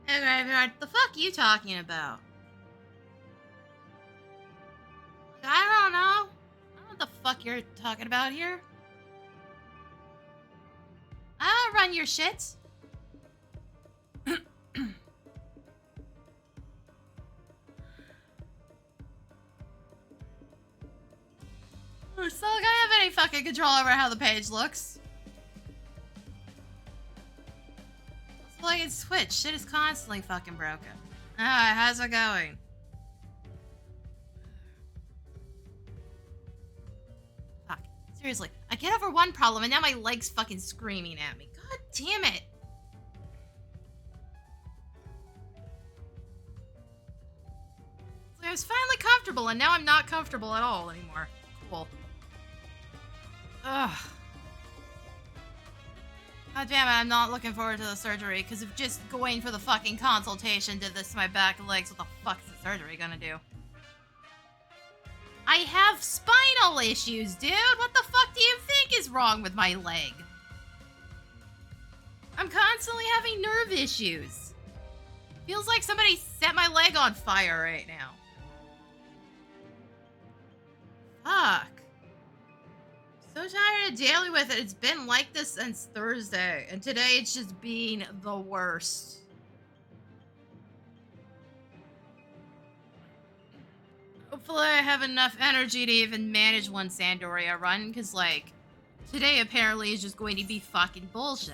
Hey, Graveyard, the fuck are you talking about? I don't know. I don't know what the fuck you're talking about here. I don't run your shit. We're still gonna have any fucking control over how the page looks. It's like it's Twitch. Shit is constantly fucking broken. Alright, how's it going? Fuck. Seriously, I get over one problem and now my leg's fucking screaming at me. God damn it. It's like I was finally comfortable and now I'm not comfortable at all anymore. Cool. Ugh. God damn it, I'm not looking forward to the surgery, because if just going for the fucking consultation did this to my back and legs, what the fuck is the surgery gonna do? I have spinal issues, dude! What the fuck do you think is wrong with my leg? I'm constantly having nerve issues. Feels like somebody set my leg on fire right now. Fuck. So tired of dealing with it. It's been like this since Thursday, and today it's just been the worst. Hopefully I have enough energy to even manage one Sandoria run, because, like, today apparently is just going to be fucking bullshit.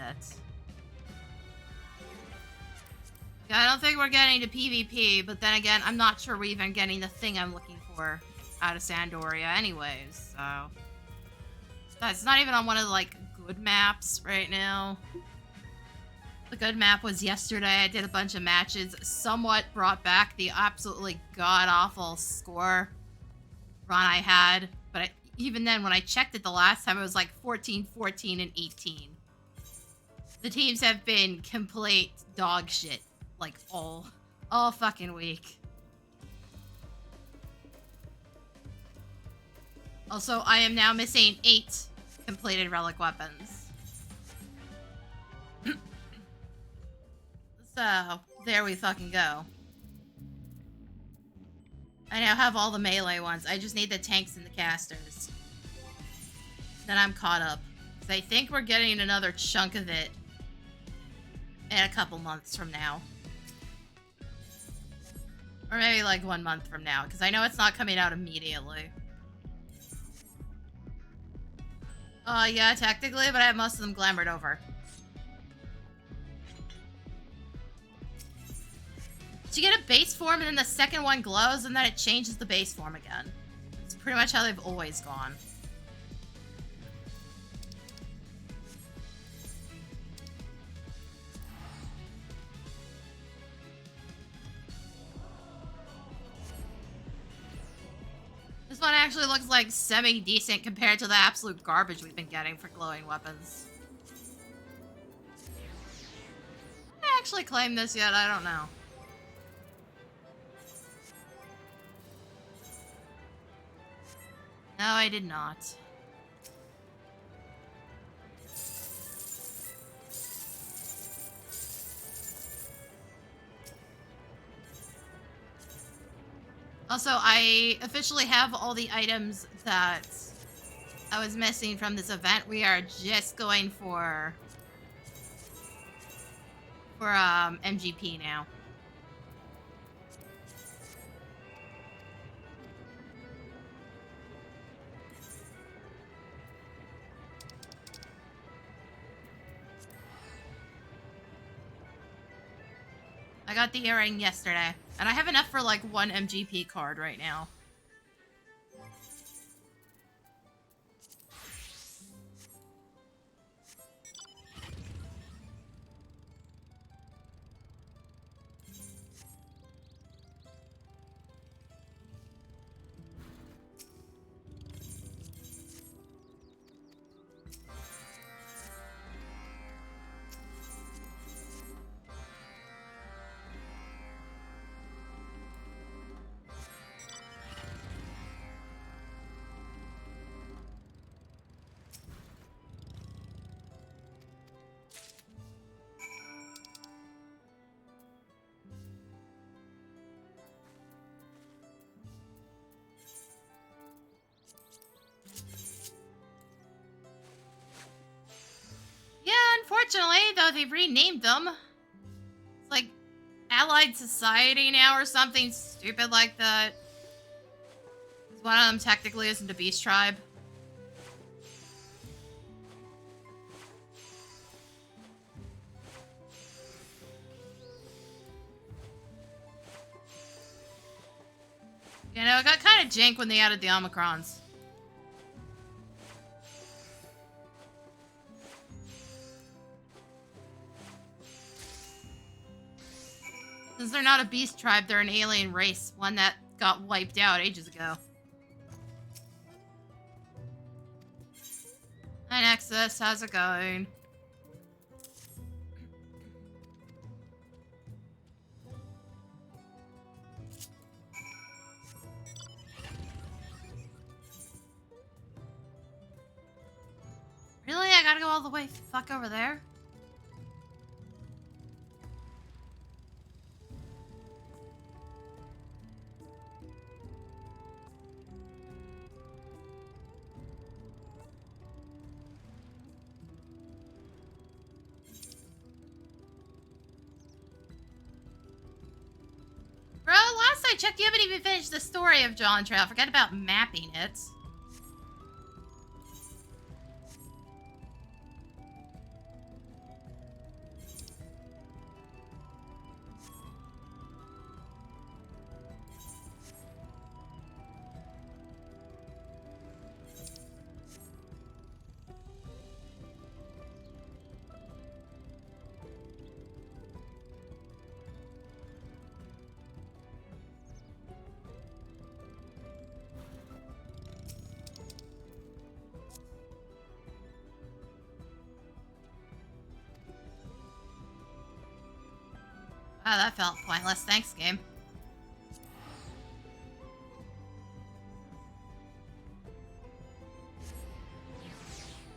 I don't think we're getting to PvP, but then again, I'm not sure we're even getting the thing I'm looking for out of Sandoria anyways, so... It's not even on one of the, like, good maps right now. The good map was yesterday. I did a bunch of matches. Somewhat brought back the absolutely god-awful score run I had. But even then, when I checked it the last time, it was like 14, 14, and 18. The teams have been complete dog shit. Like, all fucking week. Also, I am now missing 8 completed relic weapons. So, there we fucking go. I now have all the melee ones. I just need the tanks and the casters. Then I'm caught up. I think we're getting another chunk of it in a couple months from now. Or maybe like 1 month from now, because I know it's not coming out immediately. Yeah, technically, but I have most of them glamored over. So you get a base form, and then the second one glows, and then it changes the base form again. It's pretty much how they've always gone. This one actually looks like semi-decent compared to the absolute garbage we've been getting for glowing weapons. Did I actually claim this yet? I don't know. No, I did not. Also, I officially have all the items that I was missing from this event. We are just going for MGP now. I got the earring yesterday, and I have enough for like 1 MGP card right now. Unfortunately, though, they've renamed them. It's like Allied Society now or something stupid like that. One of them technically isn't a beast tribe. You know, it got kind of jank when they added the Omicrons. Since they're not a beast tribe, they're an alien race, one that got wiped out ages ago. Hi Nexus, how's it going? Really? I gotta go all the way fuck over there? Bro, last I checked, you haven't even finished the story of Dawntrail. Forget about mapping it. Oh, that felt pointless. Thanks, game.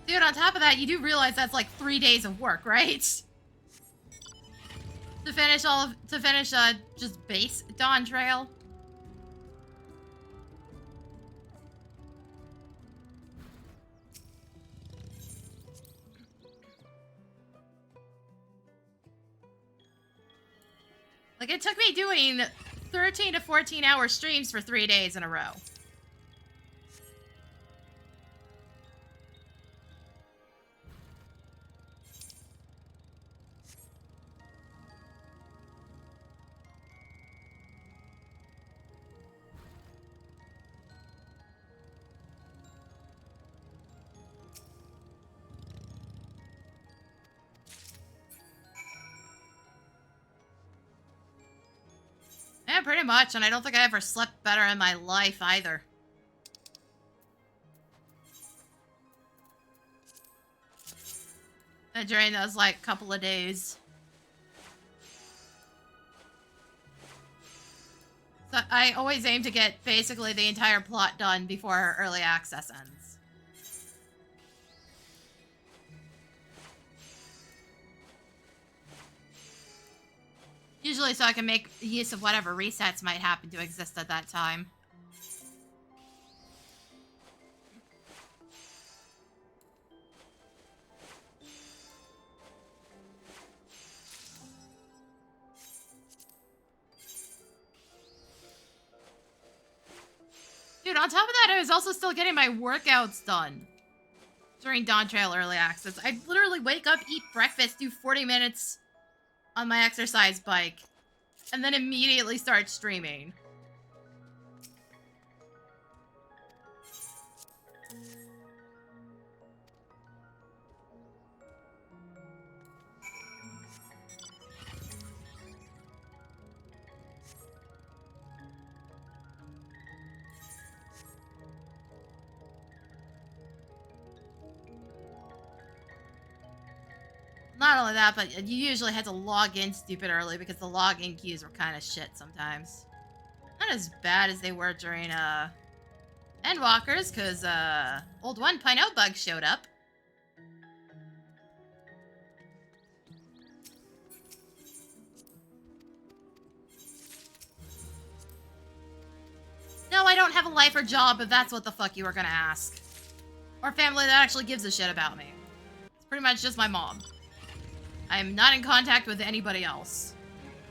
Dude, on top of that, you do realize that's like 3 days of work, right? To finish just base Dawntrail. Like, it took me doing 13 to 14 hour streams for 3 days in a row. Yeah, pretty much, and I don't think I ever slept better in my life either. And during those, like, couple of days. So I always aim to get basically the entire plot done before early access ends. Usually so I can make use of whatever resets might happen to exist at that time. Dude, on top of that, I was also still getting my workouts done during Dawntrail Early Access. I'd literally wake up, eat breakfast, do 40 minutes on my exercise bike, and then immediately start streaming. Not only that, but you usually had to log in stupid early because the login queues were kind of shit sometimes. Not as bad as they were during, Endwalkers, because, old 1.0 bug showed up. No, I don't have a life or job, if that's what the fuck you were gonna ask. Or family that actually gives a shit about me. It's pretty much just my mom. I'm not in contact with anybody else.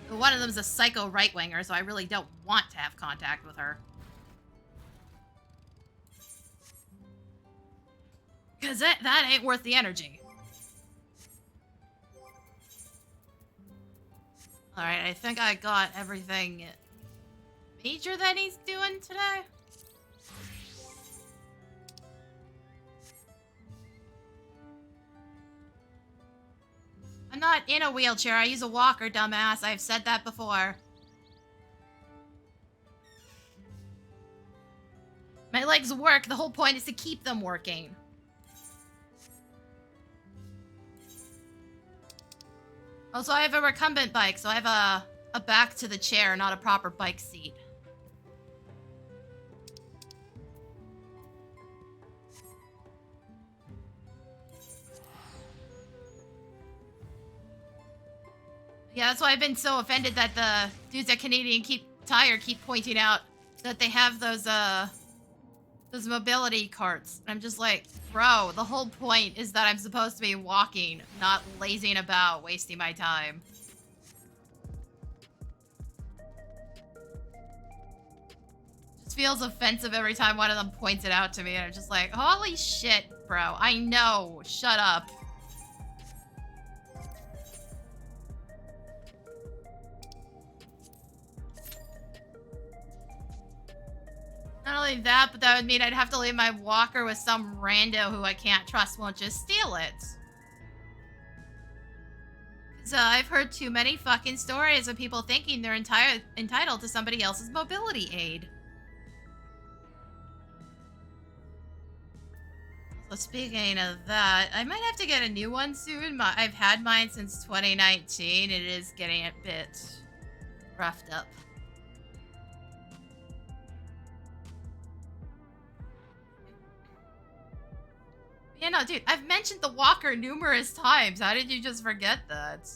But one of them's a psycho right-winger, so I really don't want to have contact with her. Because that ain't worth the energy. Alright, I think I got everything major that he's doing today. I'm not in a wheelchair. I use a walker, dumbass. I've said that before. My legs work. The whole point is to keep them working. Also, I have a recumbent bike, so I have a back to the chair, not a proper bike seat. Yeah, that's why I've been so offended that the dudes at Canadian Tire keep pointing out that they have those mobility carts. I'm just like, bro, the whole point is that I'm supposed to be walking, not lazing about, wasting my time. Just feels offensive every time one of them points it out to me, and I'm just like, holy shit, bro. I know. Shut up. Not only that, but that would mean I'd have to leave my walker with some rando who I can't trust won't just steal it. So I've heard too many fucking stories of people thinking they're entitled to somebody else's mobility aid. So speaking of that, I might have to get a new one soon. I've had mine since 2019. It is getting a bit roughed up. Yeah, no, dude, I've mentioned the walker numerous times. How did you just forget that?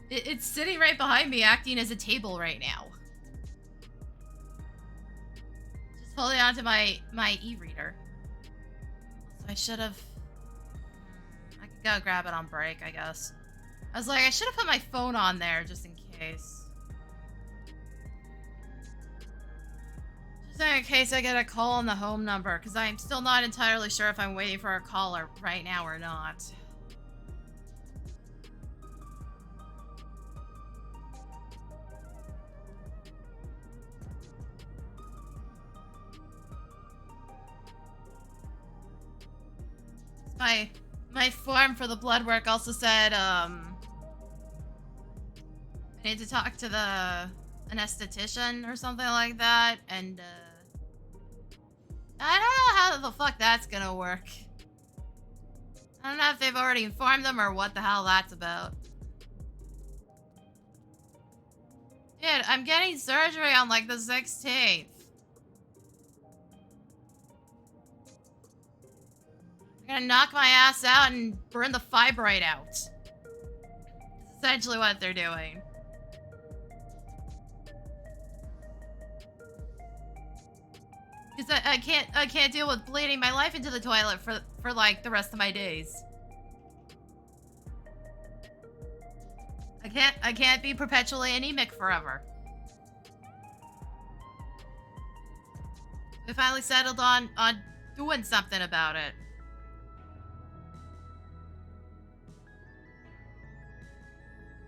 It's sitting right behind me, acting as a table right now. Just holding on to my e-reader. So I should have... I could go grab it on break, I guess. I was like, I should have put my phone on there, just in case. In case I get a call on the home number, because I'm still not entirely sure if I'm waiting for a caller right now or not. My form for the blood work also said, I need to talk to the anesthetician or something like that, and, I don't know how the fuck that's gonna work. I don't know if they've already informed them or what the hell that's about. Dude, I'm getting surgery on, like, the 16th. They're gonna knock my ass out and burn the fibroid out. That's essentially what they're doing. Because I can't deal with bleeding my life into the toilet for like the rest of my days. I can't be perpetually anemic forever. We finally settled on doing something about it.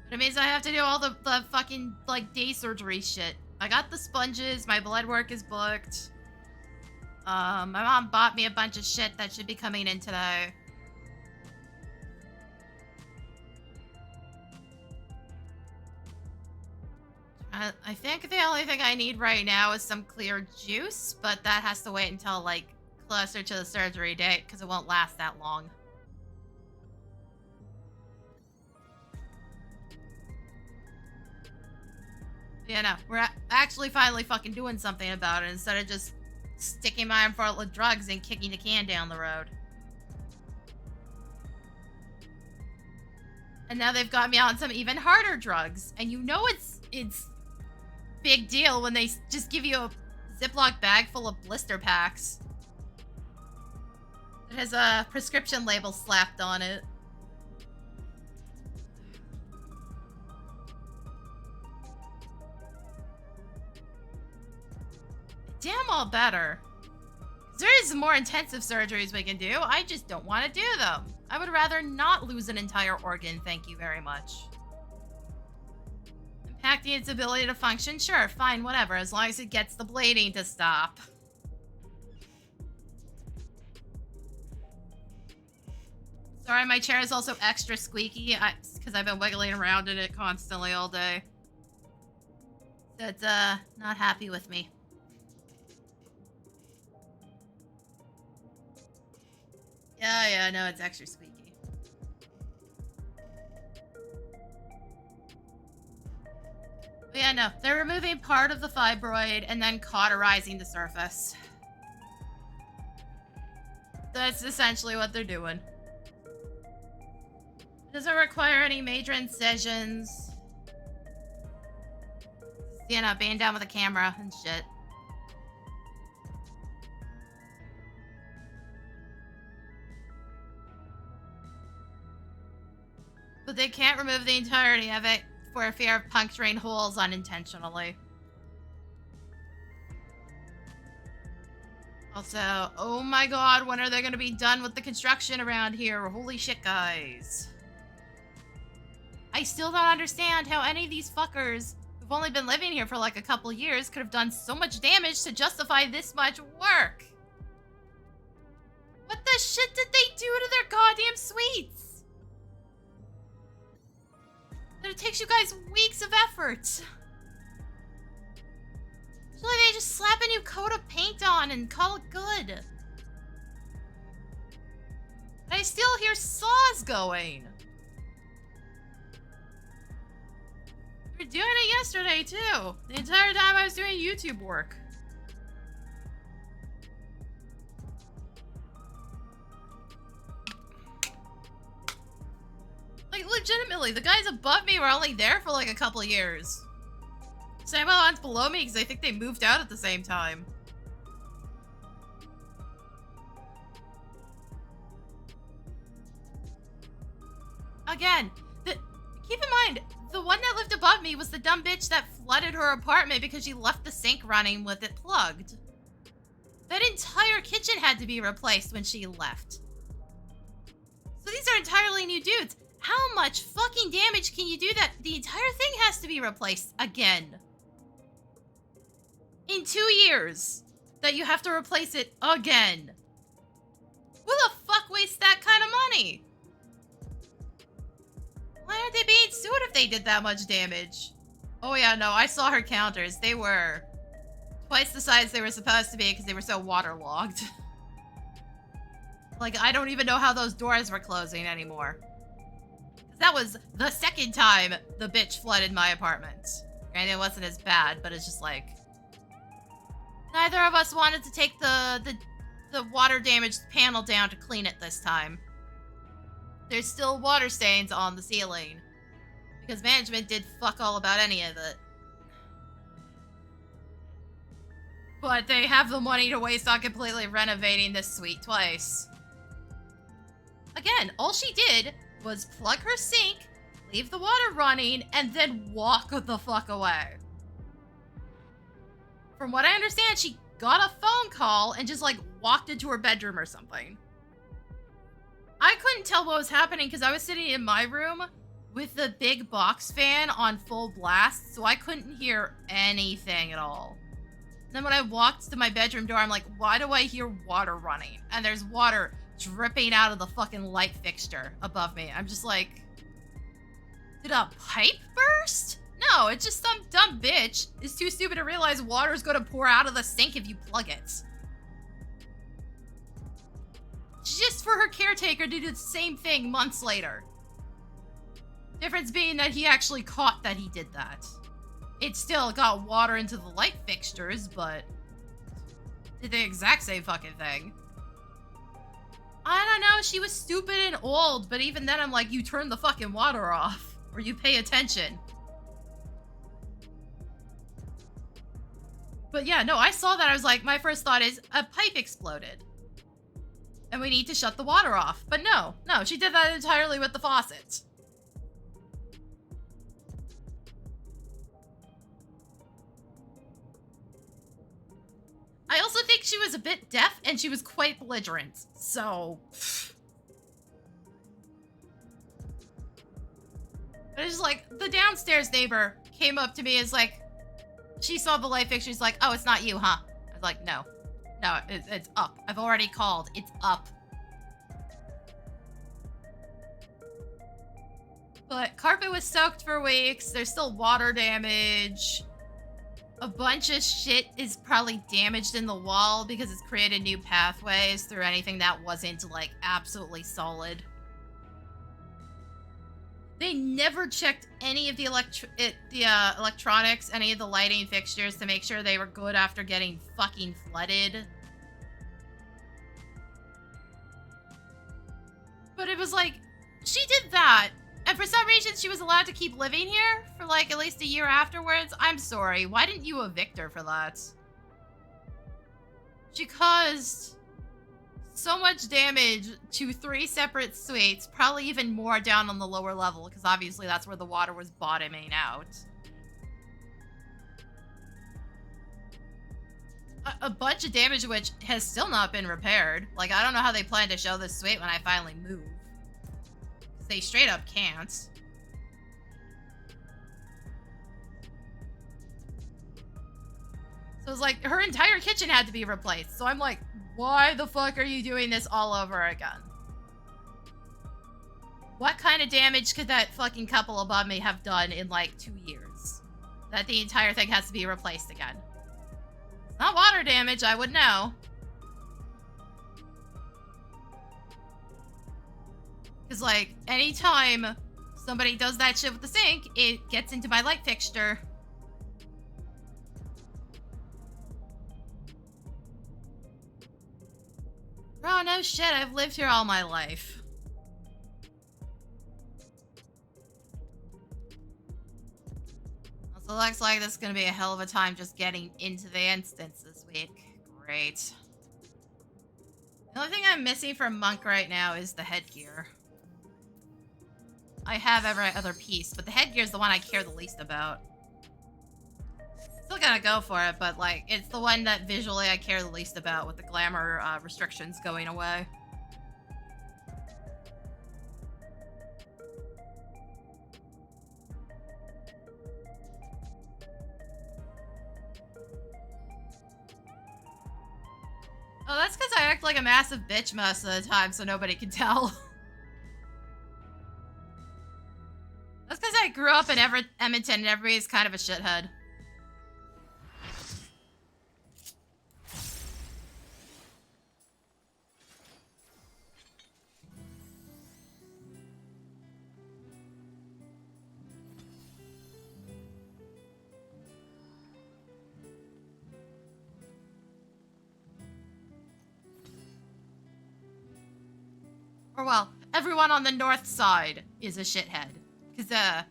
But it means I have to do all the fucking like day surgery shit. I got the sponges, my blood work is booked. My mom bought me a bunch of shit that should be coming in today. I think the only thing I need right now is some clear juice, but that has to wait until, like, closer to the surgery date, because it won't last that long. Yeah, no, we're actually finally fucking doing something about it instead of just sticking my arm full of drugs and kicking the can down the road. And now they've got me on some even harder drugs. And you know it's big deal when they just give you a Ziploc bag full of blister packs. It has a prescription label slapped on it. Damn all better. There is more intensive surgeries we can do. I just don't want to do them. I would rather not lose an entire organ, thank you very much. Impacting its ability to function? Sure, fine, whatever, as long as it gets the bleeding to stop. Sorry, my chair is also extra squeaky because I've been wiggling around in it constantly all day. So it's, not happy with me. Yeah, no, it's extra squeaky. But yeah, no, they're removing part of the fibroid and then cauterizing the surface. That's essentially what they're doing. It doesn't require any major incisions. You know, being down with a camera and shit. But they can't remove the entirety of it for fear of puncturing holes unintentionally. Also, oh my god, when are they going to be done with the construction around here? Holy shit, guys. I still don't understand how any of these fuckers who've only been living here for like a couple years could have done so much damage to justify this much work. What the shit did they do to their goddamn suites? That it takes you guys weeks of effort. Usually they just slap a new coat of paint on and call it good. I still hear saws going. We were doing it yesterday too. The entire time I was doing YouTube work. Like, legitimately, the guys above me were only there for like a couple years. Same with the ones below me, because I think they moved out at the same time. Again, keep in mind, the one that lived above me was the dumb bitch that flooded her apartment because she left the sink running with it plugged. That entire kitchen had to be replaced when she left. So these are entirely new dudes. How much fucking damage can you do that the entire thing has to be replaced again? In 2 years, that you have to replace it again. Who the fuck wastes that kind of money? Why aren't they being sued if they did that much damage? Oh yeah, no, I saw her counters. They were twice the size they were supposed to be because they were so waterlogged. Like, I don't even know how those doors were closing anymore. That was the second time the bitch flooded my apartment. And it wasn't as bad, but it's just like... Neither of us wanted to take the water damaged panel down to clean it this time. There's still water stains on the ceiling. Because management did fuck all about any of it. But they have the money to waste on completely renovating this suite twice. Again, all she did was plug her sink, leave the water running, and then walk the fuck away. From what I understand, she got a phone call and just, like, walked into her bedroom or something. I couldn't tell what was happening because I was sitting in my room with the big box fan on full blast, so I couldn't hear anything at all. Then when I walked to my bedroom door, I'm like, why do I hear water running? And there's water dripping out of the fucking light fixture above me. I'm just like, did a pipe burst? No, it's just some dumb bitch is too stupid to realize water's gonna pour out of the sink if you plug it. Just for her caretaker to do the same thing months later. Difference being that he actually caught that he did that. It still got water into the light fixtures, but did the exact same fucking thing. I don't know, she was stupid and old, but even then I'm like, you turn the fucking water off, or you pay attention. But yeah, no, I saw that, I was like, my first thought is, a pipe exploded. And we need to shut the water off. But no, she did that entirely with the faucet. I also think she was a bit deaf and she was quite belligerent. So... But it's just like, the downstairs neighbor came up to me and is like, she saw the light fixture, she's like, oh, it's not you, huh? I was like, no. No, it's up. I've already called. It's up. But carpet was soaked for weeks. There's still water damage. A bunch of shit is probably damaged in the wall because it's created new pathways through anything that wasn't, like, absolutely solid. They never checked any of the electronics, any of the lighting fixtures to make sure they were good after getting fucking flooded. But it was like, she did that, and for some reason she was allowed to keep living here for like at least a year afterwards. I'm sorry, why didn't you evict her for that? She caused so much damage to 3 separate suites, probably even more down on the lower level, because obviously that's where the water was bottoming out. A bunch of damage which has still not been repaired. Like, I don't know how they plan to show this suite when I finally move. They straight up can't. So it's like, her entire kitchen had to be replaced. So I'm like, why the fuck are you doing this all over again? What kind of damage could that fucking couple above me have done in like 2 years? That the entire thing has to be replaced again. It's not water damage, I would know. Because like, anytime somebody does that shit with the sink, it gets into my light fixture. Oh, no shit, I've lived here all my life. Also, looks like this is gonna be a hell of a time just getting into the instance this week. Great. The only thing I'm missing from Monk right now is the headgear. I have every other piece, but the headgear is the one I care the least about. Still gonna go for it, but like, it's the one that visually I care the least about with the glamour restrictions going away. Oh, that's because I act like a massive bitch most of the time so nobody can tell. That's because I grew up in Edmonton and everybody's kind of a shithead. Or well, everyone on the north side is a shithead. Because,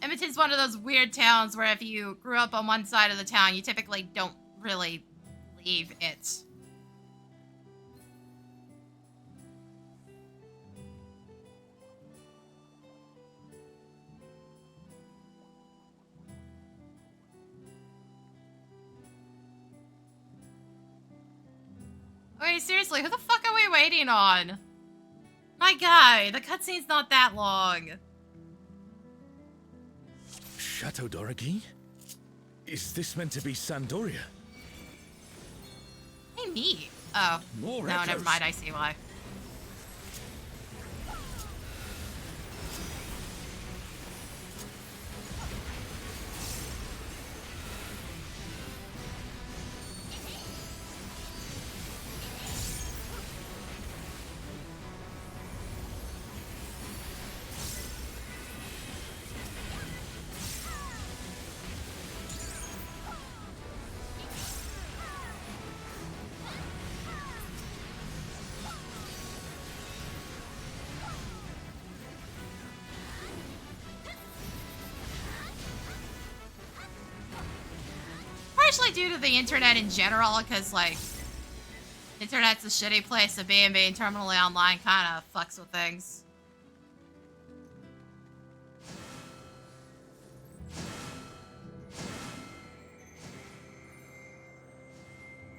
Edmonton's one of those weird towns where if you grew up on one side of the town, you typically don't really leave it. Okay, seriously, who the fuck are we waiting on? My guy, the cutscene's not that long. Chateau d'Origny? Is this meant to be Sandoria? Hey, me. Oh, More no, echoes. never mind, I see why. Partially due to the internet in general, because, like, Internet's a shitty place to be, and being terminally online kind of fucks with things.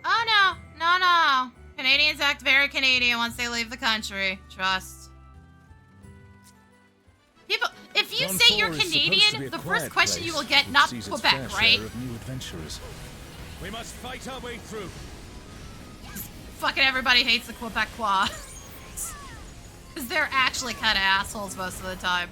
Oh no. Canadians act very Canadian once they leave the country. Trust. People, if you say you're Canadian, the first question you will get, not Quebec, right? We must fight our way through. Fucking everybody hates the Quebecois. Because they're actually kind of assholes most of the time.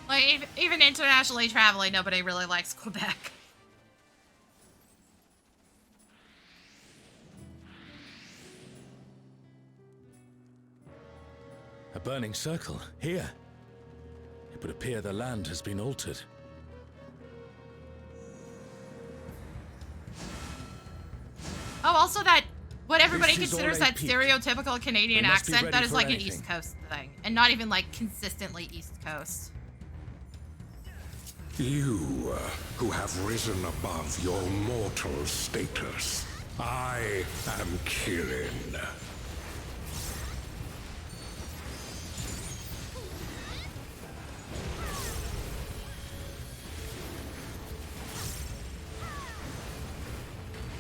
Like, even internationally traveling, nobody really likes Quebec. A burning circle, here. It would appear the land has been altered. Oh, also what everybody This is considers all a that peak. stereotypical Canadian We must be accent, ready that is for like an anything. East Coast thing. And not even like consistently East Coast. You, who have risen above your mortal status, I am Kirin.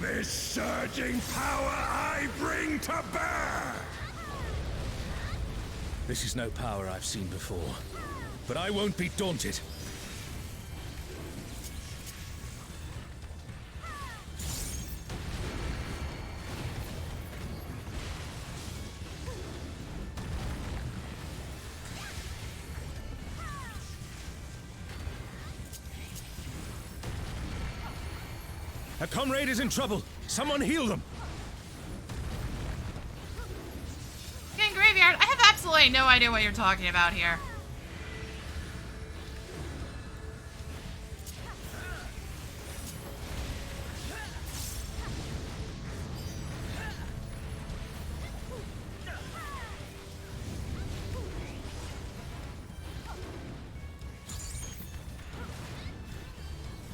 This surging power I bring to bear! This is no power I've seen before, but I won't be daunted. A comrade is in trouble. Someone heal them. Fucking graveyard, I have absolutely no idea what you're talking about here.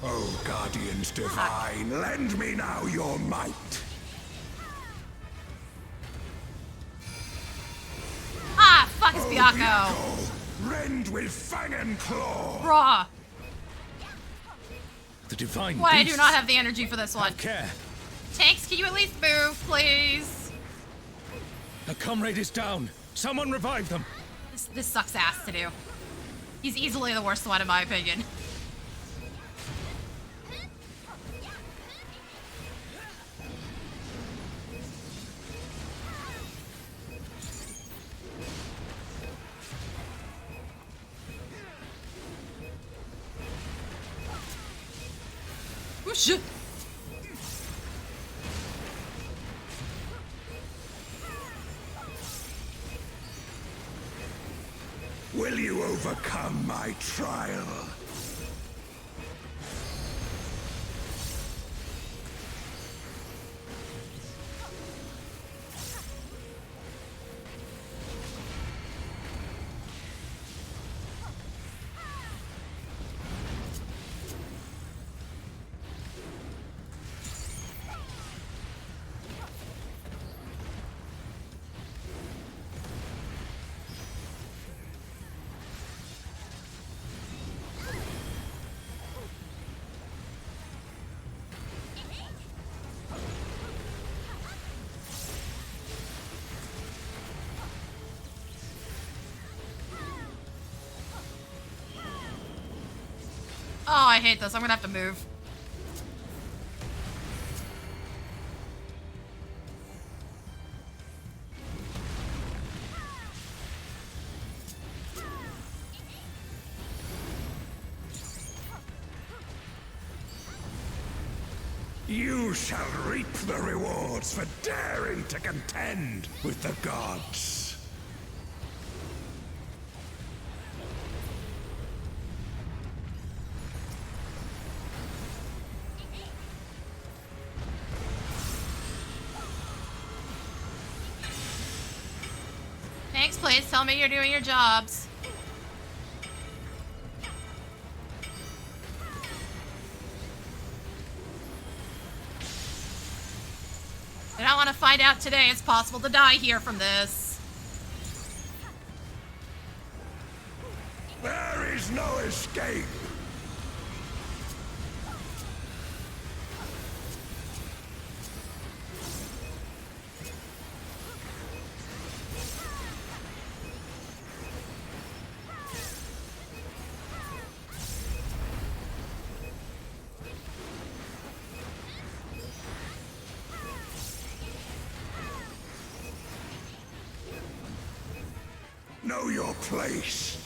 Oh, Guardians Divine, lend me now your might. Ah, fuck it's Oh, Biako. Biako, rend with fang and claw. Raw. The divine Why, I do beasts. not have the energy for this one. Have care. Tanks, can you at least move, please? A comrade is down. Someone revive them. This sucks ass to do. He's easily the worst one in my opinion. Oh shit! Will you overcome my trial? Oh, I hate this. I'm gonna have to move. You shall reap the rewards for daring to contend with the gods. Thanks, please tell me you're doing your jobs. I don't want to find out today. It's possible to die here from this. There is no escape. Know your place.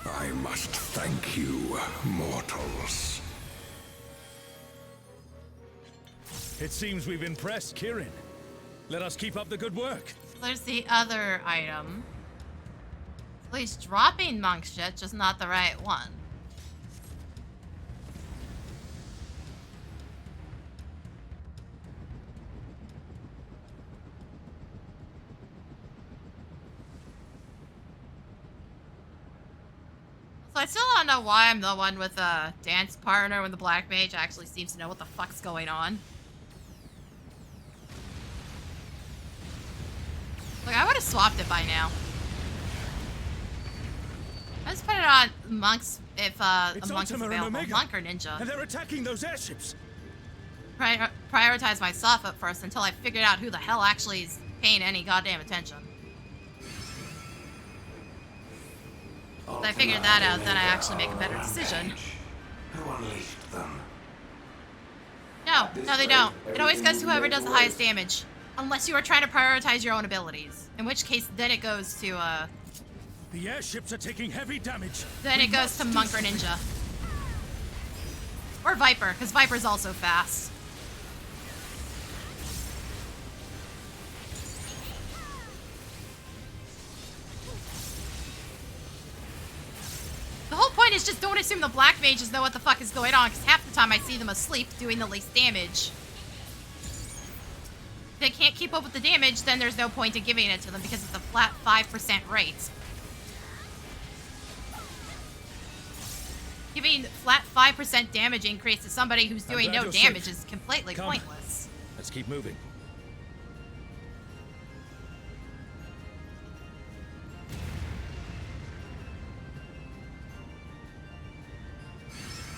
I must thank you, mortals. It seems we've impressed Kirin. Let us keep up the good work. There's the other item. At least dropping monk shit, just not the right one. So I still don't know why I'm the one with a dance partner when the black mage actually seems to know what the fuck's going on. Like, I would have swapped it by now. I just put it on monks if a monk is available. Monk or ninja. And they're attacking those airships. Prioritize myself at first until I figured out who the hell actually is paying any goddamn attention. If I figured that out, then I actually make a better decision. Who unleashed them? No, they don't. It always goes to whoever does the highest damage. Unless you are trying to prioritize your own abilities. In which case, then it goes to, The airships are taking heavy damage. Then it goes to monk or ninja. Or viper, because viper's also fast. The whole point is just don't assume the black mages know what the fuck is going on, because half the time I see them asleep doing the least damage. If they can't keep up with the damage, then there's no point in giving it to them because it's a flat 5% rate. Giving flat 5% damage increase to somebody who's doing no damage is completely pointless. Let's keep moving.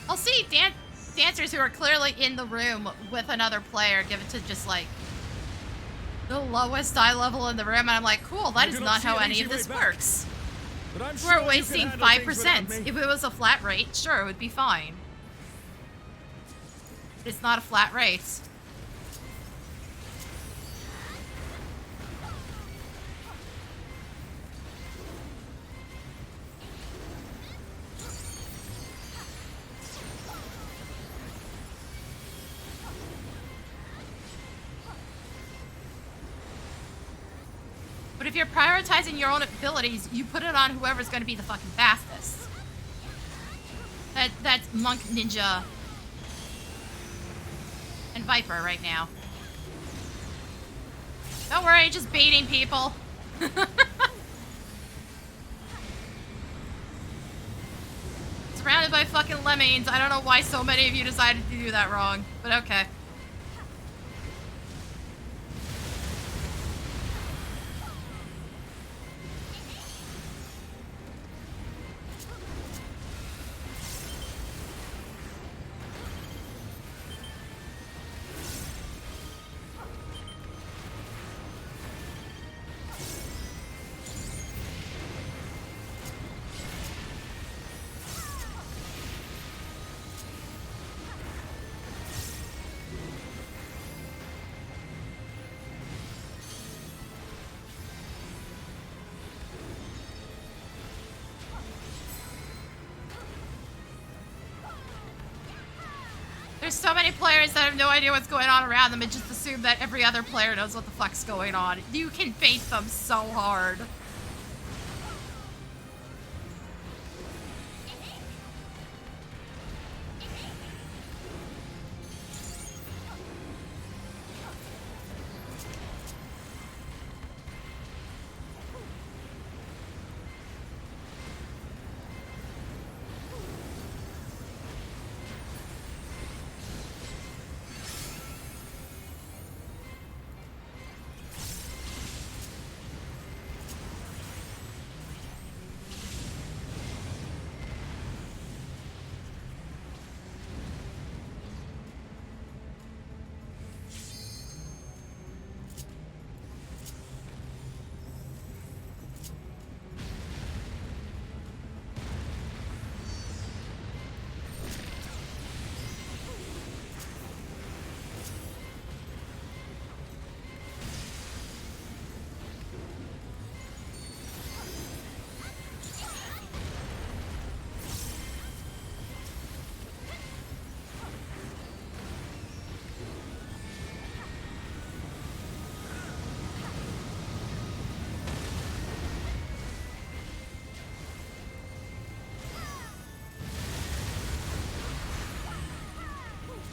I'll see dancers who are clearly in the room with another player give it to just like the lowest eye level in the room, and I'm like, cool, that is not how any of this works. We're wasting 5%. If it was a flat rate, sure, it would be fine. But it's not a flat rate. But if you're prioritizing your own abilities, you put it on whoever's going to be the fucking fastest. That's monk, ninja, and viper right now. Don't worry, just baiting people. Surrounded by fucking lemmings. I don't know why so many of you decided to do that wrong, but okay. There's so many players that have no idea what's going on around them and just assume that every other player knows what the fuck's going on. You can bait them so hard.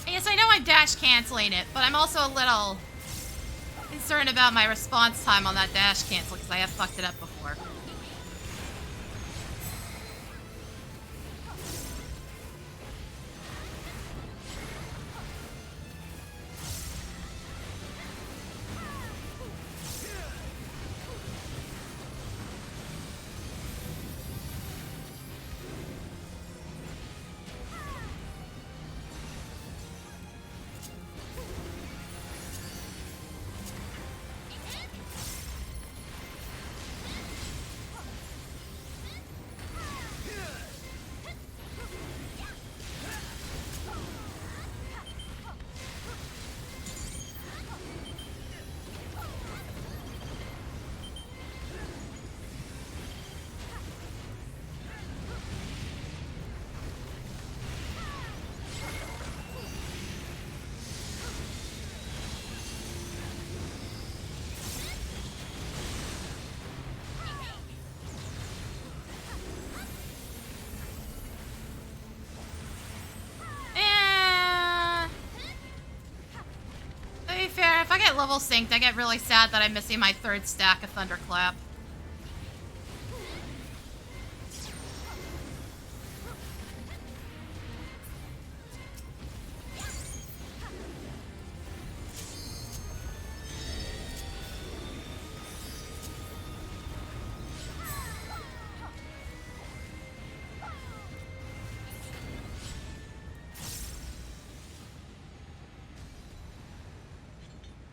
Yes, I know I'm dash canceling it, but I'm also a little concerned about my response time on that dash cancel because I have fucked it up before. If I get level synced, I get really sad that I'm missing my third stack of Thunderclap.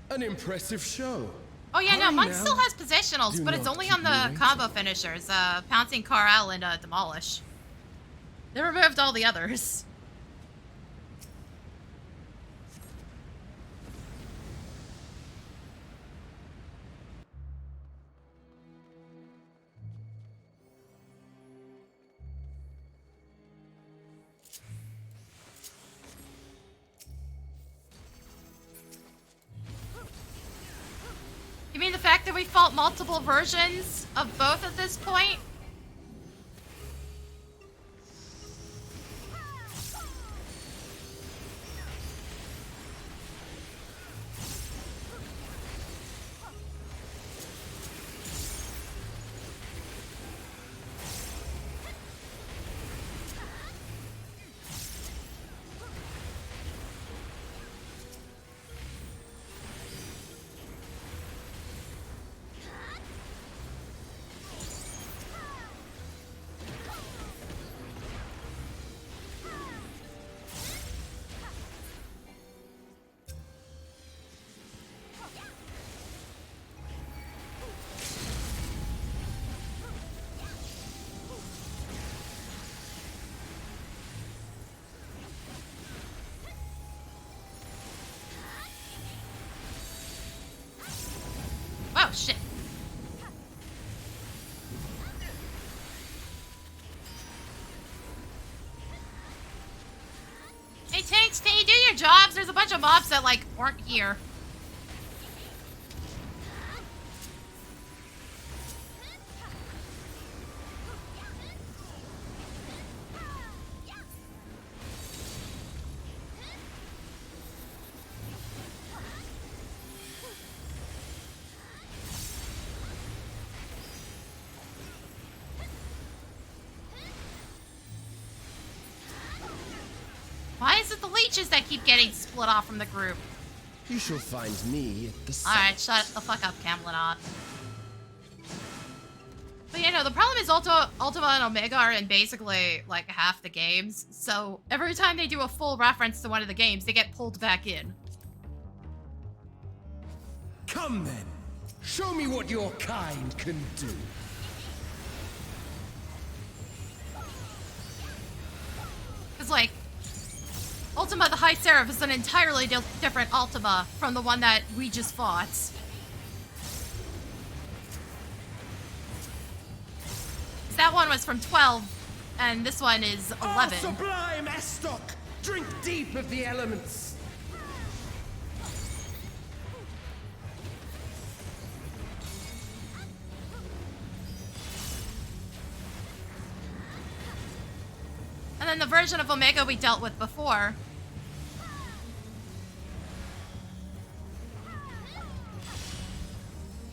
An impressive show. Oh yeah, no, Hurry mine now. still has positionals, Do but it's not only keep on the me waiting. combo finishers, Pouncing Carl and Demolish. They removed all the others. You mean the fact that we fought multiple versions of both at this point? Oh, shit. Hey, Tanks, can you do your bunch of mobs that, like, aren't here. Why is it the leeches that keep getting split off from the group? You shall find me at the Alright, shut the fuck up, Camelot. But you know, the problem is Ultima and Omega are in basically, like, half the games. So, every time they do a full reference to one of the games, they get pulled back in. Come then. Show me what your kind can do. Because, like, Ultima the High Seraph is an entirely different Ultima from the one that we just fought. That one was from 12, and this one is 11. Oh, sublime Estok! Drink deep of the elements. And then the version of Omega we dealt with before.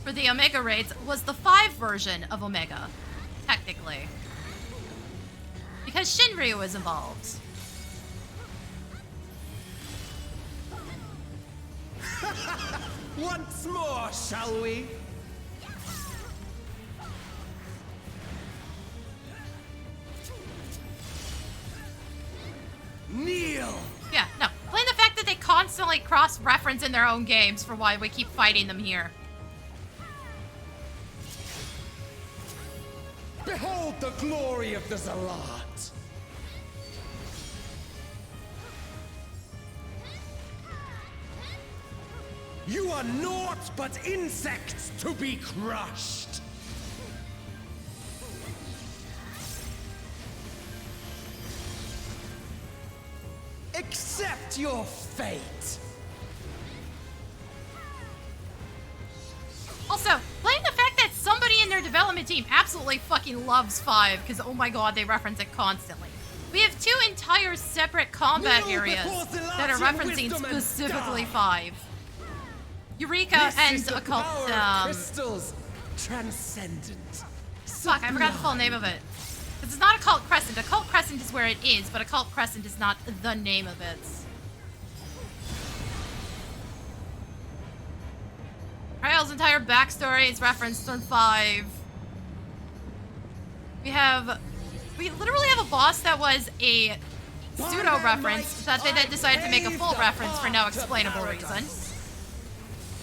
For the Omega raids was the 5 version of Omega, technically. Because Shinryu was involved. Once more, shall we? Kneel! Yeah, no. Blame the fact that they constantly cross-reference in their own games for why we keep fighting them here. Behold the glory of the Zalat! You are naught but insects to be crushed! Accept your fate! Also, blame the fact that somebody in their development team absolutely fucking loves 5, because oh my god, they reference it constantly. We have 2 entire separate combat areas that are referencing specifically 5. Eureka and Occult, crystals, transcendent. Fuck, I forgot the full name of it. This is not Occult Crescent. Occult Crescent is where it is, but Occult Crescent is not the name of it. Ryle's entire backstory is referenced in 5. We literally have a boss that was a pseudo-reference that they then decided to make a full reference for no explainable reason.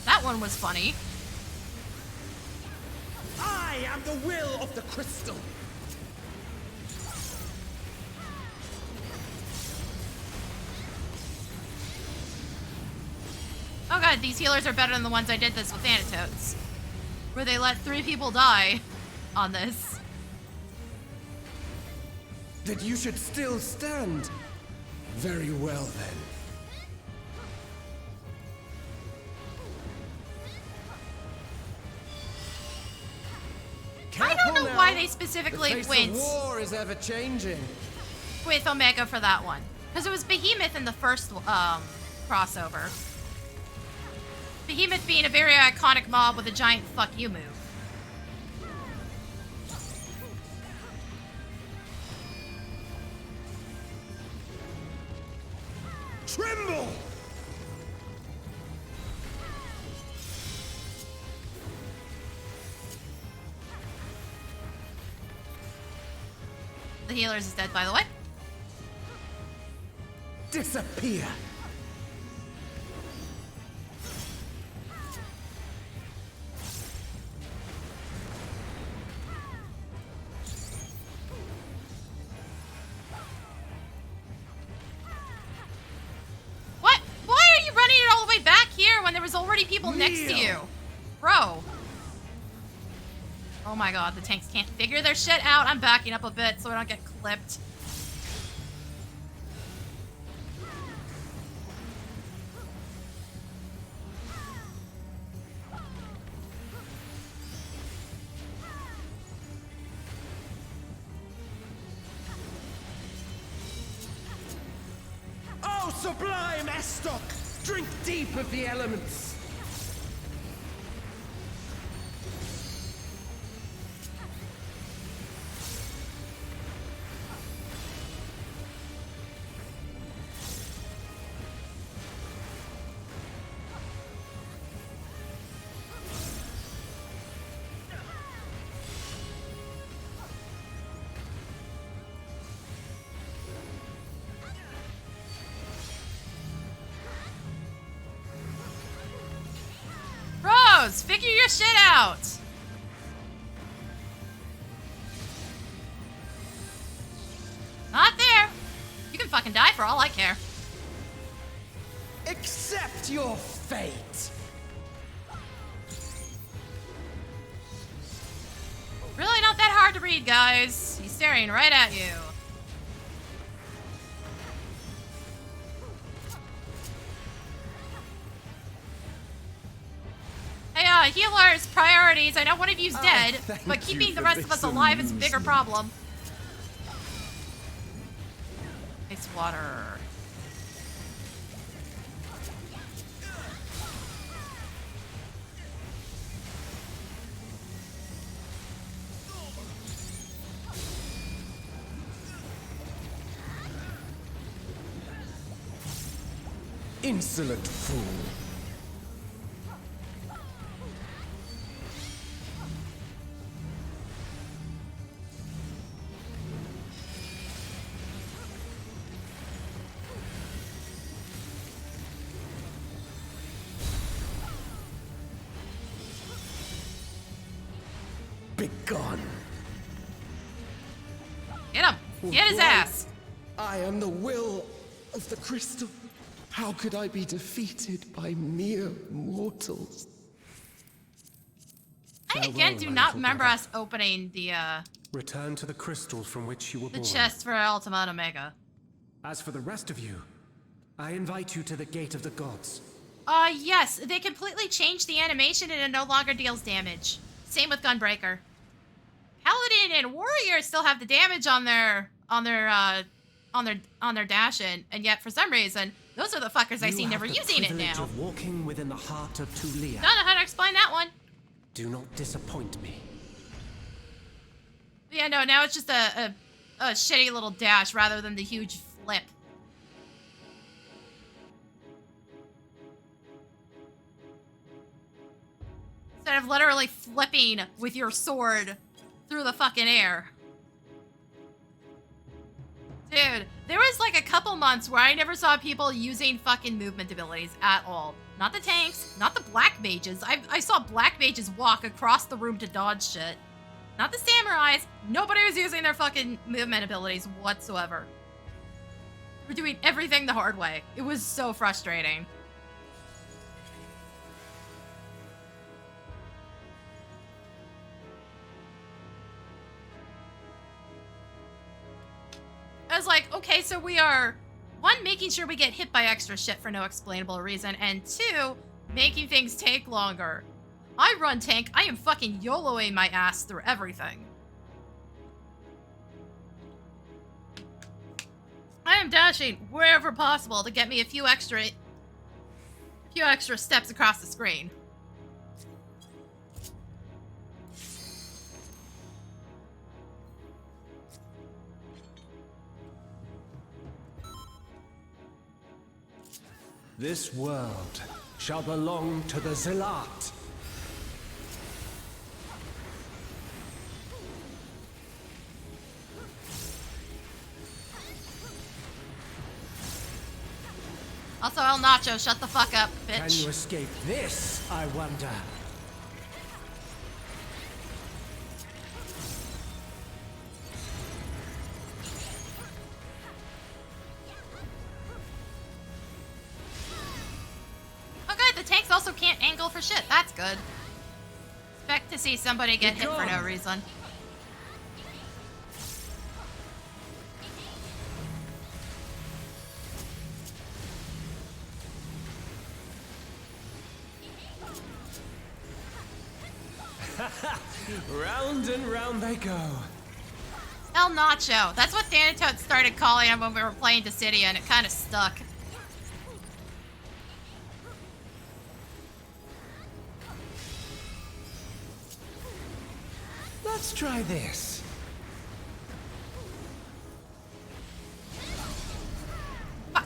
That one was funny. I am the will of the crystal. Oh god, these healers are better than the ones I did this with antidotes. Where they let 3 people die on this. That you should still stand. Very well then. I don't know why they specifically the face went of war is ever changing. with Omega for that one. Because it was Behemoth in the first crossover. Behemoth being a very iconic mob with a giant fuck you move. Tremble! The healers is dead, by the way. Disappear! What? Why are you running it all the way back here when there was already people next to you? Bro. Oh my god, the tanks can't figure their shit out. I'm backing up a bit so I don't get clipped. sublime Estok! Drink deep of the elements! Figure your shit out! Not there! You can fucking die for all I care. Accept your fate! Really not that hard to read, guys. He's staring right at you. Hey, healers, priorities. I know one of you's dead, but keeping the rest of us alive is a bigger problem. It's water. Insolent fool. Begone. Get him! Get his ass! I am the will of the crystal. How could I be defeated by mere mortals? I again do not remember us opening the Return to the crystal from which you were born. chest for Ultima and Omega. As for the rest of you, I invite you to the Gate of the Gods. Yes, they completely changed the animation and it no longer deals damage. Same with Gunbreaker. Paladin and Warrior still have the damage on their dash in, and yet for some reason those are the fuckers I see never using it now. Of walking within the heart of Tulia. Don't know how to explain that one. Do not disappoint me. Yeah, no, now it's just a shitty little dash rather than the huge flip. Instead of literally flipping with your sword through the fucking air. Dude, there was like a couple months where I never saw people using fucking movement abilities at all. Not the tanks, not the black mages. I saw black mages walk across the room to dodge shit. Not the samurais. Nobody was using their fucking movement abilities whatsoever. We're doing everything the hard way. It was so frustrating. I was like, okay, so we are, one, making sure we get hit by extra shit for no explainable reason, and two, making things take longer. I run tank, I am fucking YOLOing my ass through everything. I am dashing wherever possible to get me a few extra steps across the screen. This world shall belong to the Zealot. Also, El Nacho, shut the fuck up, bitch. Can you escape this, I wonder? The tanks also can't angle for shit. That's good. Expect to see somebody get hit for no reason. Round and round they go. El Nacho. That's what Thanatot started calling him when we were playing Dissidia, and it kind of stuck. Let's try this. Fuck.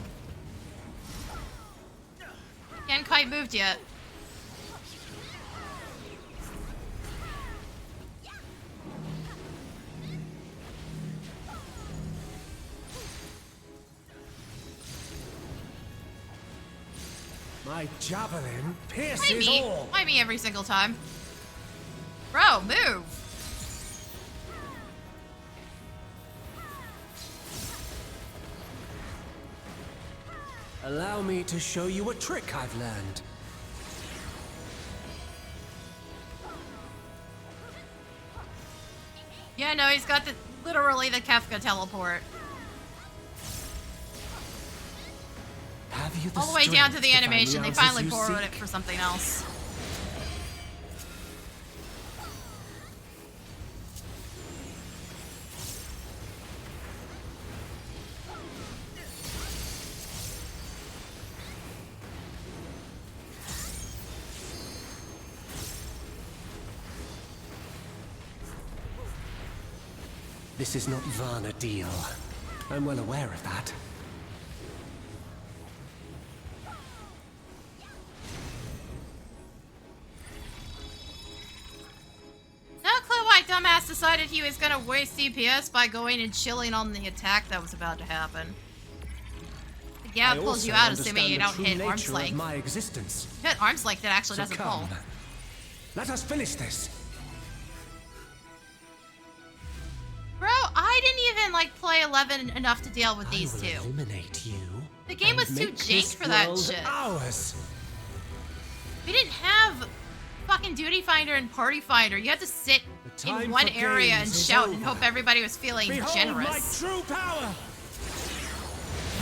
Can't quite moved yet. My javelin pierces all. Why me every single time? Bro, move. Allow me to show you a trick I've learned. Yeah, no, he's got literally the Kefka teleport. Have you All the way down to strength the find animation. They answers finally you borrowed seek? it for something else. This is not Varna deal. I'm well aware of that. No clue why dumbass decided he was gonna waste DPS by going and chilling on the attack that was about to happen. The gap I pulls you also out, assuming you don't understand the hit true arm's nature of length. my existence. Hit arm's length, it actually So doesn't come, pull. let us finish this. Bro, I didn't even like play 11 enough to deal with these I will two. eliminate you. The game was and too make janked this for that world shit. Ours. We didn't have fucking Duty Finder and Party Finder. You had to sit The time in one for area and games is shout and over. hope everybody was feeling Behold generous. my true power.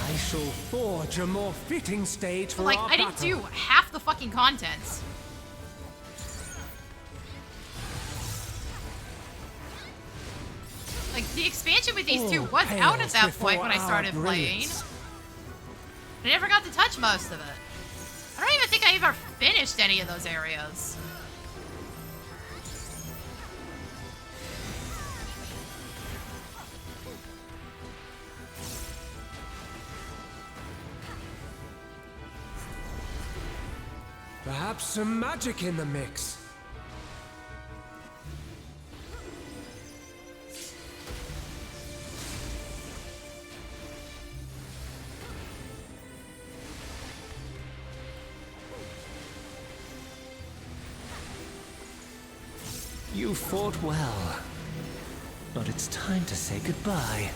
I shall forge a more fitting stage for Like, our I didn't battle. do half the fucking content. Like, the expansion with these two All was out at pales that before point when I our started playing. brilliance. I never got to touch most of it. I don't even think I ever finished any of those areas. Perhaps some magic in the mix. You fought well, but it's time to say goodbye.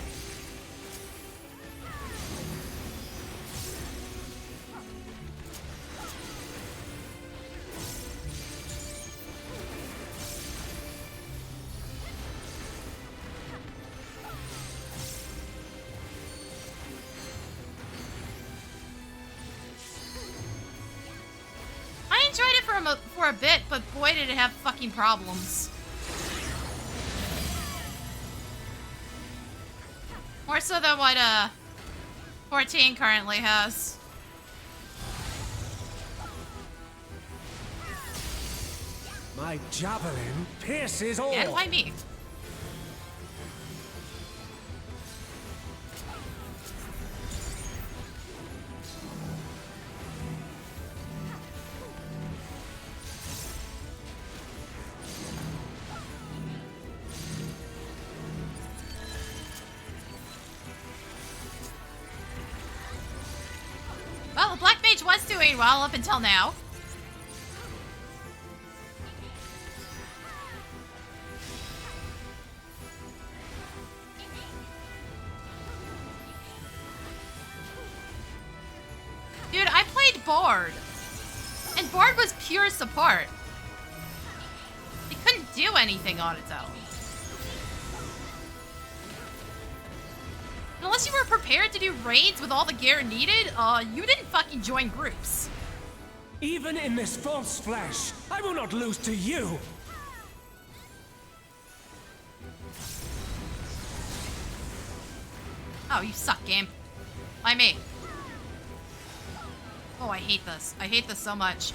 I enjoyed it for a bit, but boy did it have fucking problems. More so than what 14 currently has. My javelin pierces all. And why me? Well, the Black Mage was doing well up until now. Dude, I played Bard. And Bard was pure support. It couldn't do anything on its own. Unless you were prepared to do raids with all the gear needed, you didn't fucking join groups. Even in this false flesh, I will not lose to you. Oh, you suck, game. Why me? Oh, I hate this. I hate this so much.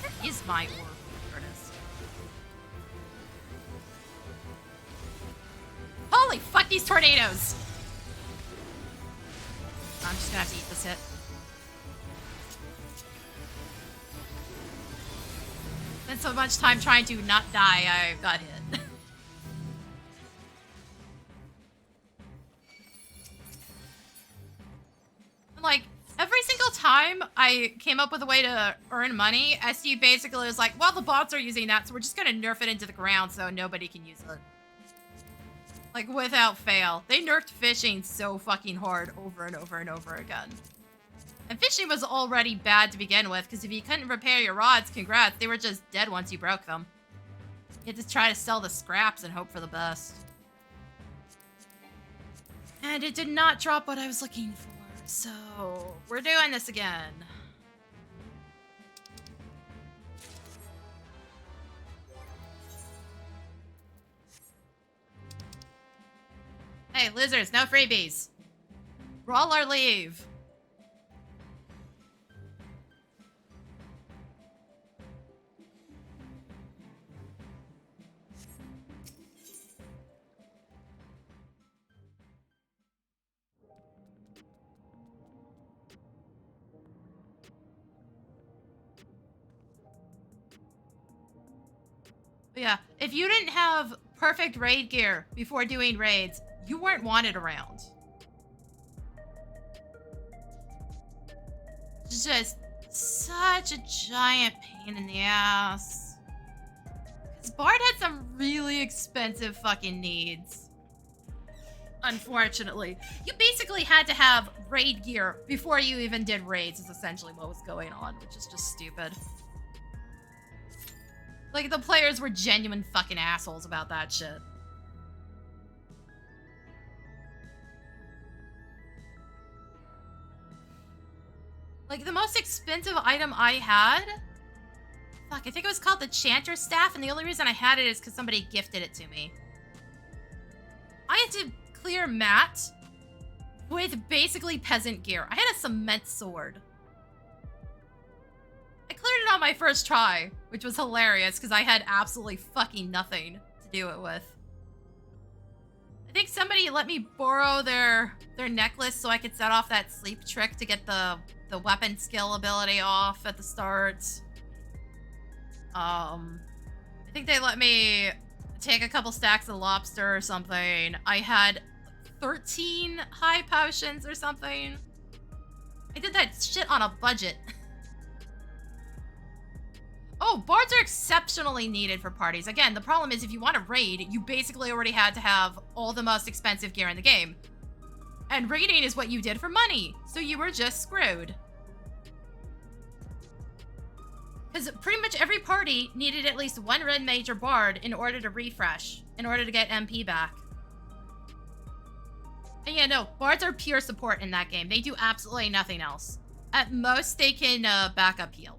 Where is my orb? There it is. Holy fuck, these tornadoes! I'm just gonna have to eat this hit. Spent so much time trying to not die, I got hit. Like, every single time I came up with a way to earn money, SU basically was like, well, the bots are using that, so we're just gonna nerf it into the ground so nobody can use it. Like, without fail. They nerfed fishing so fucking hard over and over and over again. And fishing was already bad to begin with, because if you couldn't repair your rods, congrats, they were just dead once you broke them. You had to try to sell the scraps and hope for the best. And it did not drop what I was looking for. So, we're doing this again. Hey, losers, no freebies. Roll or leave. But yeah, if you didn't have perfect raid gear before doing raids, you weren't wanted around. It's just such a giant pain in the ass. Because Bard had some really expensive fucking needs. Unfortunately. You basically had to have raid gear before you even did raids is essentially what was going on, which is just stupid. Like, the players were genuine fucking assholes about that shit. Like, the most expensive item I had... Fuck, I think it was called the Chanter Staff, and the only reason I had it is because somebody gifted it to me. I had to clear mat with basically peasant gear. I had a cement sword. I cleared it on my first try, which was hilarious because I had absolutely fucking nothing to do it with. I think somebody let me borrow their necklace so I could set off that sleep trick to get the weapon skill ability off at the start. I think they let me take a couple stacks of lobster or something. I had 13 high potions or something. I did that shit on a budget. Oh, bards are exceptionally needed for parties. Again, the problem is if you want to raid, you basically already had to have all the most expensive gear in the game. And raiding is what you did for money, so you were just screwed. Because pretty much every party needed at least one red mage or bard in order to refresh, in order to get MP back. And yeah, no, bards are pure support in that game. They do absolutely nothing else. At most, they can backup heal.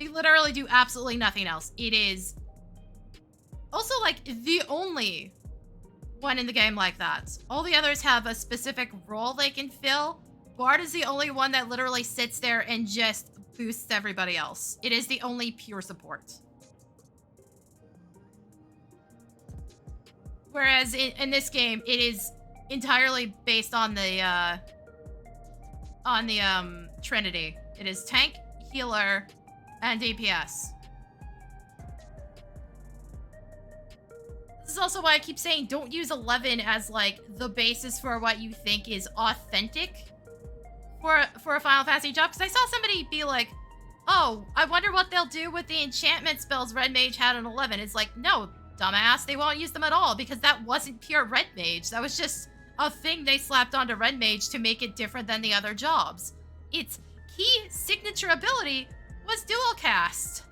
They literally do absolutely nothing else. It is also, like, the only one in the game like that. All the others have a specific role they can fill. Bard is the only one that literally sits there and just boosts everybody else. It is the only pure support. Whereas in this game, it is entirely based on the Trinity. It is tank, healer, and DPS. This is also why I keep saying don't use 11 as, like, the basis for what you think is authentic for a Final Fantasy job. Because I saw somebody be like, oh, I wonder what they'll do with the enchantment spells Red Mage had on 11. It's like, no, dumbass, they won't use them at all because that wasn't pure Red Mage. That was just a thing they slapped onto Red Mage to make it different than the other jobs. Its key signature ability was dual cast.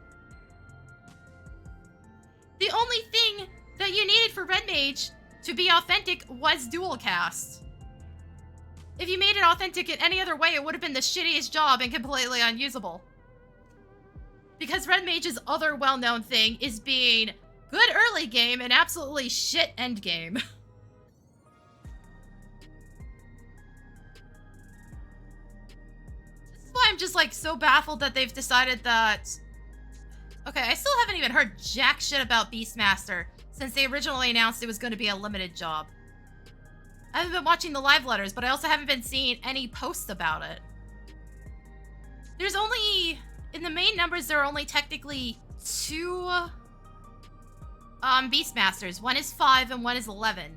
The only thing that you needed for Red Mage to be authentic was dual cast. If you made it authentic in any other way, it would have been the shittiest job and completely unusable. Because Red Mage's other well-known thing is being good early game and absolutely shit end game. This is why I'm just, like, so baffled that they've decided that... Okay, I still haven't even heard jack shit about Beastmaster since they originally announced it was going to be a limited job. I haven't been watching the live letters, but I also haven't been seeing any posts about it. There's only, in the main numbers, there are only technically 2 Beastmasters. One is 5 and one is 11.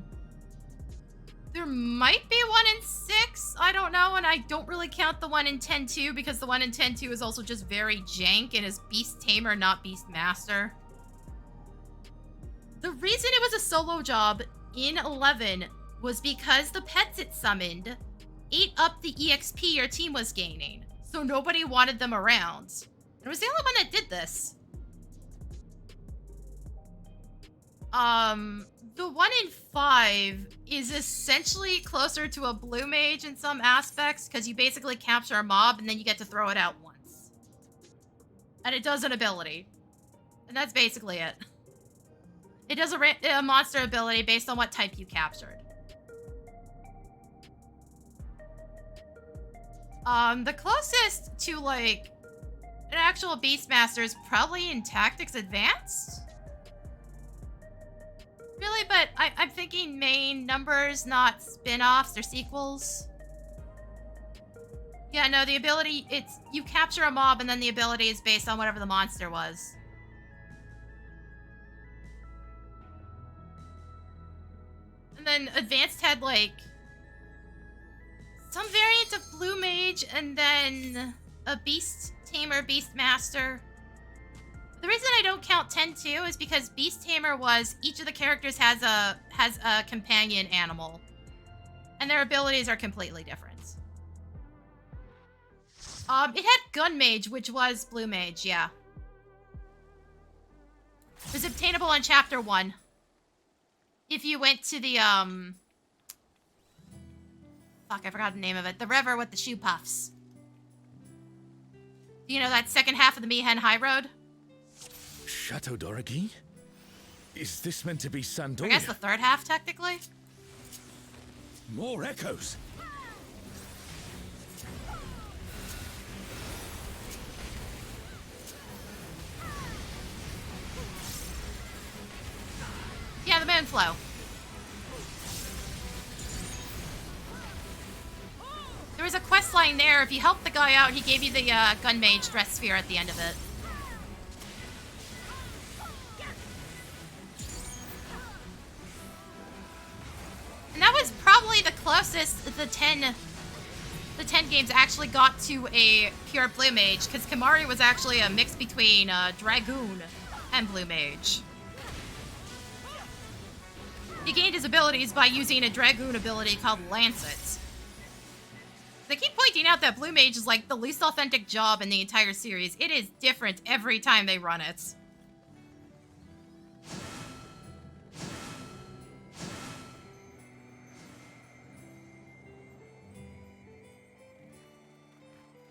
There might be one in 6, I don't know, and I don't really count the one in 10-2 because the one in 10-2 is also just very jank and is Beast Tamer, not Beastmaster. The reason it was a solo job in 11 was because the pets it summoned ate up the EXP your team was gaining, so nobody wanted them around. And it was the only one that did this. The one in 5 is essentially closer to a blue mage in some aspects, because you basically capture a mob and then you get to throw it out once. And it does an ability. And that's basically it. It does a monster ability based on what type you captured. The closest to, like, an actual Beastmaster is probably in Tactics Advanced? Really, but I'm thinking main numbers, not spin-offs or sequels. Yeah, no, the ability, it's, you capture a mob and then the ability is based on whatever the monster was. And then Advanced had, like, some variant of Blue Mage and then a Beast Tamer, Beastmaster. The reason I don't count 10-2 is because Beast Tamer was, each of the characters has a companion animal. And their abilities are completely different. It had Gun Mage, which was Blue Mage, yeah. It was obtainable in Chapter 1. If you went to the, fuck, I forgot the name of it. The river with the shoe puffs. You know that second half of the Mi'hen High Road? Chateau d'Origny? Is this meant to be Sandoria? I guess the third half, technically. More echoes. Yeah, the Moonflow. There was a quest line there. If you helped the guy out, he gave you the Gun Mage Dress Sphere at the end of it. And that was probably the closest the 10 games actually got to a pure Blue Mage, because Kimari was actually a mix between Dragoon and Blue Mage. He gained his abilities by using a Dragoon ability called Lancet. They keep pointing out that Blue Mage is like the least authentic job in the entire series. It is different every time they run it.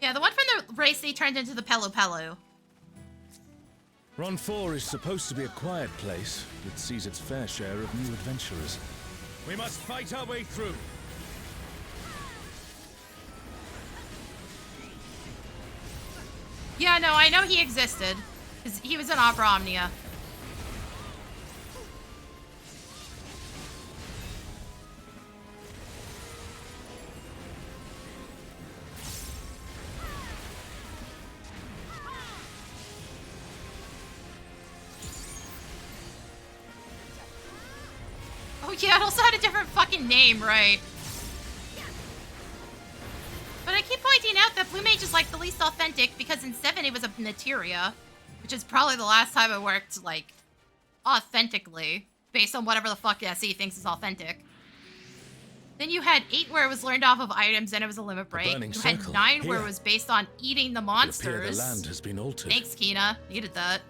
Yeah, the one from the race they turned into the Pelu Pelu. Ron 4 is supposed to be a quiet place that sees its fair share of new adventurers. We must fight our way through. Yeah, no, I know he existed. Because he was in Opera Omnia. Oh yeah, it also had a different fucking name, right? But I keep pointing out that Blue Mage is like the least authentic because in 7 it was a Materia, which is probably the last time it worked, like, authentically, based on whatever the fuck SE thinks is authentic. Then you had 8 where it was learned off of items and it was a limit break. You had 9 where it was based on eating the monsters. The land has been altered. Thanks, Kina. Needed that.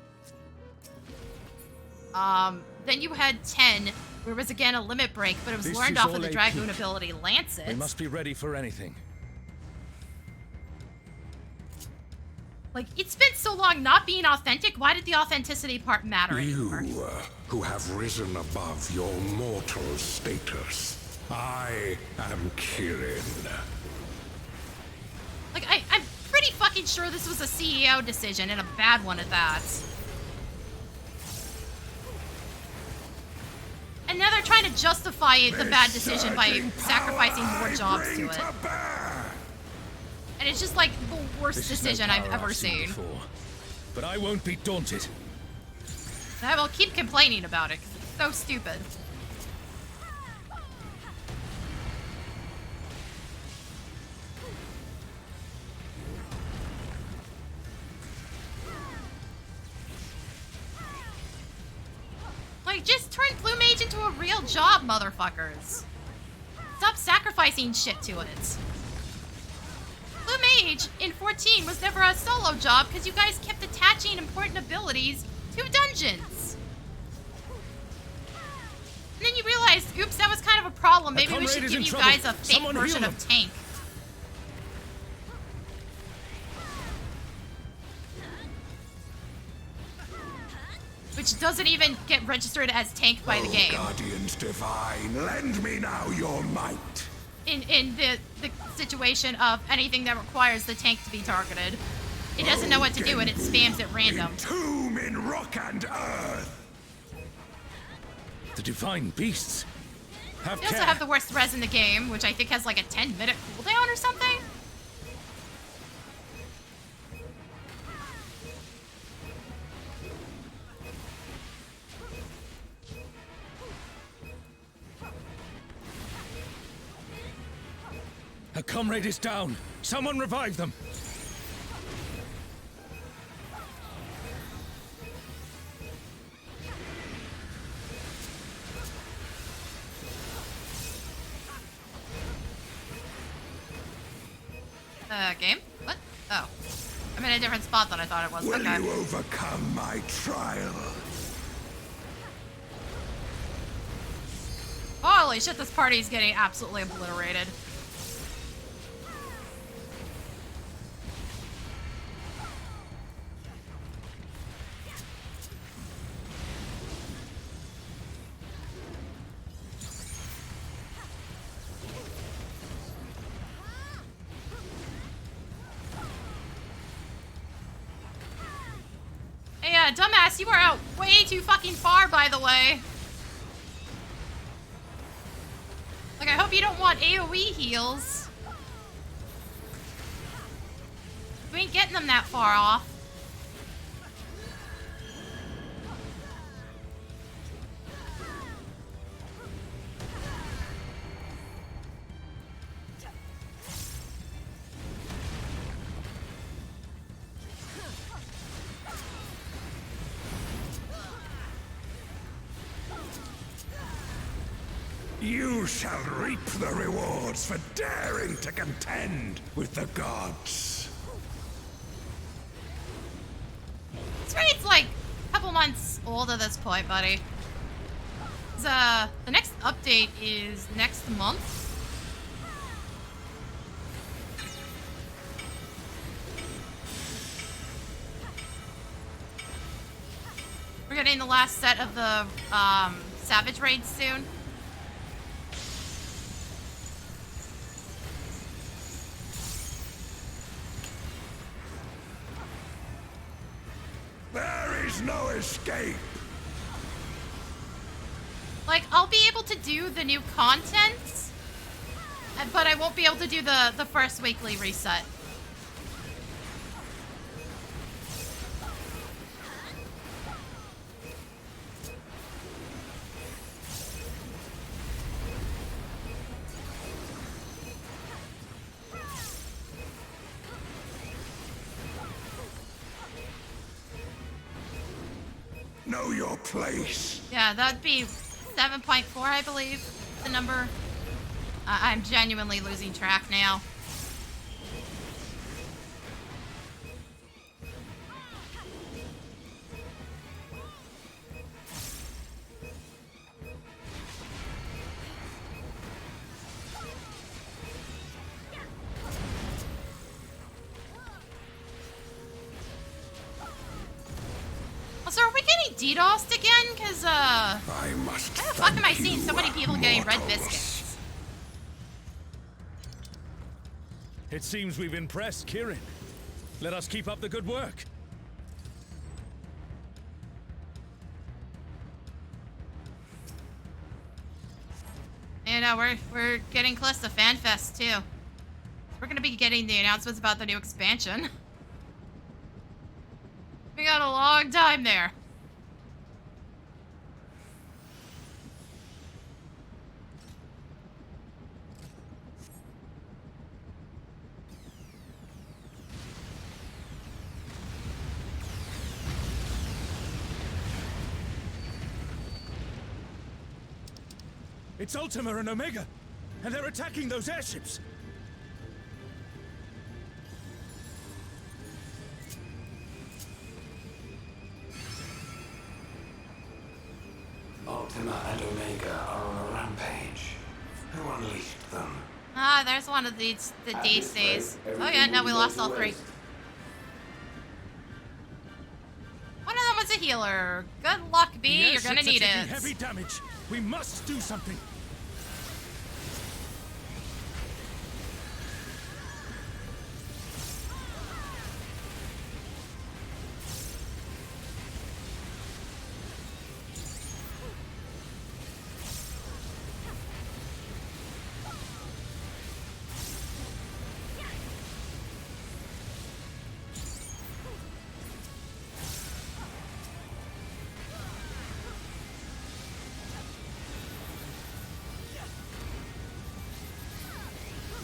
Then you had 10 where it was again a limit break, but it was learned off of the Dragoon ability Lancet. We must be ready for anything. Like, it's been so long not being authentic, why did the authenticity part matter anymore? You, who have risen above your mortal status. I am Kirin. Like, I'm pretty fucking sure this was a CEO decision, and a bad one at that. And now they're trying to justify the bad decision by sacrificing more jobs to it. And it's just like the worst decision I've ever seen. Before, but I won't be daunted. And I will keep complaining about it because it's so stupid. Like, just turn Blue Mage into a real job, motherfuckers. Stop sacrificing shit to it. Blue Mage in 14 was never a solo job because you guys kept attaching important abilities to dungeons. And then you realized, oops, that was kind of a problem. Maybe we should give you guys a fake version of tank. Which doesn't even get registered as tank by the game. Guardians divine, lend me now your might. In the situation of anything that requires the tank to be targeted. It doesn't know what to do and it spams at random. Tomb in rock and earth. The divine beasts. They also have the worst res in the game, which I think has like a 10-minute cooldown or something. A comrade is down. Someone revive them. Game? What? Oh. I'm in a different spot than I thought it was. Will Okay. you overcome my trial? Holy shit, this party is getting absolutely obliterated. Hey, dumbass, you are out way too fucking far, by the way. Like, I hope you don't want AoE heals. You ain't getting them that far off. You shall reap the rewards for daring to contend with the gods. This raid's like a couple months old at this point, buddy. The next update is next month. We're getting the last set of the Savage raids soon. There is no escape. Like, I'll be able to do the new content, but I won't be able to do the first weekly reset. Know your place. Yeah, that'd be 7.4, I believe, the number. I'm genuinely losing track now. Also, are we getting DDoSed again? Because, I must. why the fuck am I seeing so many people getting red biscuits? It seems we've impressed Kirin. Let us keep up the good work. I know, we're getting close to FanFest too. We're gonna be getting the announcements about the new expansion. We got a long time there. It's Ultima and Omega, and they're attacking those airships. Ultima and Omega are on a rampage. Who unleashed them? Ah, there's one of the DCs. Oh yeah, no, we lost all three. One of them was a healer. Good luck, B. You're gonna need it. Heavy damage. We must do something.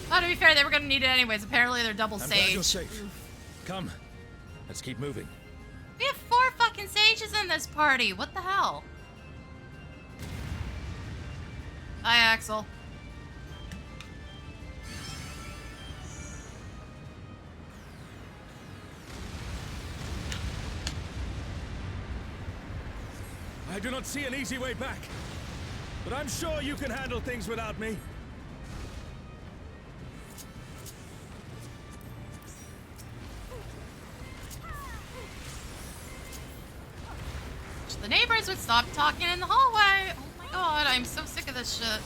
Oh, to be fair, they were gonna need it anyways. Apparently, they're double I'm glad you're sage. safe. Come, let's keep moving. We have 4 fucking sages in this party. What the hell? Hi, Axel. I do not see an easy way back, but I'm sure you can handle things without me. The neighbors would stop talking in the hallway. Oh my god, I'm so sick of this shit.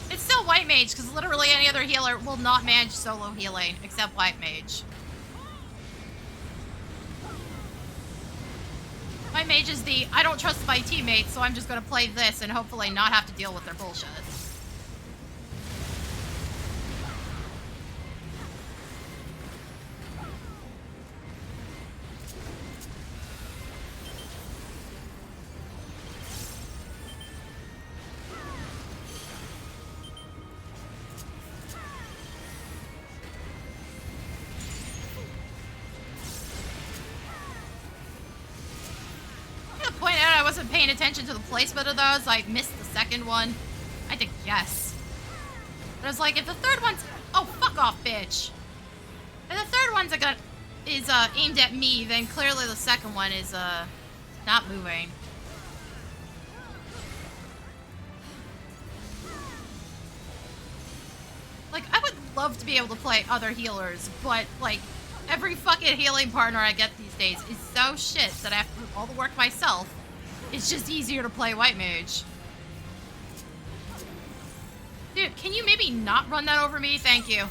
It's still White Mage, because literally any other healer will not manage solo healing, except White Mage. White Mage is the, I don't trust my teammates, so I'm just going to play this and hopefully not have to deal with their bullshit. Point out I wasn't paying attention to the placement of those. I missed the second one. I had to guess. But I was like, if the third one's... Oh, fuck off, bitch. If the third one's is aimed at me, then clearly the second one is not moving. Like, I would love to be able to play other healers, but, like, every fucking healing partner I get these days is so shit that I have to do all the work myself. It's just easier to play White Mage. Dude, can you maybe not run that over me? Thank you.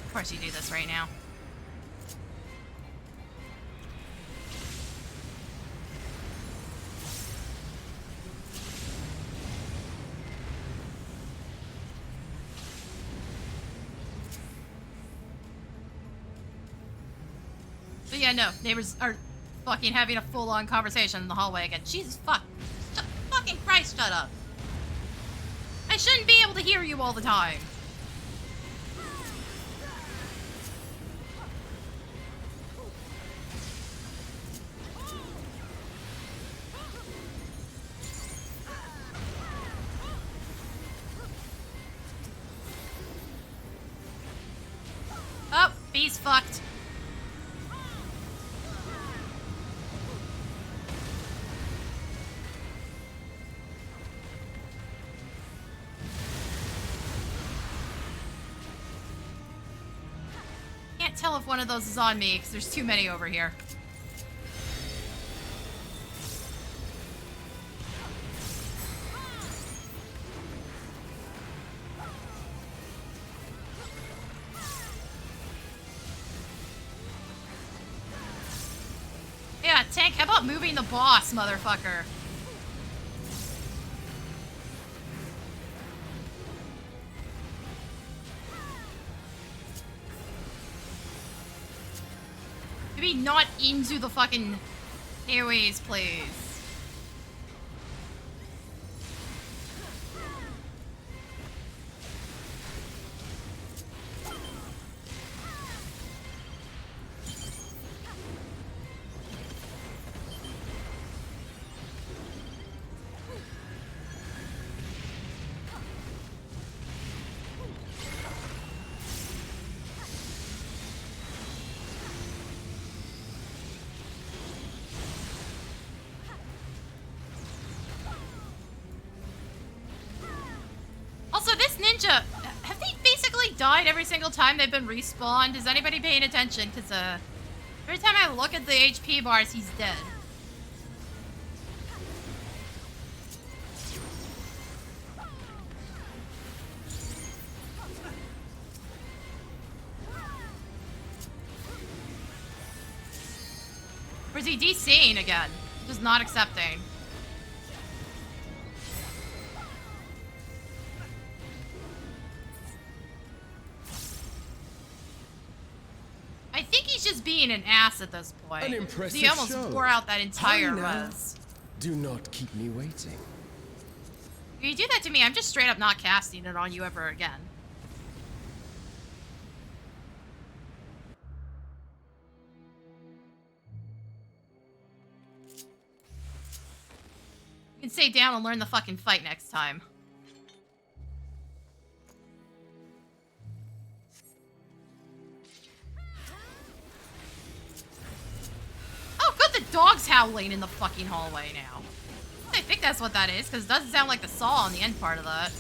Of course you do this right now. But yeah, no, neighbors are fucking having a full-on conversation in the hallway again. Jesus fuck. Fucking Christ, shut up. I shouldn't be able to hear you all the time. Oh, B's fucked. tell if one of those is on me, because there's too many over here. Yeah, tank, how about moving the boss, motherfucker? Maybe not into the fucking airways, please. Also, this ninja, have they basically died every single time they've been respawned? Is anybody paying attention? Because every time I look at the HP bars, he's dead. Or is he DCing again? Just not accepting. I think he's just being an ass at this point. An impressive He almost show. wore out that entire Hi now. res. Do not keep me waiting. If you do that to me, I'm just straight up not casting it on you ever again. You can stay down and learn the fucking fight next time. Oh, good, the dog's howling in the fucking hallway now. I think that's what that is, because it doesn't sound like the saw on the end part of that.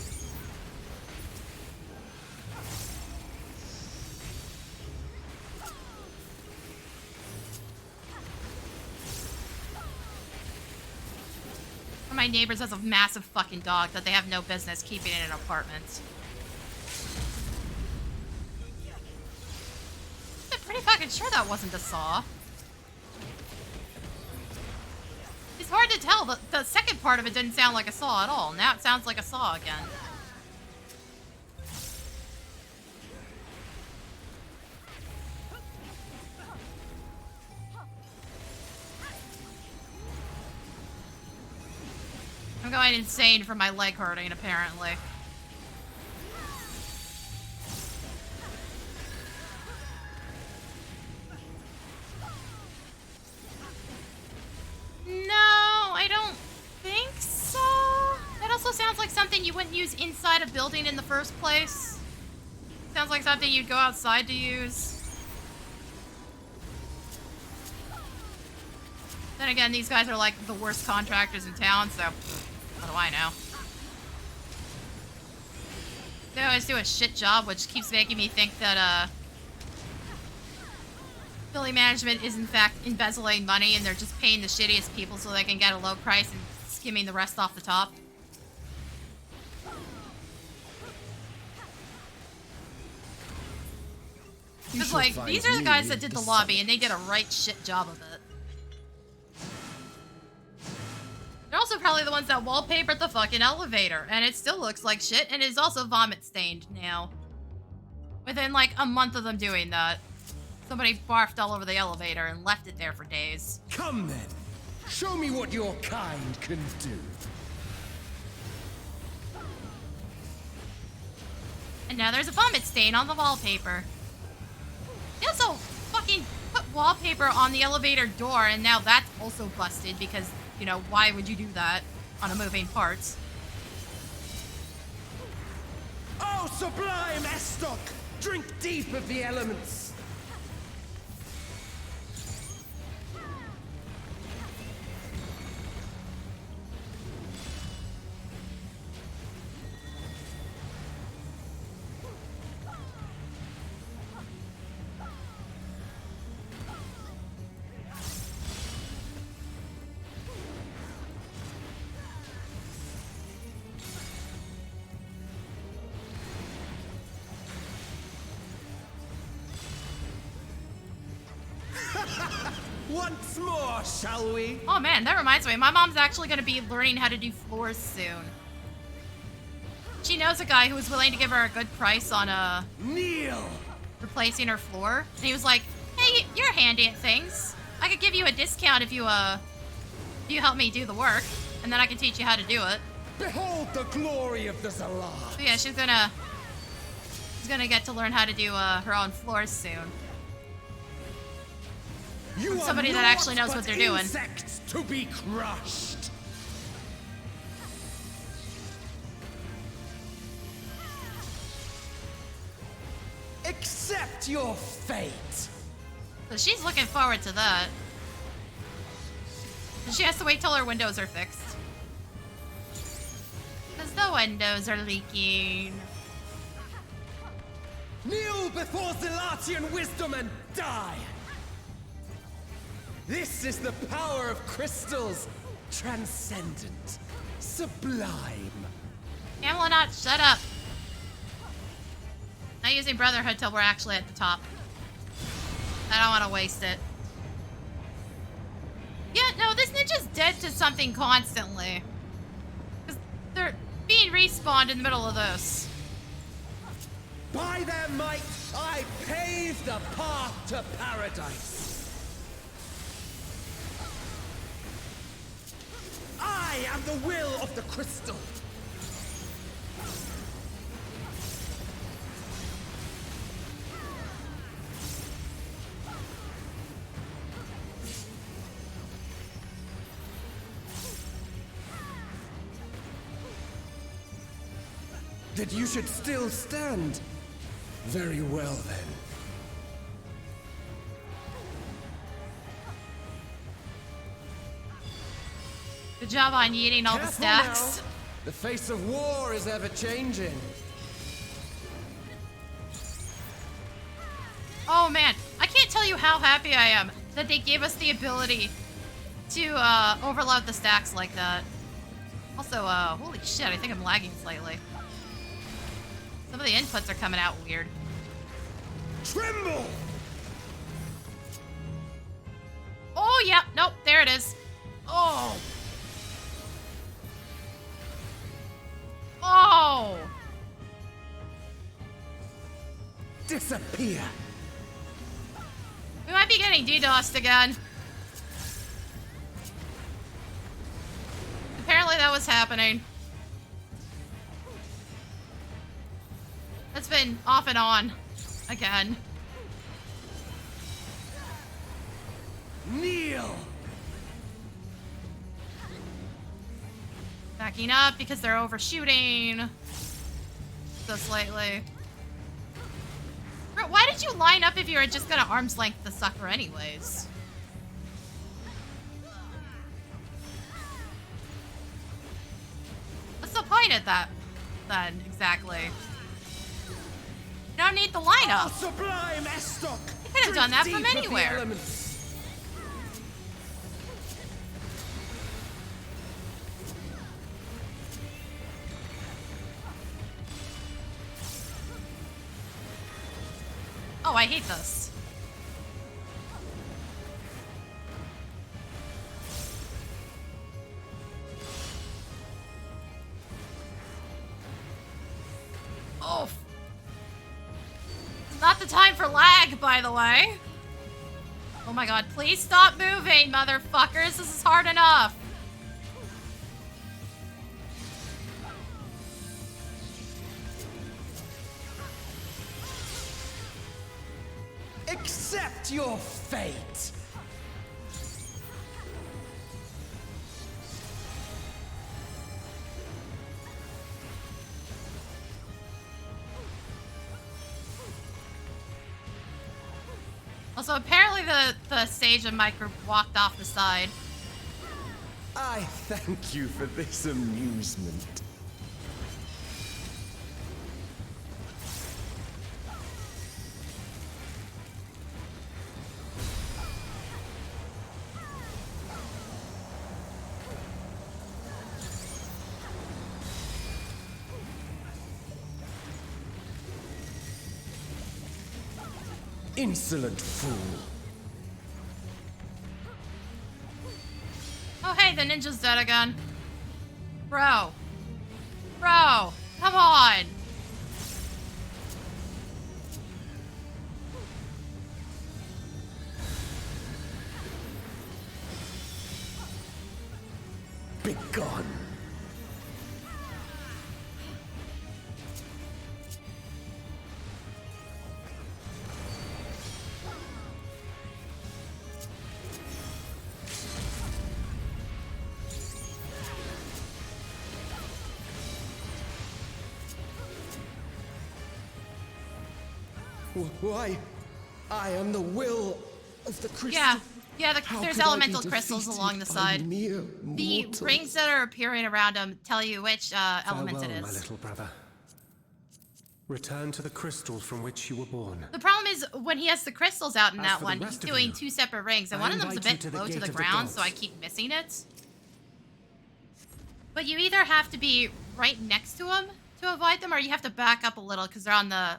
One of my neighbors has a massive fucking dog that they have no business keeping in an apartment. I'm pretty fucking sure that wasn't a saw. It's hard to tell. The second part of it didn't sound like a saw at all. Now it sounds like a saw again. I'm going insane from my leg hurting, apparently. No, I don't think so. That also sounds like something you wouldn't use inside a building in the first place. Sounds like something you'd go outside to use. Then again, these guys are like the worst contractors in town, so what do I know? They always do a shit job, which keeps making me think that building management is in fact embezzling money and they're just paying the shittiest people so they can get a low price and skimming the rest off the top. Because, like, these are the guys that did the lobby and they did a right shit job of it. They're also probably the ones that wallpapered the fucking elevator, and it still looks like shit, and is also vomit-stained now. Within, like, a month of them doing that. Somebody barfed all over the elevator and left it there for days. Come then. Show me what your kind can do. And now there's a vomit stain on the wallpaper. They also fucking put wallpaper on the elevator door, and now that's also busted because, you know, why would you do that on a moving parts? Oh, sublime Estok! Drink deep of the elements. once more, shall we? Oh man, that reminds me. My mom's actually going to be learning how to do floors soon. She knows a guy who was willing to give her a good price on Kneel! replacing her floor. And he was like, hey, you're handy at things. I could give you a discount if you help me do the work. And then I can teach you how to do it. Behold the glory of the Zalar! So yeah, she's gonna get to learn how to do her own floors soon. You From somebody are that actually knows naught what they're but doing. Insects to be crushed. Accept your fate. So she's looking forward to that. And she has to wait till her windows are fixed. Because the windows are leaking. Kneel before Zalatian wisdom and die. This is the power of crystals, transcendent, sublime. Camelot, shut up. Not using Brotherhood till we're actually at the top. I don't want to waste it. Yeah, no, this ninja's dead to something constantly. Because they're being respawned in the middle of this. By their might, I pave the path to paradise. I am the will of the crystal. That you should still stand. Very well, then. Good job on eating all the Careful stacks. now. The face of war is ever changing. Oh man, I can't tell you how happy I am that they gave us the ability to overload the stacks like that. Also, holy shit, I think I'm lagging slightly. Some of the inputs are coming out weird. Tremble! Oh, yeah, nope, there it is. Oh. Oh. Disappear! We might be getting DDoSed again. Apparently that was happening. That's been off and on again. Kneel! Backing up because they're overshooting. So slightly. Bro, why did you line up if you were just gonna arm's length the sucker anyways? What's the point of that then, exactly? You don't need the Oh, lineup. sublime Estoc! You could have done that from Deep of the anywhere. elements. Oh, I hate this. Oh. Not the time for lag, by the way. Oh my god, please stop moving, motherfuckers. This is hard enough. Accept your fate! Also, apparently the stage of my group walked off the side. I thank you for this amusement. Insolent fool. Oh, hey, the ninja's dead again. Bro. Bro, come on. Be gone. Why? I am the will of the crystal. Yeah, How there's could I be elemental crystals defeated along the by side. mere The mortals? rings that are appearing around him tell you which element Farewell, it my is. little brother. Return to the crystal from which you were born. The problem is when he has the crystals out in As that for the one, he's rest of doing you, two separate rings, and I one of them's a invite you bit to the low to gate the of the ground, so I gods. keep missing it. But you either have to be right next to him to avoid them, or you have to back up a little because they're on the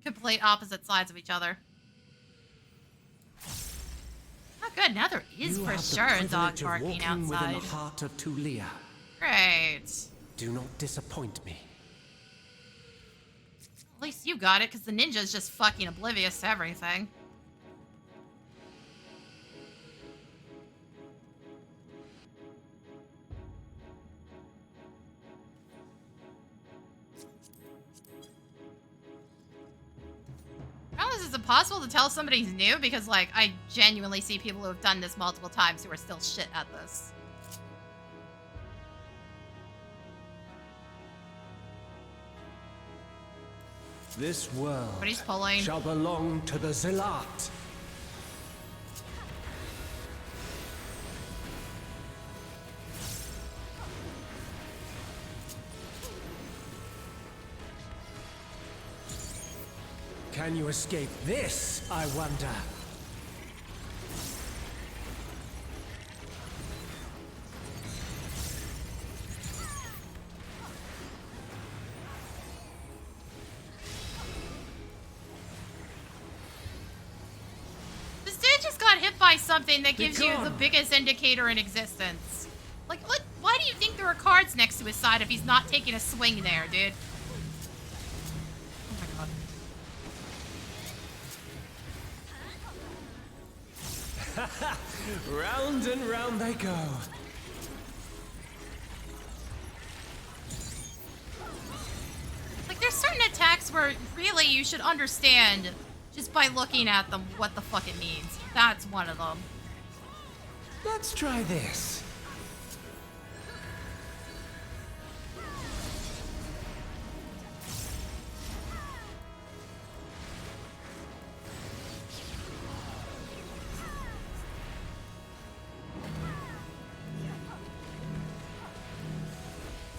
complete opposite sides of each other. Oh, good. Now there is You for have the sure a dog privilege of barking walking within outside. the heart of Tulia. Great. Do not disappoint me. At least you got it, because the ninja's just fucking oblivious to everything. How is it impossible to tell if somebody's new? Because, like, I genuinely see people who have done this multiple times who are still shit at this. This world But he's pulling. shall belong to the Zealot. Can you escape this, I wonder? This dude just got hit by something that gives you the gone. biggest indicator in existence. Like, what? Why do you think there are cards next to his side if he's not taking a swing there, dude? Oh my god. Round and round they go. Like, there's certain attacks where really you should understand just by looking at them what the fuck it means. That's one of them. Let's try this.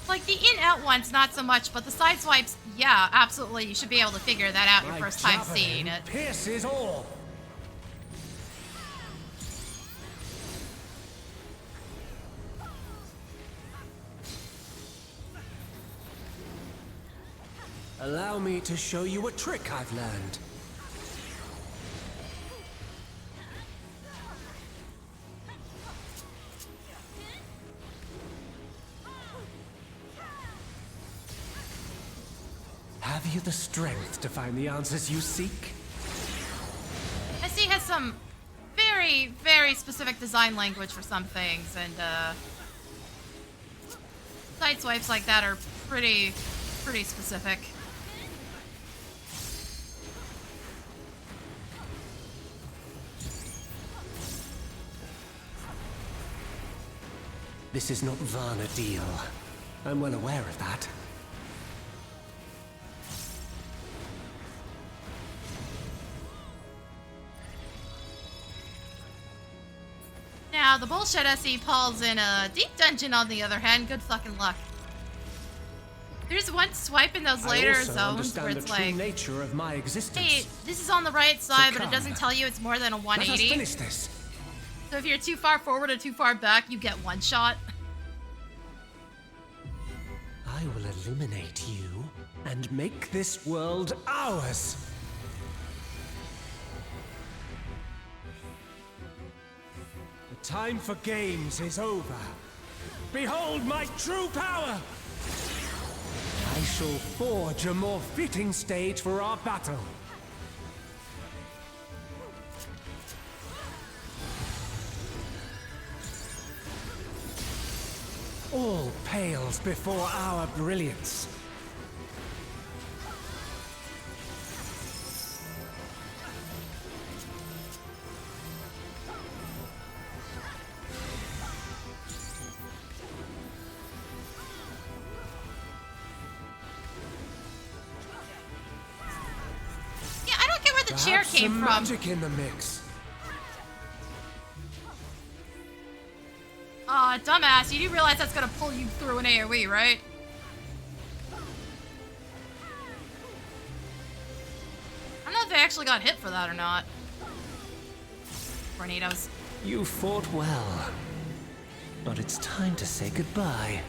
Like, the in-out ones, not so much, but the side swipes, yeah, absolutely. You should be able to figure that out your My first time javelin seeing it. pierces all. Allow me to show you a trick I've learned. Have you the strength to find the answers you seek? SC has some very, very specific design language for some things, and side swipes like that are pretty specific. This is not Varna deal. I'm well aware of that. Now, the bullshit SE pulls in a deep dungeon, on the other hand, good fucking luck. There's one swipe in those later I also zones understand where the it's true like, nature of my existence. hey, this is on the right side, but it come. doesn't tell you it's more than a Let us 180. finish this. So if you're too far forward or too far back, you get one shot. I will illuminate you and make this world ours. The time for games is over. Behold my true power! I shall forge a more fitting stage for our battle. All pales before our brilliance. Yeah, I don't get where the chair Perhaps came some from. magic in the mix. Aw, dumbass, you do realize that's gonna pull you through an AoE, right? I don't know if they actually got hit for that or not. Tornadoes. You fought well, but it's time to say goodbye.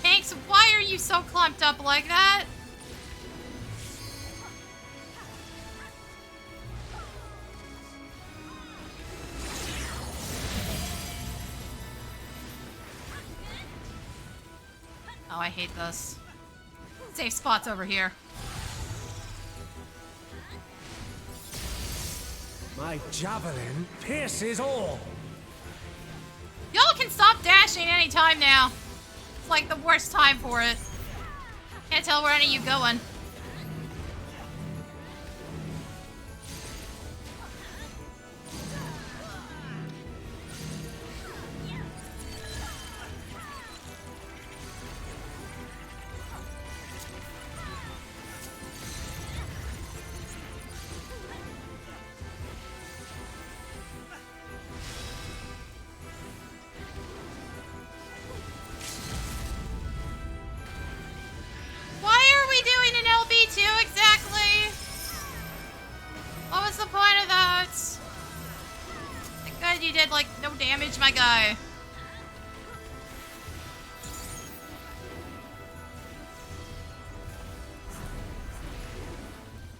Hanks, why are you so clumped up like that? Oh, I hate this. Safe spots over here. My javelin pierces all. Y'all can stop dashing anytime now. It's like the worst time for it. Can't tell where any of you going. Why are we doing an LB2 exactly? What was the point of that? Thank God you did like no damage, my guy.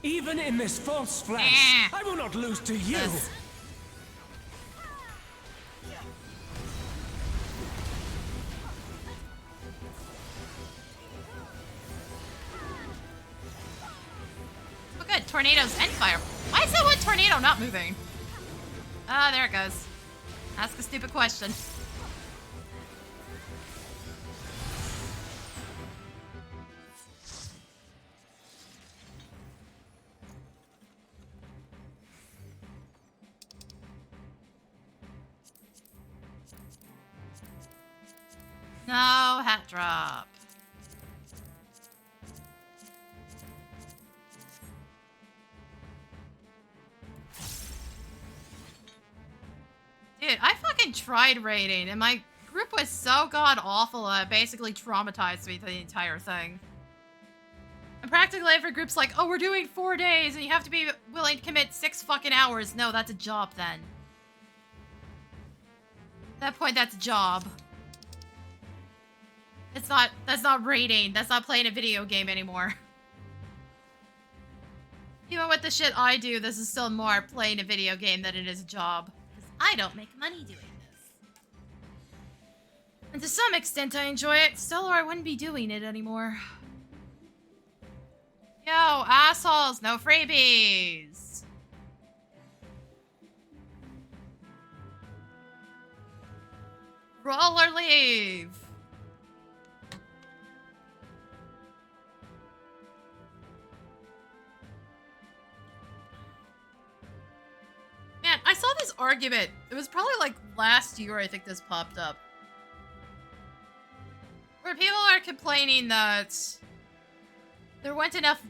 Even in this false flesh, Eh. I will not lose to you. Yes. Oh good, tornadoes and fire. Why is that one tornado not moving? Ah, there it goes. Ask a stupid question. No hat drop. Dude, I fucking tried raiding, and my group was so god awful that it basically traumatized me the entire thing. And practically every group's like, oh, we're doing 4 days, and you have to be willing to commit 6 fucking hours. No, that's a job then. At that point, that's a job. That's not raiding. That's not playing a video game anymore. Even with the shit I do, this is still more playing a video game than it is a job. Because I don't make money doing this. And to some extent, I enjoy it. Still, or I wouldn't be doing it anymore. Yo, assholes, no freebies. Roll or leave. Man, I saw this argument. It was probably like last year I think this popped up. Where people are complaining that there weren't enough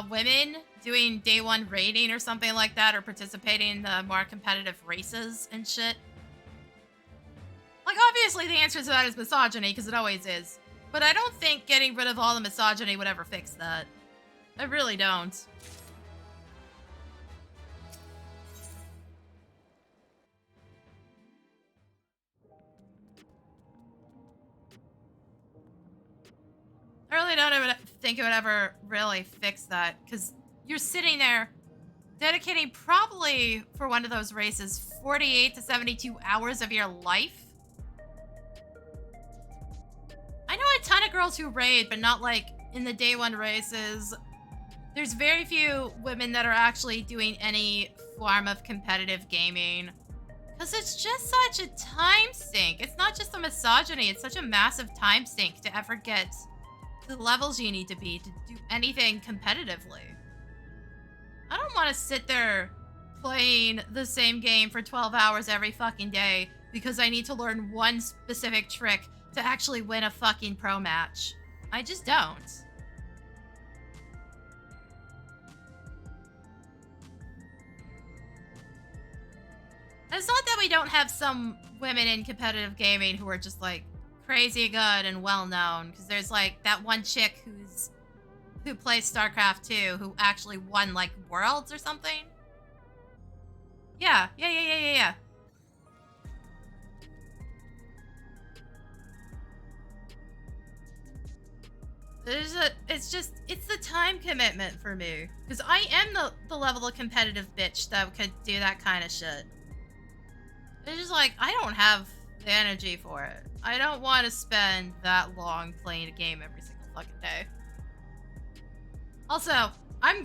women doing day 1 raiding or something like that, or participating in the more competitive races and shit. Like, obviously the answer to that is misogyny, because it always is. But I don't think getting rid of all the misogyny would ever fix that. I really don't. I really don't even think it would ever really fix that, because you're sitting there dedicating probably for one of those races 48 to 72 hours of your life. I know a ton of girls who raid, but not like in the day one races. There's very few women that are actually doing any form of competitive gaming. Because it's just such a time sink. It's not just a misogyny, it's such a massive time sink to ever get to the levels you need to be to do anything competitively. I don't want to sit there playing the same game for 12 hours every fucking day because I need to learn one specific trick to actually win a fucking pro match. I just don't. It's not that we don't have some women in competitive gaming who are just like crazy good and well known, because there's like that one chick who plays StarCraft 2 who actually won like worlds or something. Yeah. It's the time commitment for me, because I am the level of competitive bitch that could do that kind of shit. It's just like, I don't have the energy for it. I don't want to spend that long playing a game every single fucking day. Also, I'm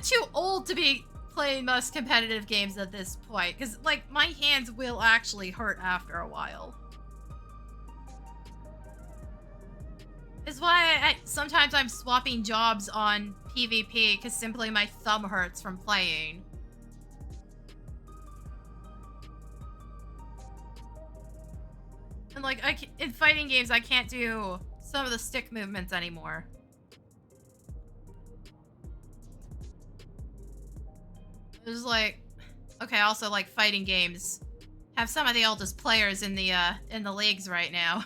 too old to be playing most competitive games at this point, because like my hands will actually hurt after a while. It's why sometimes I'm swapping jobs on PvP, because simply my thumb hurts from playing. And like, in fighting games, I can't do some of the stick movements anymore. It's like, okay, also like fighting games have some of the oldest players in the leagues right now.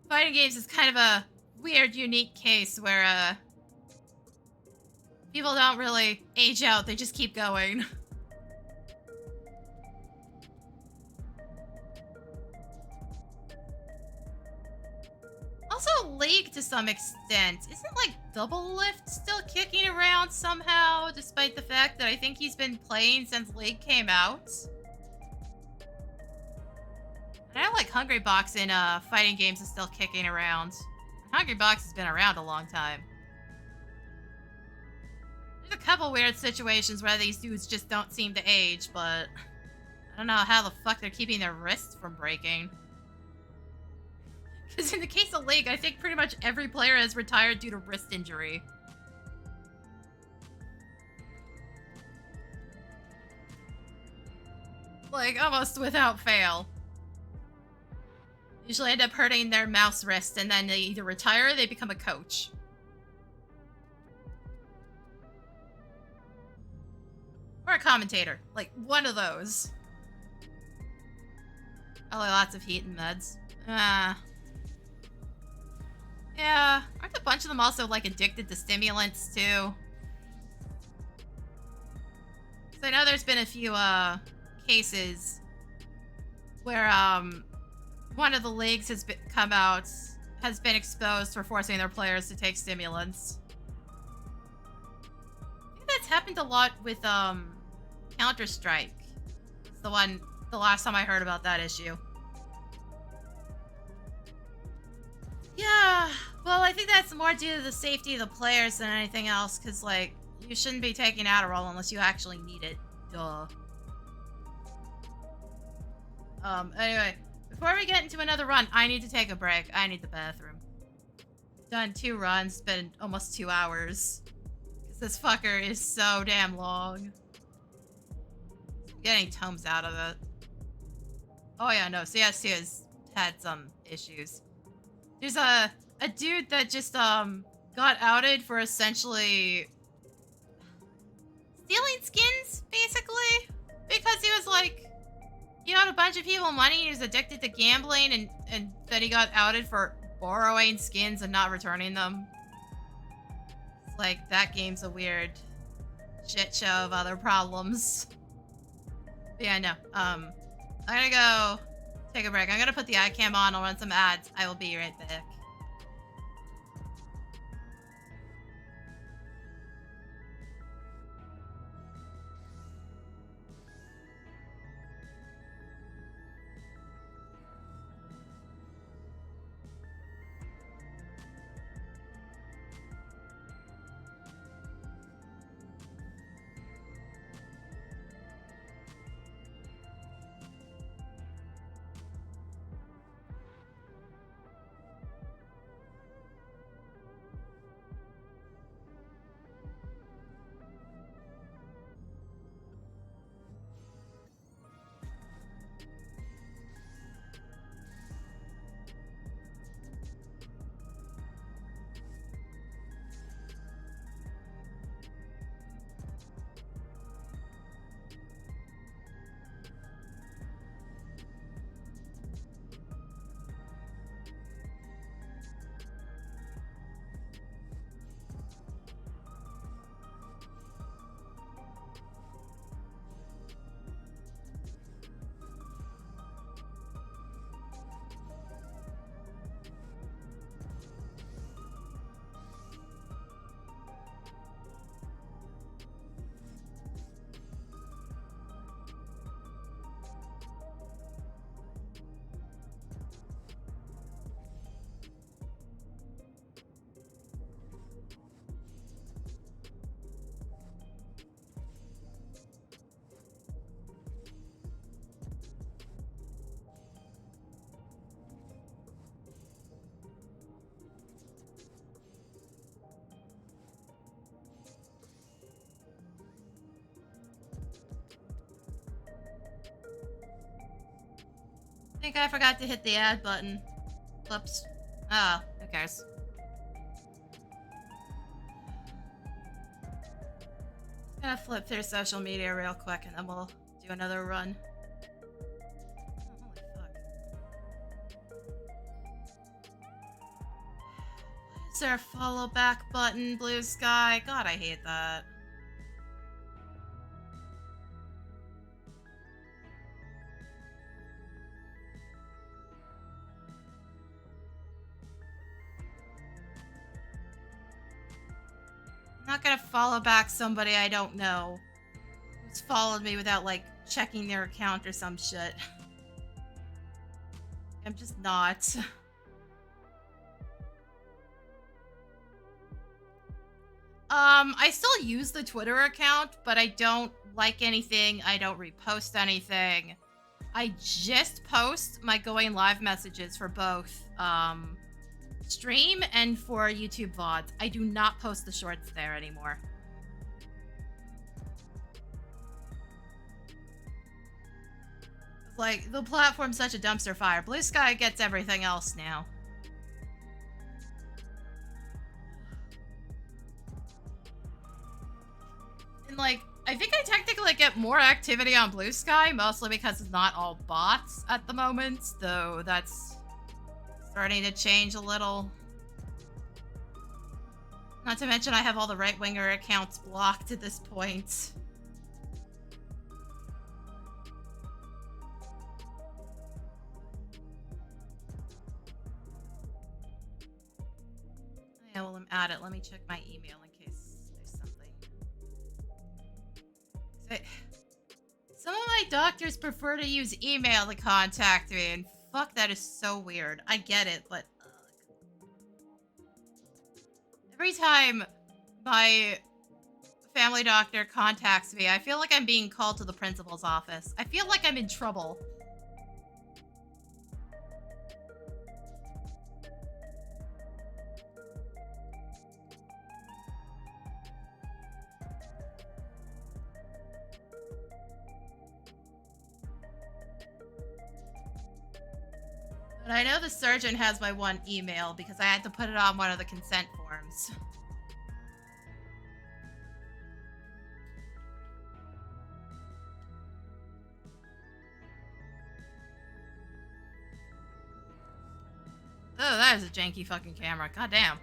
Fighting games is kind of a weird, unique case where people don't really age out, they just keep going. Also, League to some extent. Isn't, like, Double Lift still kicking around somehow, despite the fact that I think he's been playing since League came out? And I like Hungrybox in fighting games is still kicking around. Hungrybox has been around a long time. There's a couple weird situations where these dudes just don't seem to age, but I don't know how the fuck they're keeping their wrists from breaking. Because in the case of League, I think pretty much every player has retired due to wrist injury. Like, almost without fail. Usually end up hurting their mouse wrist, and then they either retire or they become a coach. Or a commentator. Like, one of those. Probably lots of heat and meds. Yeah, aren't a bunch of them also, like, addicted to stimulants, too? So I know there's been a few, cases where, one of the leagues has been exposed for forcing their players to take stimulants. I think that's happened a lot with, Counter-Strike. It's the last time I heard about that issue. Yeah, well, I think that's more due to the safety of the players than anything else, because, like, you shouldn't be taking Adderall unless you actually need it. Duh. Anyway, before we get into another run, I need to take a break. I need the bathroom. Done 2 runs, been almost 2 hours. Because this fucker is so damn long. Getting tomes out of it. Oh yeah, no, CS2 has had some issues. There's a dude that just, got outed for essentially stealing skins, basically. Because he was like, he owed a bunch of people money, he was addicted to gambling, and then he got outed for borrowing skins and not returning them. It's like, that game's a weird shit show of other problems. But yeah, no, I'm gonna go take a break. I'm gonna put the iCam on. I'll run some ads. I will be right back. I think I forgot to hit the add button. Whoops. Oh, who cares? Gonna flip through social media real quick and then we'll do another run. Oh, holy fuck. Is there a follow back button, Blue Sky? God, I hate that. I'm not gonna follow back somebody I don't know who's followed me without, like, checking their account or some shit. I'm just not. I still use the Twitter account, but I don't like anything. I don't repost anything. I just post my going live messages for both, stream and for YouTube VODs. I do not post the shorts there anymore. Like, the platform's such a dumpster fire. Blue Sky gets everything else now. And, like, I think I technically get more activity on Blue Sky, mostly because it's not all bots at the moment, though that's starting to change a little. Not to mention I have all the right-winger accounts blocked at this point. Yeah, well, I'm at it. Let me check my email in case there's something. Some of my doctors prefer to use email to contact me, and fuck, that is so weird. I get it, but every time my family doctor contacts me, I feel like I'm being called to the principal's office. I feel like I'm in trouble. But I know the surgeon has my one email because I had to put it on one of the consent forms. Oh, that is a janky fucking camera. God damn.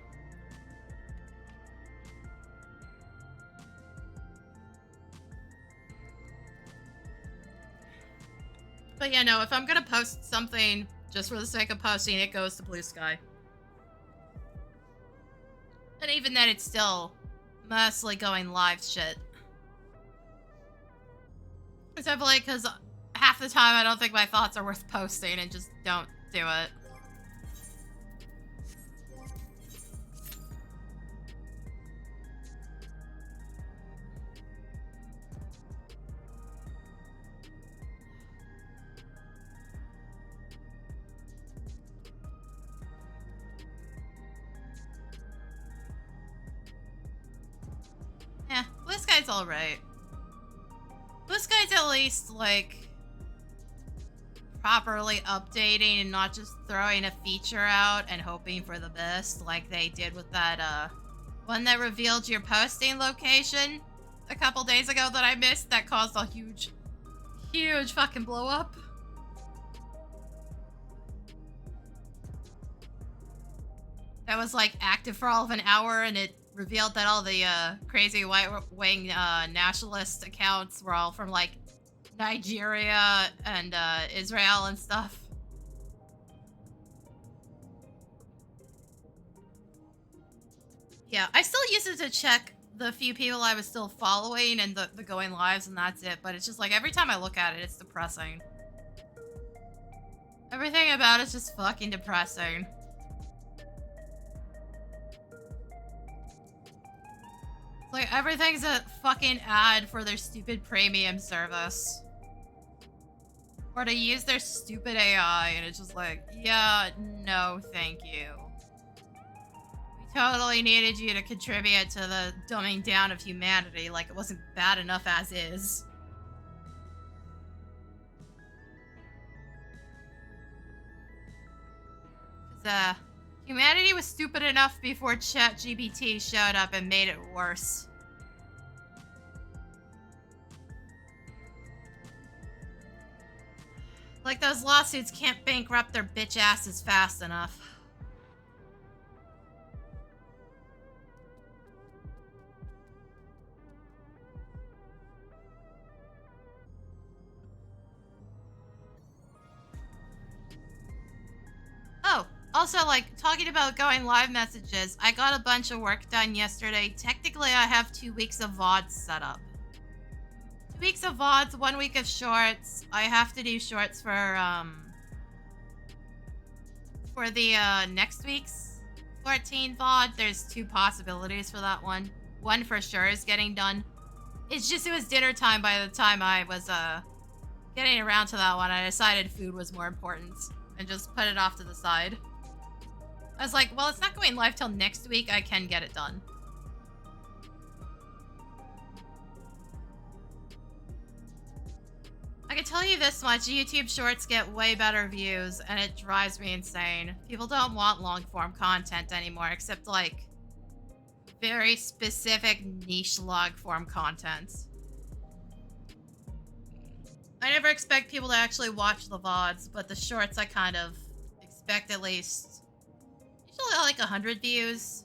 But But yeah, no, if I'm gonna post something just for the sake of posting, it goes to Blue Sky. And even then, it's still mostly going live shit. Except for, like, because half the time I don't think my thoughts are worth posting and just don't do it. Yeah, Blue Sky's alright. Blue Sky's at least, like, properly updating and not just throwing a feature out and hoping for the best like they did with that, one that revealed your posting location a couple days ago that I missed that caused a huge fucking blow up. That was, like, active for all of an hour, and it revealed that all the crazy right-wing nationalist accounts were all from, like, Nigeria and Israel and stuff. Yeah, I still used it to check the few people I was still following and the going lives, and that's it. But it's just like every time I look at it, it's depressing. Everything about it's just fucking depressing. Like, everything's a fucking ad for their stupid premium service. Or to use their stupid AI, and it's just like, yeah, no, thank you. We totally needed you to contribute to the dumbing down of humanity, like it wasn't bad enough as is. Cause, humanity was stupid enough before ChatGPT showed up and made it worse. Like those lawsuits can't bankrupt their bitch asses fast enough. Oh, also, like, talking about going live messages, I got a bunch of work done yesterday. Technically, I have 2 weeks of VODs set up. 2 weeks of VODs, 1 week of shorts. I have to do shorts for the next week's 14 VOD. There's 2 possibilities for that one. One for sure is getting done. It's just, it was dinner time by the time I was getting around to that one. I decided food was more important and just put it off to the side. I was like, well, it's not going live till next week. I can get it done. I can tell you this much, YouTube Shorts get way better views, and it drives me insane. People don't want long-form content anymore, except, like, very specific niche long-form content. I never expect people to actually watch the VODs, but the shorts I kind of expect at least, usually like 100 views.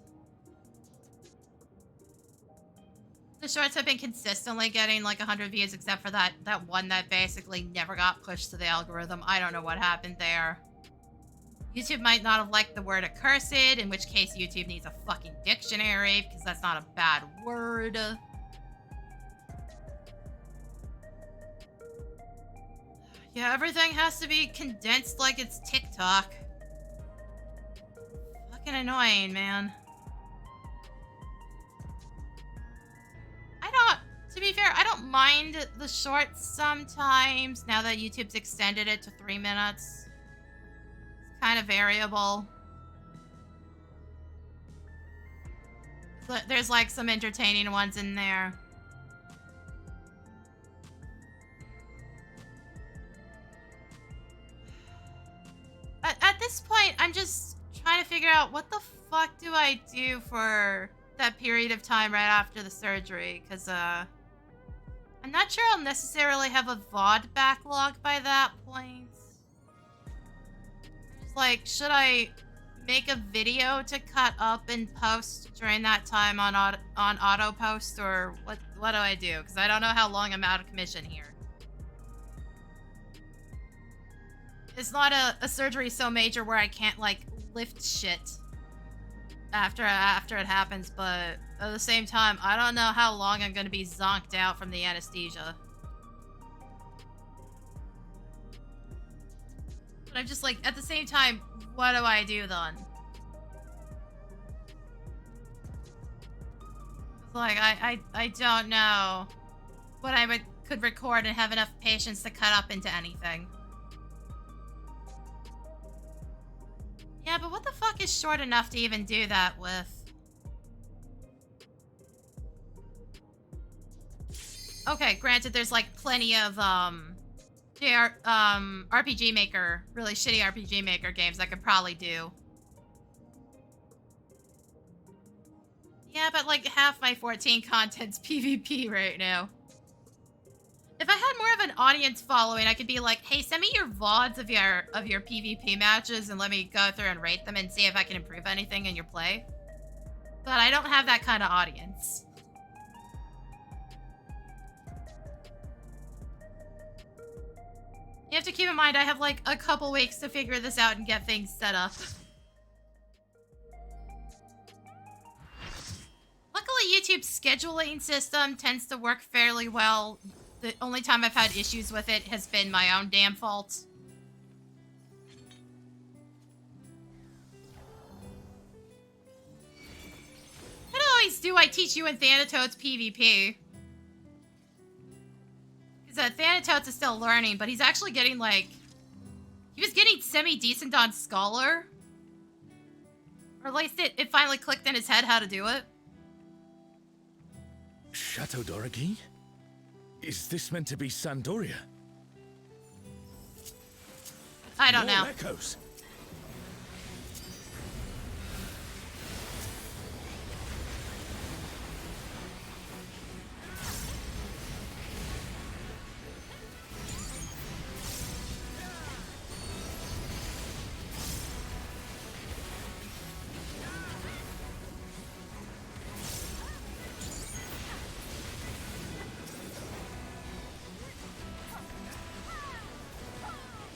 The shorts have been consistently getting like 100 views, except for that one that basically never got pushed to the algorithm. I don't know what happened there. YouTube might not have liked the word accursed, in which case YouTube needs a fucking dictionary, because that's not a bad word. Yeah, everything has to be condensed like it's TikTok. Fucking annoying, man. To be fair, I don't mind the shorts sometimes, now that YouTube's extended it to 3 minutes. It's kind of variable. But there's like some entertaining ones in there. At this point, I'm just trying to figure out what the fuck do I do for that period of time right after the surgery, because I'm not sure I'll necessarily have a VOD backlog by that point. It's like, should I make a video to cut up and post during that time on auto post, or what do I do? Because I don't know how long I'm out of commission here. it's not a surgery so major where I can't like lift shit after it happens, but at the same time, I don't know how long I'm gonna be zonked out from the anesthesia. But I'm just like, at the same time, what do I do then? It's like, I don't know what I could record and have enough patience to cut up into anything. Yeah, but what the fuck is short enough to even do that with? Okay, granted, there's like plenty of RPG Maker, really shitty RPG Maker games I could probably do. Yeah, but like half my 14 content's PvP right now. If I had more of an audience following, I could be like, hey, send me your VODs of your PvP matches and let me go through and rate them and see if I can improve anything in your play. But I don't have that kind of audience. You have to keep in mind, I have like a couple weeks to figure this out and get things set up. Luckily, YouTube's scheduling system tends to work fairly well. The only time I've had issues with it has been my own damn fault. How always do I teach you in Thanatoad's PvP? Because Thanatoads is still learning, but he's actually getting like... He was getting semi-decent on Scholar. Or at least it finally clicked in his head how to do it. Chateau Doraghy? Is this meant to be Sandoria? I don't know. More echoes.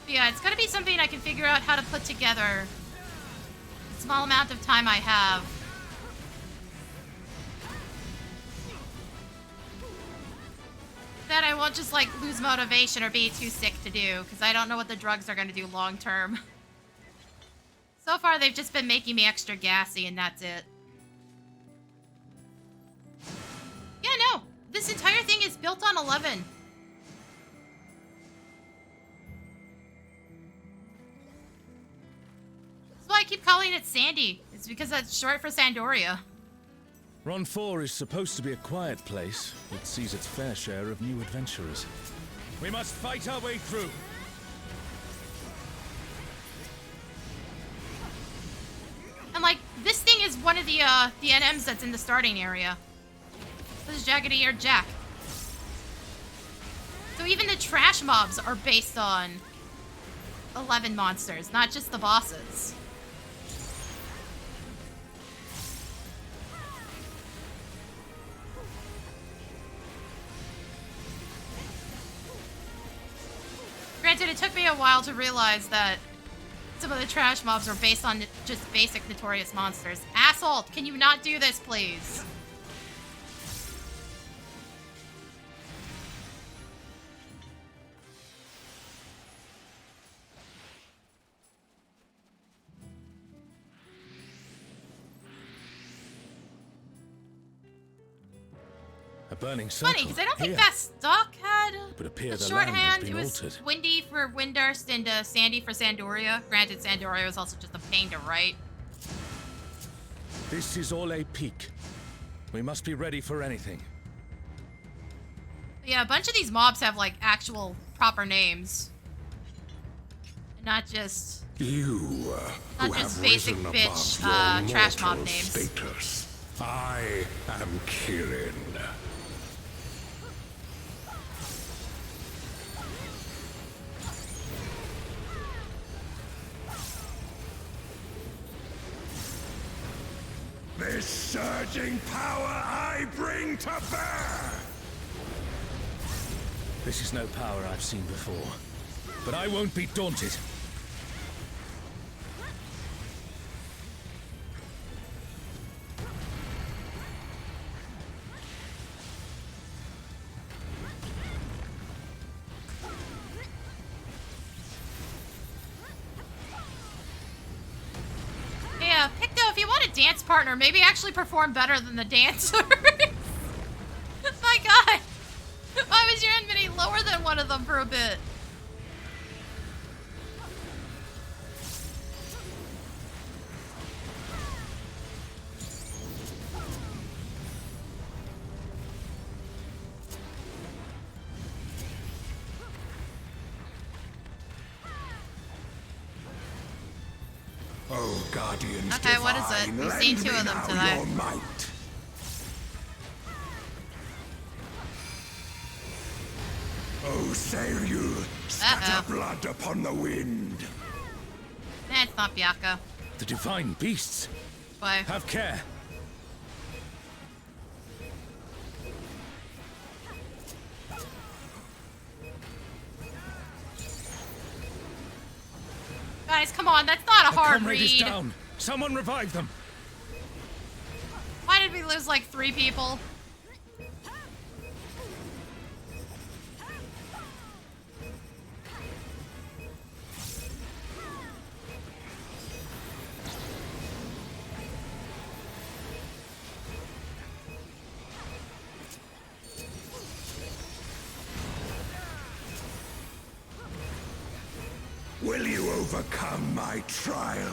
Yeah, it's gotta be something I can figure out how to put together. The small amount of time I have. That I won't just like lose motivation or be too sick to do, because I don't know what the drugs are gonna do long term. So far, they've just been making me extra gassy, and that's it. Yeah, no. This entire thing is built on 11. That's why I keep calling it Sandy. It's because that's short for Sandoria. Ron 4 is supposed to be a quiet place that sees its fair share of new adventurers. We must fight our way through. And like, this thing is one of the NMs that's in the starting area. This is Jagged-Eared Jack. So even the trash mobs are based on 11 monsters, not just the bosses. Granted, it took me a while to realize that some of the trash mobs are based on just basic notorious monsters. Asshole, can you not do this, please? A burning circle. Funny, because I don't think Here. that stock had It would appear a the shorthand. land has It been was altered. Windy for Windurst and Sandy for Sandoria. Granted, Sandoria was also just a pain to write. This is all a peak. We must be ready for anything. But yeah, a bunch of these mobs have like actual proper names. And not just... You, Not who just have basic risen bitch, above your trash mob mortal names. status. I am Kirin. This surging power I bring to bear! This is no power I've seen before. But I won't be daunted. dance partner maybe actually performed better than the dancers. My god! Why was your enmity lower than one of them for a bit? Oh, guardians Okay, what is it? divine, We've seen lend 2 me of them now tonight. your might. Oh, sail you, scatter blood upon the wind. It's not Bianca. The divine beasts. Why? Have care. Guys, come on, that's not a Our hard comrade is read. down. Someone revive them. Why did we lose like 3 people? Will you overcome my trial?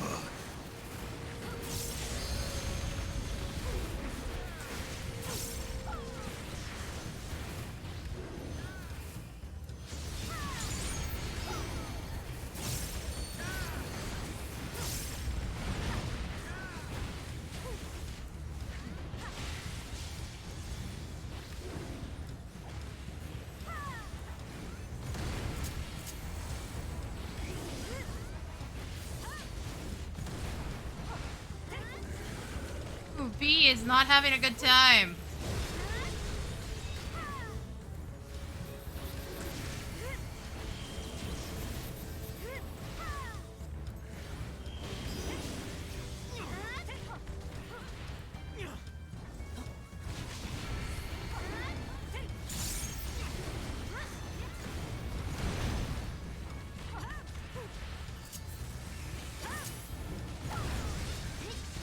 Ooh, B is not having a good time.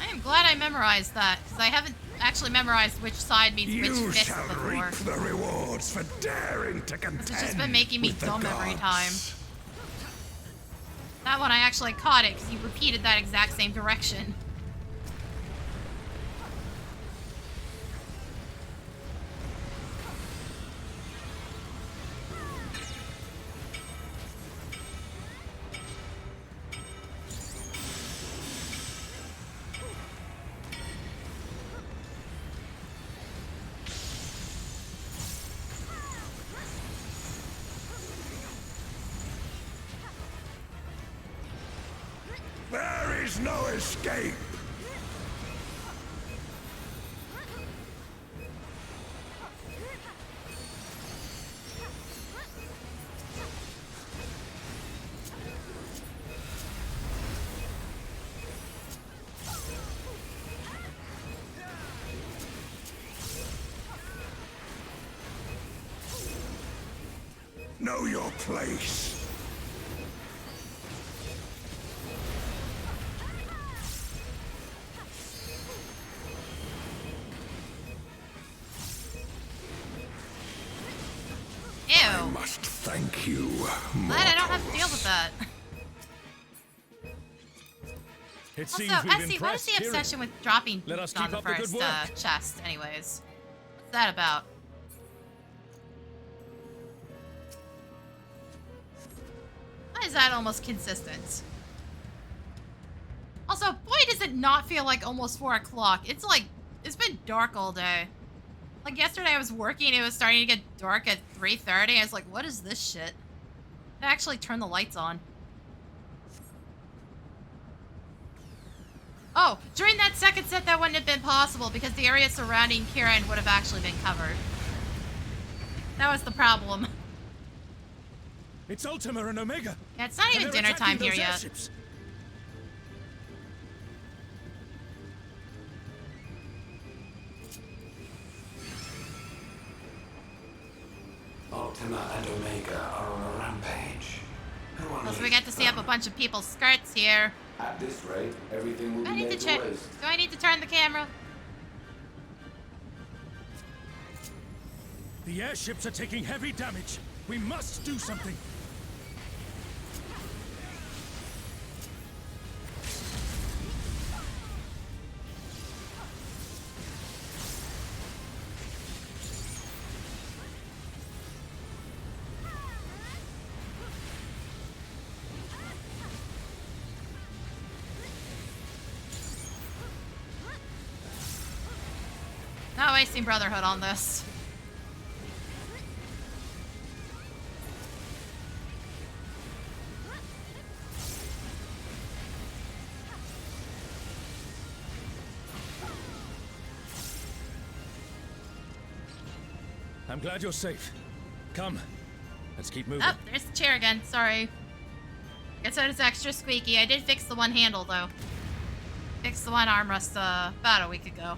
I am glad I memorized that, because I haven't actually memorized which side means which You fist shall before. reap the rewards for daring to contend. This has just been making me with the dumb every gods. time. That one I actually caught it, because you repeated that exact same direction. There is no escape. Know your place. I Ew. must thank you, Glad I don't have to deal mortals. with that. It seems Also, we've Essie, what is impressed the Kieran. obsession with dropping Let us boots on keep the up the good first work. chest, anyways? What's that about? Why is that almost consistent? Also, boy, does it not feel like almost 4 o'clock. It's like, it's been dark all day. Like yesterday I was working, it was starting to get dark at 3:30. I was like, what is this shit? I actually turned the lights on. Oh, during that second set that wouldn't have been possible because the area surrounding Kieran would have actually been covered. That was the problem. It's Ultima and Omega. Yeah, it's not And even they're dinner time attacking here those yet. airships. Ultima and Omega are on a rampage. Who So we unleashed get to see up a them? bunch of people's skirts here. At this rate, everything will Do I be need laid to to check? waste. Do I need to turn the camera? The airships are taking heavy damage. We must do something. Not wasting Brotherhood on this. I'm glad you're safe. Come, let's keep moving. Oh, there's the chair again. Sorry. Guess that is extra squeaky. I did fix the one handle, though. Fixed the one armrest about a week ago.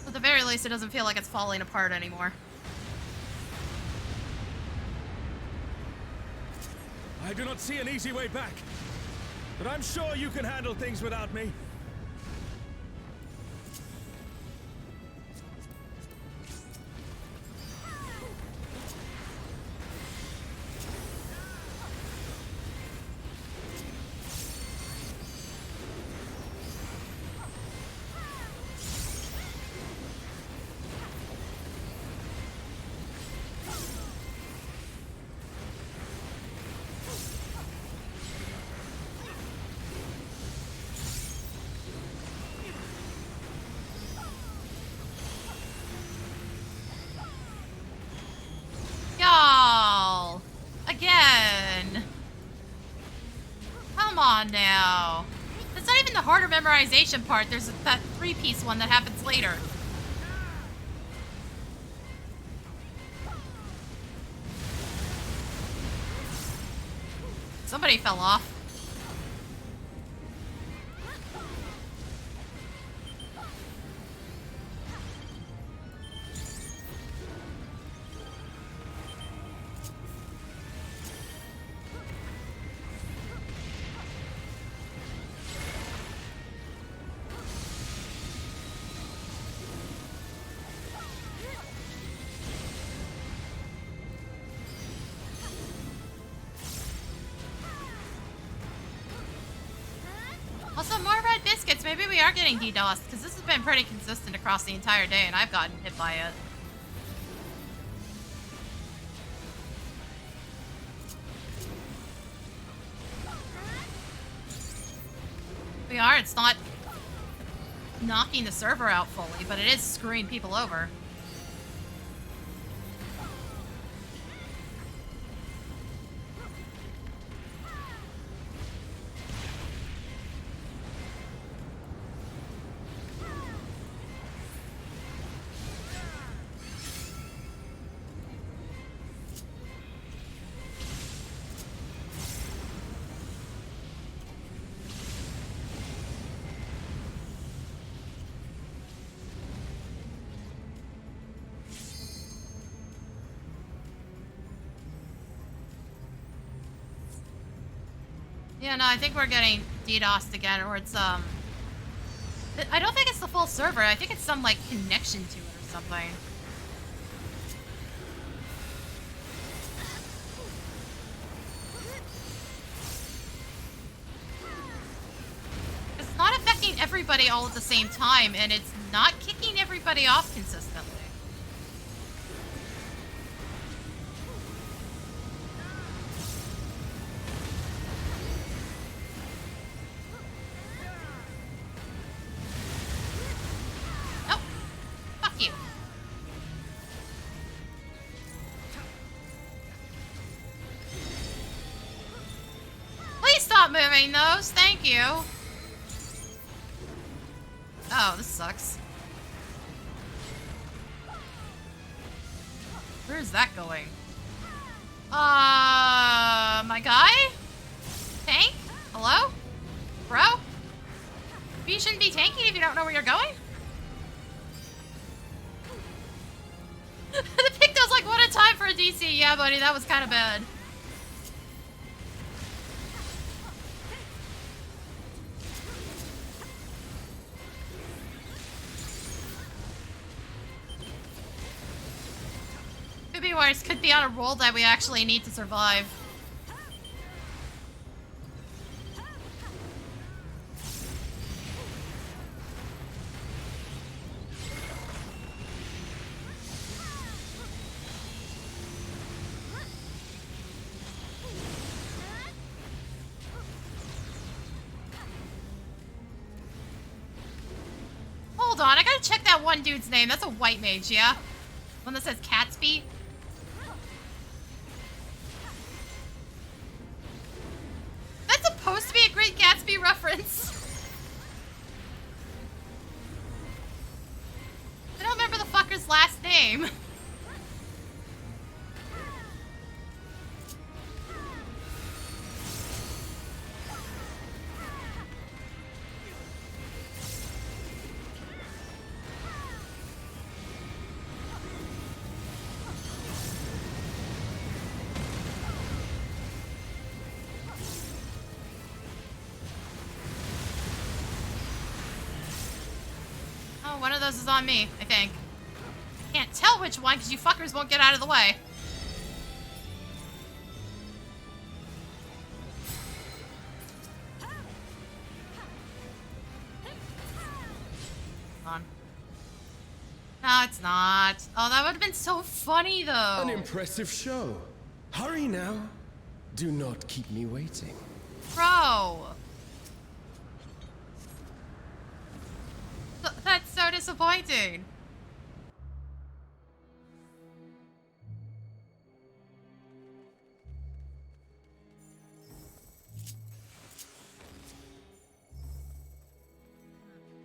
At the very least, it doesn't feel like it's falling apart anymore. I do not see an easy way back, but I'm sure you can handle things without me. Y'all! Again! Come on now. That's not even the harder memorization part. There's that three-piece one that happens later. Somebody fell off. Also, more red biscuits. Maybe we are getting DDoS, because this has been pretty consistent across the entire day, and I've gotten hit by it. We are. It's not knocking the server out fully, but it is screwing people over. Yeah, no, I think we're getting DDoSed again, or it's, I don't think it's the full server. I think it's some, like, connection to it or something. It's not affecting everybody all at the same time, and it's not kicking everybody off consistently. Moving those, thank you. Oh, this sucks. Where is that going? My guy? Tank? Hello? Bro? You shouldn't be tanking if you don't know where you're going? The Picto's like, what a time for a DC. Yeah, buddy, that was kind of bad. Warriors could be on a roll that we actually need to survive. Hold on, I gotta check that one dude's name. That's a white mage, yeah? One that says cat's feet? That's supposed to be a Great Gatsby reference. I don't remember the fucker's last name. One of those is on me, I think. Can't tell which one because you fuckers won't get out of the way. Hold on. No, it's not. Oh, that would have been so funny, though. An impressive show. Hurry now. Do not keep me waiting. Bro. That's so disappointing.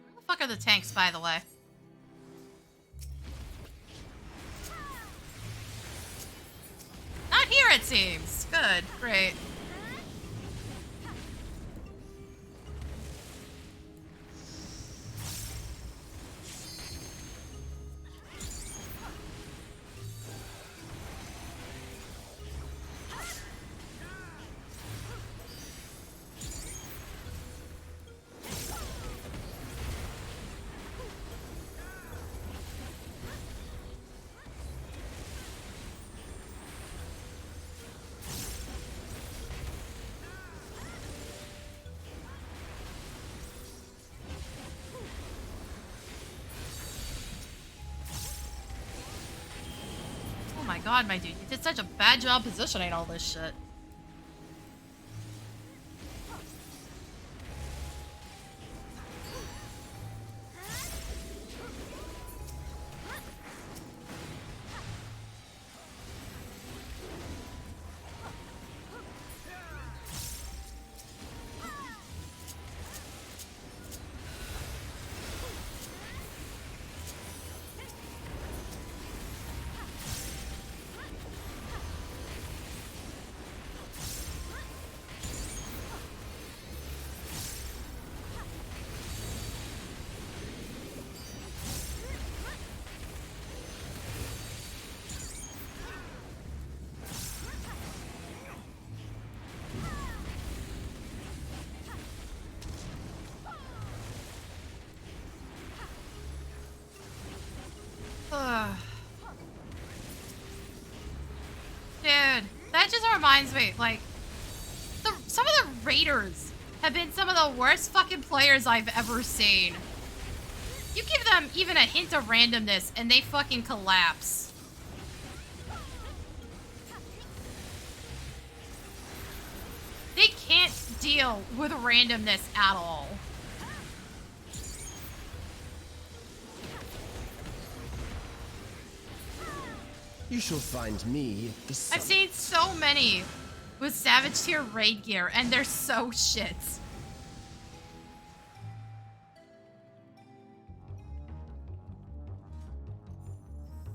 Where the fuck are the tanks, by the way? Not here, it seems. Good, great. Oh my god, my dude, you did such a bad job positioning all this shit. Dude, that just reminds me, like, some of the raiders have been some of the worst fucking players I've ever seen. You give them even a hint of randomness and they fucking collapse. They can't deal with randomness at all. You shall find me at the summit. I've seen so many with Savage Tier raid gear, and they're so shit.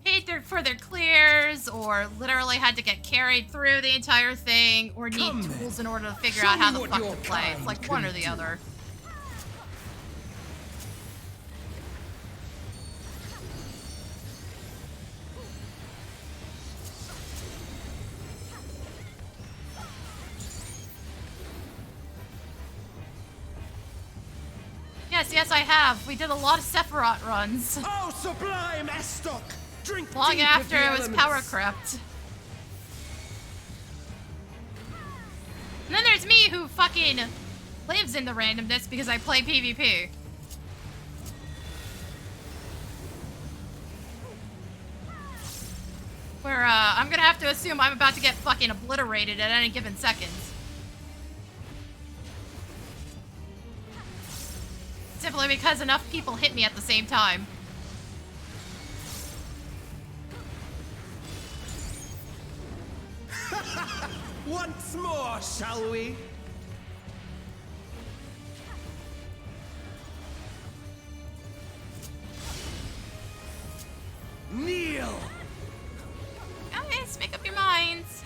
Paid for their clears, or literally had to get carried through the entire thing, or need tools in order to figure out how the fuck to play. It's like one or the other. Yes, I have. We did a lot of Sephiroth runs. Oh, sublime Estok! Drink long deep of after the it was elements. power crept. And then there's me who fucking lives in the randomness because I play PvP. Where, I'm gonna have to assume I'm about to get fucking obliterated at any given second. Simply because enough people hit me at the same time. Once more, shall we? Kneel! Guys, make up your minds.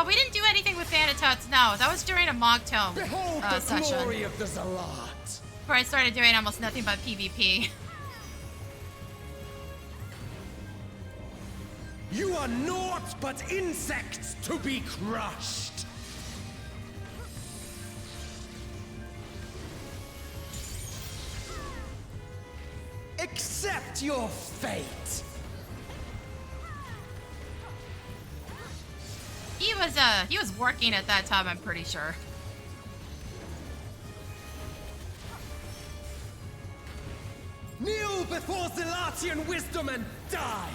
We didn't do anything with Thanatos, no. That was during a Mog Tome Behold the session. glory of the Zalat! Where I started doing almost nothing but PvP. You are naught but insects to be crushed! Accept your fate! He was working at that time, I'm pretty sure. Kneel before Zalatian wisdom and die!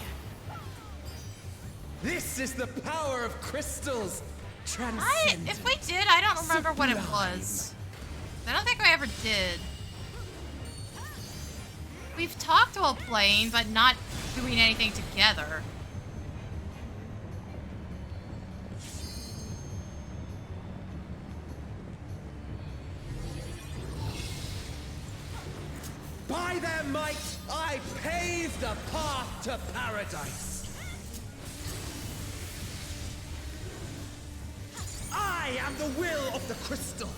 This is the power of crystals! Transcendent. If we did, I don't remember what it Sublime. was. I don't think I ever did. We've talked while playing, but not doing anything together. By their might, I pave the path to paradise. I am the will of the crystal.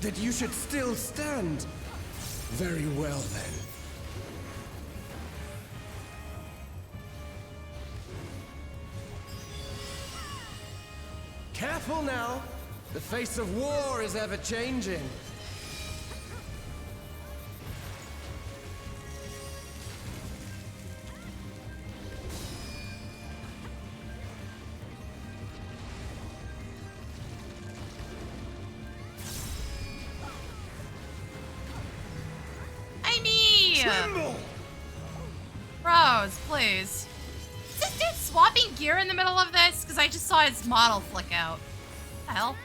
That you should still stand. Very well, then. Careful now. The face of war is ever changing. Tremble! Bros, please. Is this dude swapping gear in the middle of this? Because I just saw his model flick out. What the hell?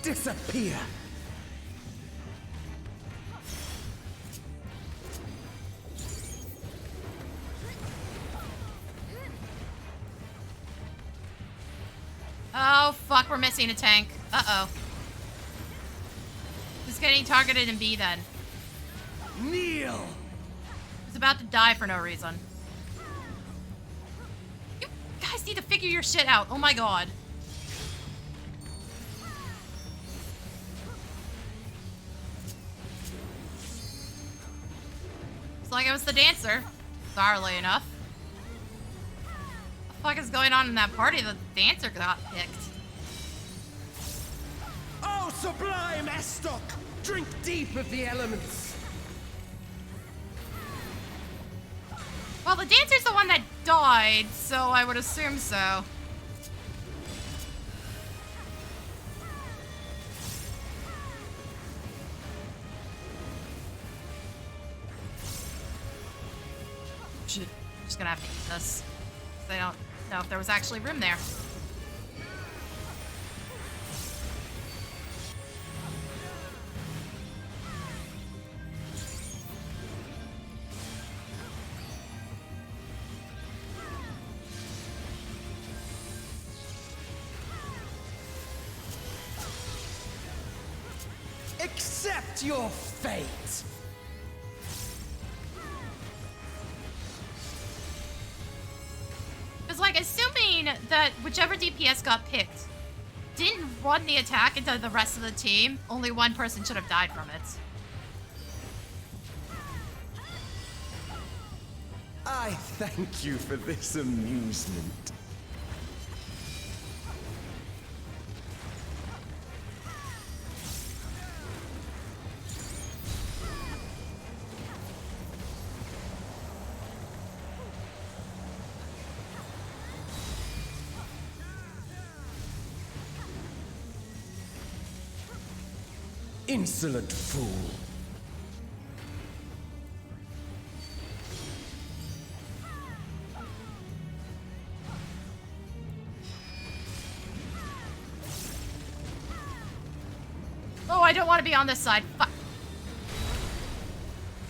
Disappear! Oh, fuck, we're missing a tank. Uh-oh. Who's getting targeted in B then? Kneel! Who's about to die for no reason? You guys need to figure your shit out. Oh my god. It's like it was the dancer. Bizarrely enough. What the fuck is going on in that party? The dancer got picked. Oh, sublime Estok! Drink deep of the elements. Well, the dancer's the one that died, so I would assume so. Shit. I'm just gonna have to eat this. 'Cause I don't know if there was actually room there. Accept your fate. It's like assuming that whichever DPS got picked didn't run the attack into the rest of the team, only one person should have died from it. I thank you for this amusement. Insolent fool. Oh, I don't want to be on this side. Fuck.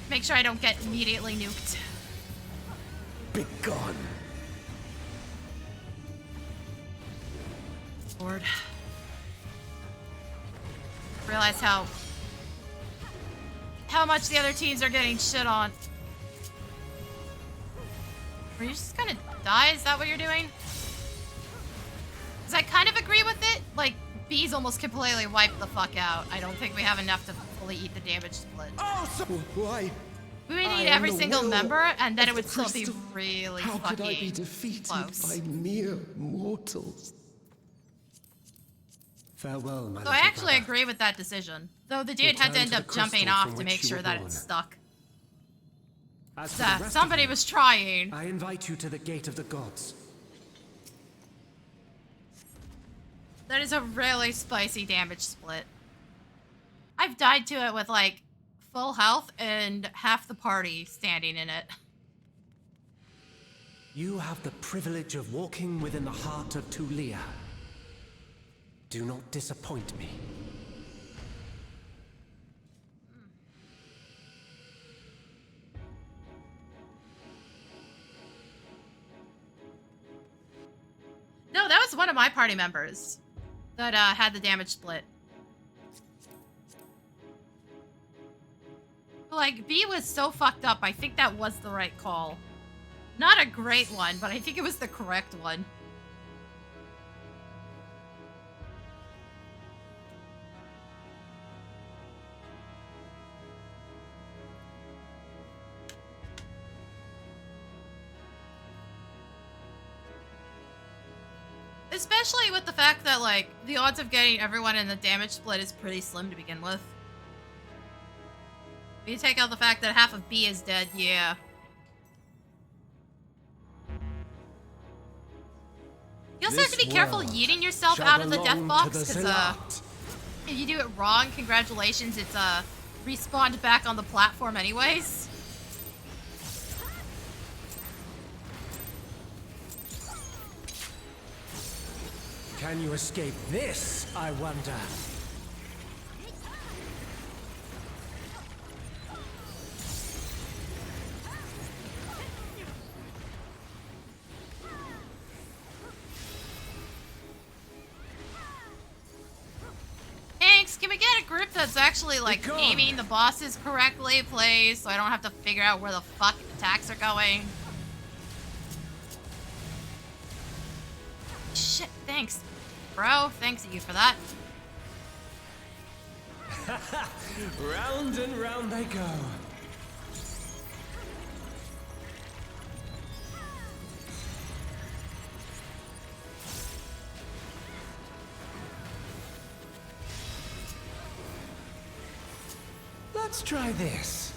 Make sure I don't get immediately nuked. Begone. Lord. Realize how much the other teams are getting shit on. Are you just gonna die? Is that what you're doing? Because I kind of agree with it. Like, B's almost completely wiped the fuck out. I don't think we have enough to fully eat the damage split. Oh, so why? We would need I am every the single will member, and then of it would the still be crystal. really How fucking could I be defeated close. by mere mortals? Farewell, my So I little actually brother. agree with that decision. Though the dude had to Return end to up the jumping crystal off from to which make you sure were that born. it stuck. As for the rest of Somebody you, was trying. I invite you to the gate of the gods. That is a really spicy damage split. I've died to it with like full health and half the party standing in it. You have the privilege of walking within the heart of Tulia. Do not disappoint me. No, that was one of my party members that had the damage split. Like, B was so fucked up, I think that was the right call. Not a great one, but I think it was the correct one. Especially with the fact that, like, the odds of getting everyone in the damage split is pretty slim to begin with. If you take out the fact that half of B is dead, yeah. You also have to be This careful world yeeting yourself shall out of the death belong box, to the because, Zealot. if you do it wrong, congratulations, it's, respawned back on the platform anyways. Can you escape this, I wonder? Thanks, can we get a group that's actually, like, Be gone. aiming the bosses correctly, please, so I don't have to figure out where the fuck attacks are going? Shit, thanks. Bro, thanks to you for that. Round and round they go. Let's try this.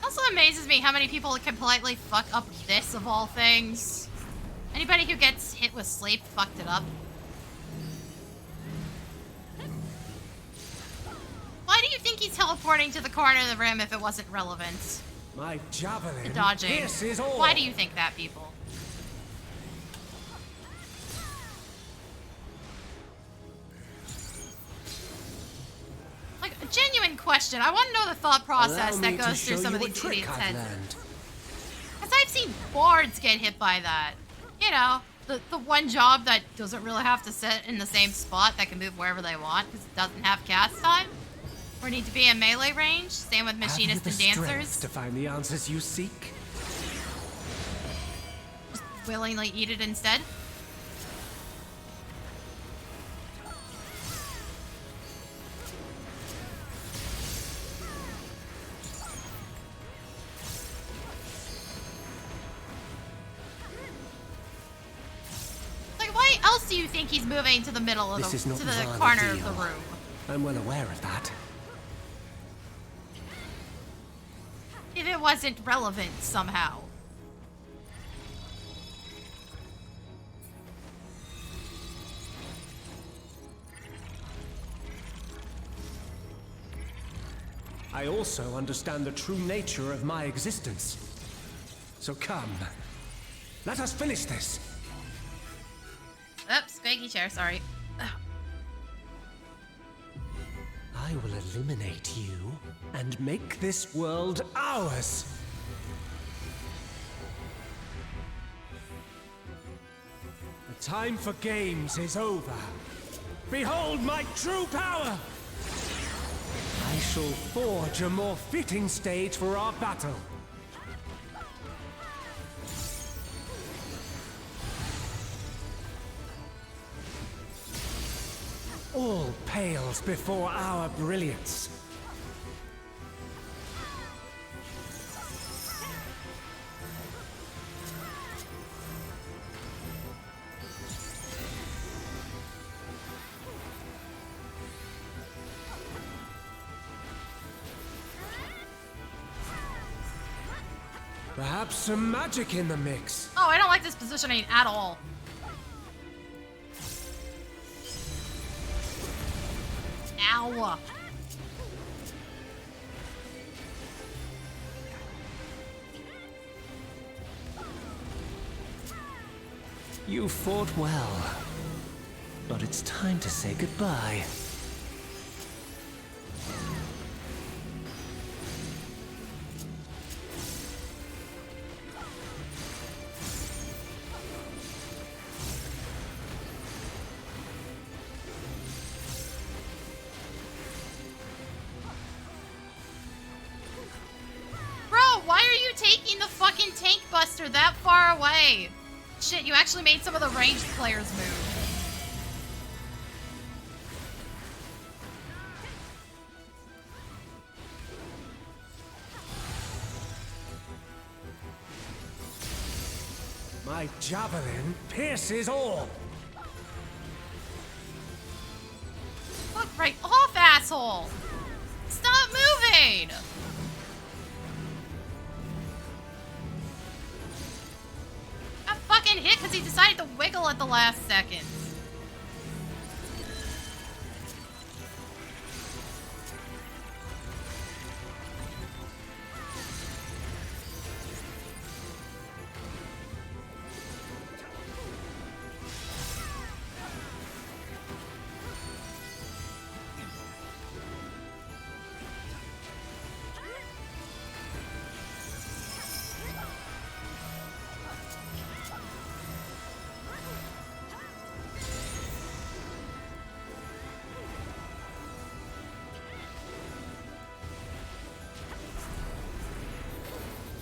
Also amazes me how many people can politely fuck up this of all things. Anybody who gets hit with sleep fucked it up. Why do you think he's teleporting to the corner of the room if it wasn't relevant? My javelin Dodging. pierces all. Why do you think that, people? Like, a genuine question. I want to know the thought process Allow that me to goes through show some of you a these trick idiots' I've heads. learned. Because I've seen bards get hit by that. You know, the one job that doesn't really have to sit in the same spot, that can move wherever they want because it doesn't have cast time. Or need to be in melee range. Same with Have you machinists the and strength dancers. to find the answers you seek? willingly eat it instead. Like, why else do you think he's moving to the middle of This is not to the Vana corner of deal. the room? I'm well aware of that. If it wasn't relevant somehow. I also understand the true nature of my existence. So come, let us finish this. Oops, squeaky chair, sorry. Ugh. I will eliminate you and make this world ours. The time for games is over. Behold my true power! I shall forge a more fitting stage for our battle. All pales before our brilliance. Perhaps some magic in the mix. Oh, I don't like this positioning at all. Ow. You fought well, but it's time to say goodbye. Bro, why are you taking the fucking tank buster that far away? Shit, you actually made some of the ranged players move. My javelin pierces all. Fuck right off, asshole! Stop moving! Got fucking hit because he decided to wiggle at the last second.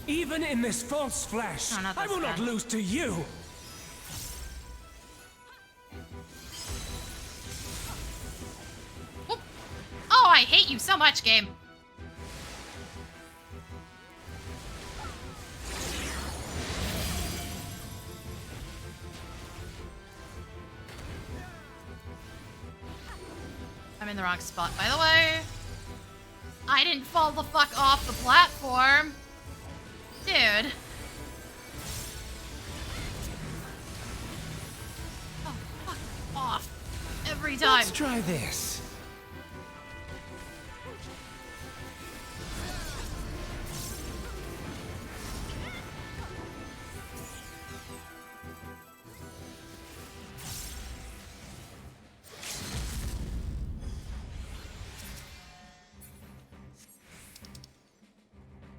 Even in this false flesh, Oh, not I this will not again. lose to you. Whoop. Oh, I hate you so much, game. I'm in the wrong spot, by the way. I didn't fall the fuck off the platform. Dude. Oh, fuck off. Every time. Let's try this.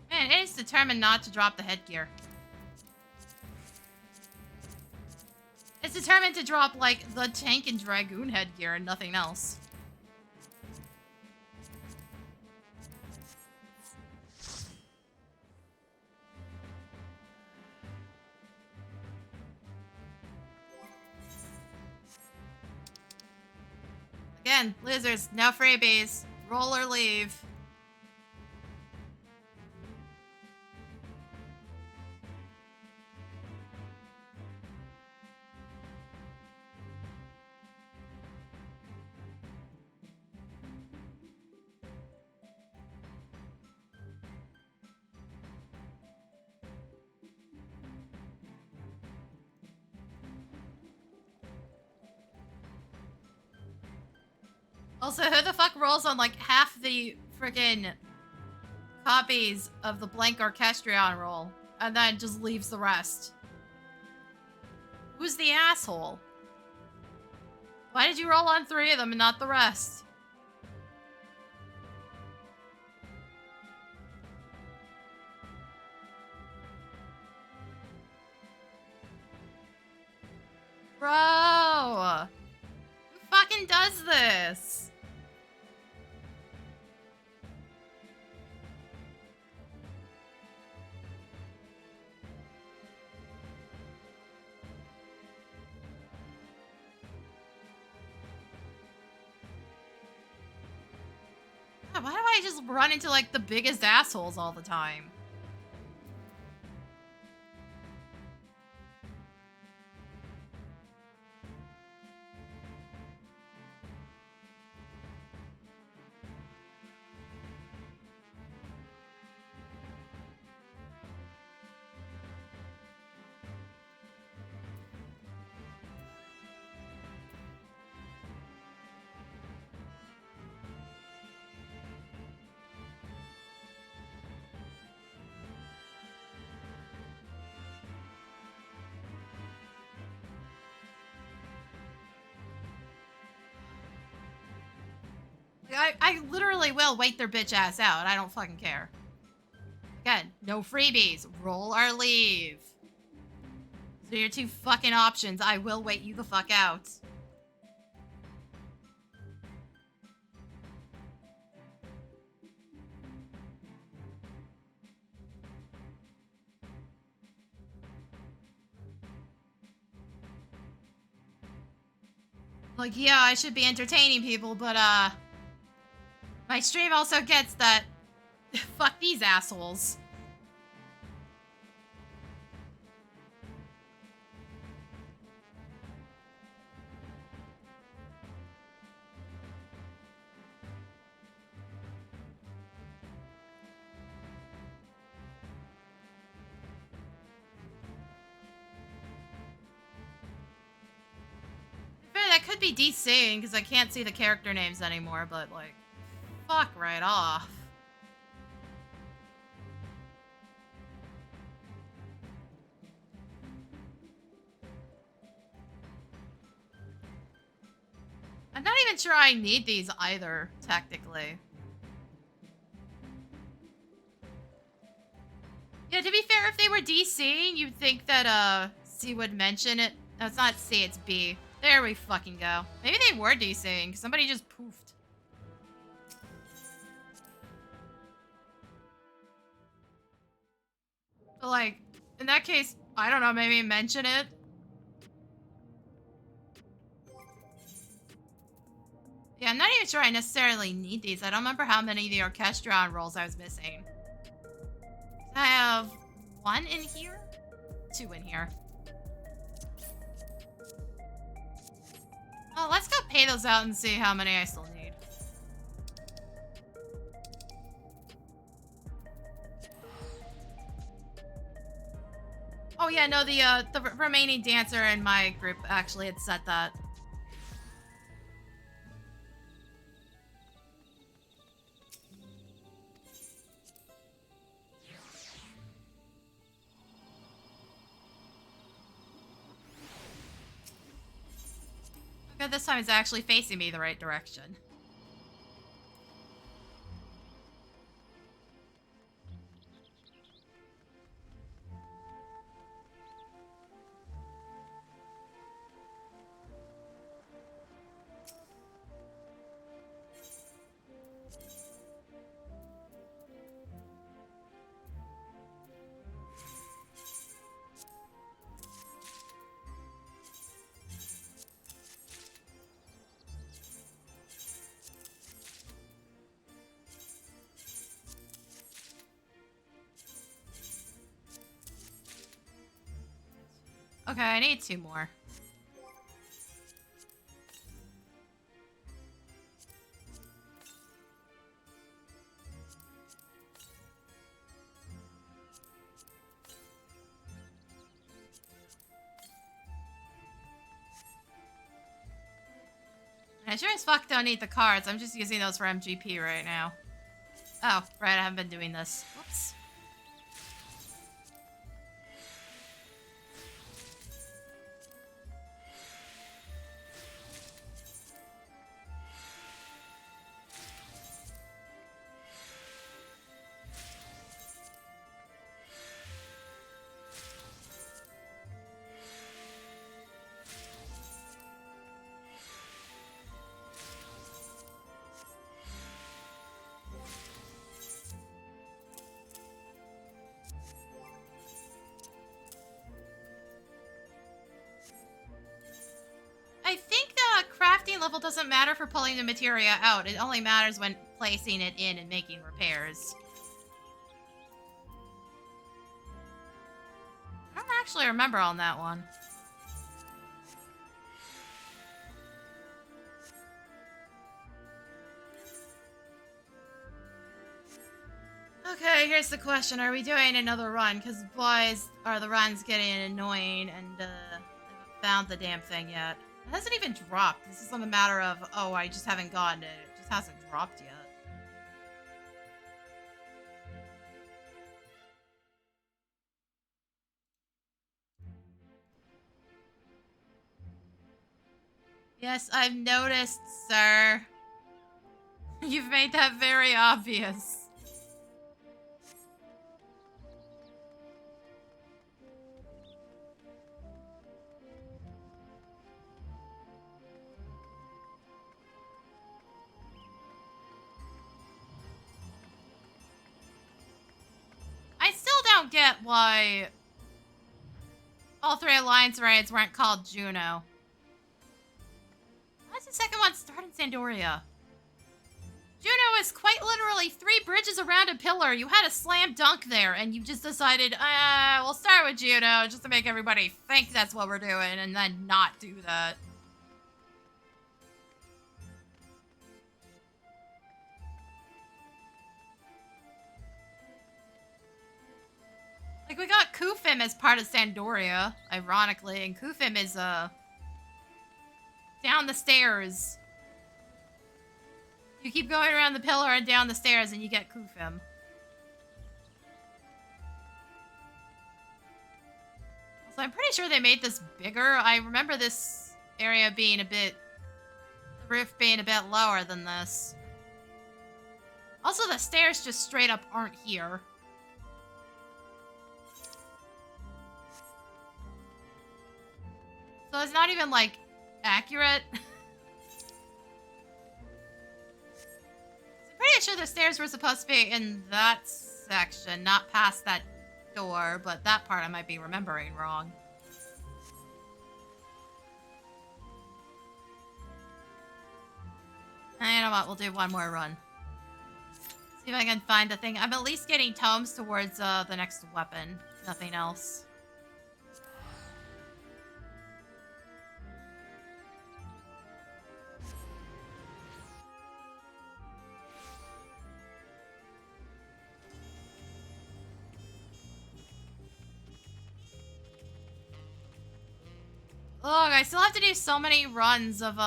Man, it is determined not to drop the headgear. It's determined to drop, like, the tank and dragoon headgear and nothing else. Again, losers, no freebies. Roll or leave. Also, who the fuck rolls on like half the freaking copies of the blank Orchestrion roll and then just leaves the rest? Who's the asshole? Why did you roll on 3 of them and not the rest? Bro! Who fucking does this? God, why do I just run into like the biggest assholes all the time? I literally will wait their bitch ass out. I don't fucking care. Again, no freebies. Roll or leave. So your 2 fucking options. I will wait you the fuck out. Like, yeah, I should be entertaining people, but, my stream also gets that. Fuck these assholes. Fair, that could be DCing because I can't see the character names anymore, but like, fuck right off. I'm not even sure I need these either, technically. Yeah, to be fair, if they were DCing, you'd think that, C would mention it. No, it's not C, it's B. There we fucking go. Maybe they were DCing, because somebody just poofed. But, like, in that case, I don't know, maybe mention it. Yeah, I'm not even sure I necessarily need these. I don't remember how many of the Orchestrion rolls I was missing. I have 1 in here? 2 in here. Oh, let's go pay those out and see how many I still need. Oh yeah, no, the remaining dancer in my group actually had set that. Okay, this time it's actually facing me the right direction. Okay, I need 2 more. I sure as fuck don't need the cards. I'm just using those for MGP right now. Oh, right, I haven't been doing this. Whoops. I think the crafting level doesn't matter for pulling the materia out. It only matters when placing it in and making repairs. I don't actually remember on that one. Okay, here's the question. Are we doing another run? Because boys, are the runs getting annoying and I haven't found the damn thing yet. It hasn't even dropped. This is on the matter of, oh, I just haven't gotten it. It just hasn't dropped yet. Yes, I've noticed, sir. You've made that very obvious. I still don't get why all 3 Alliance raids weren't called Juno. Why does the second one start in Sandoria? Juno is quite literally 3 bridges around a pillar. You had a slam dunk there, and you just decided, we'll start with Juno just to make everybody think that's what we're doing, and then not do that. Like, we got Kufim as part of Sandoria, ironically, and Kufim is, down the stairs. You keep going around the pillar and down the stairs and you get Kufim. So I'm pretty sure they made this bigger. I remember this area being a bit... the roof being a bit lower than this. Also, the stairs just straight up aren't here. So it's not even, like, accurate. I'm pretty sure the stairs were supposed to be in that section, not past that door, but that part I might be remembering wrong. And you know what, we'll do one more run. See if I can find the thing. I'm at least getting tomes towards the next weapon. Nothing else. Look, I still have to do so many runs of,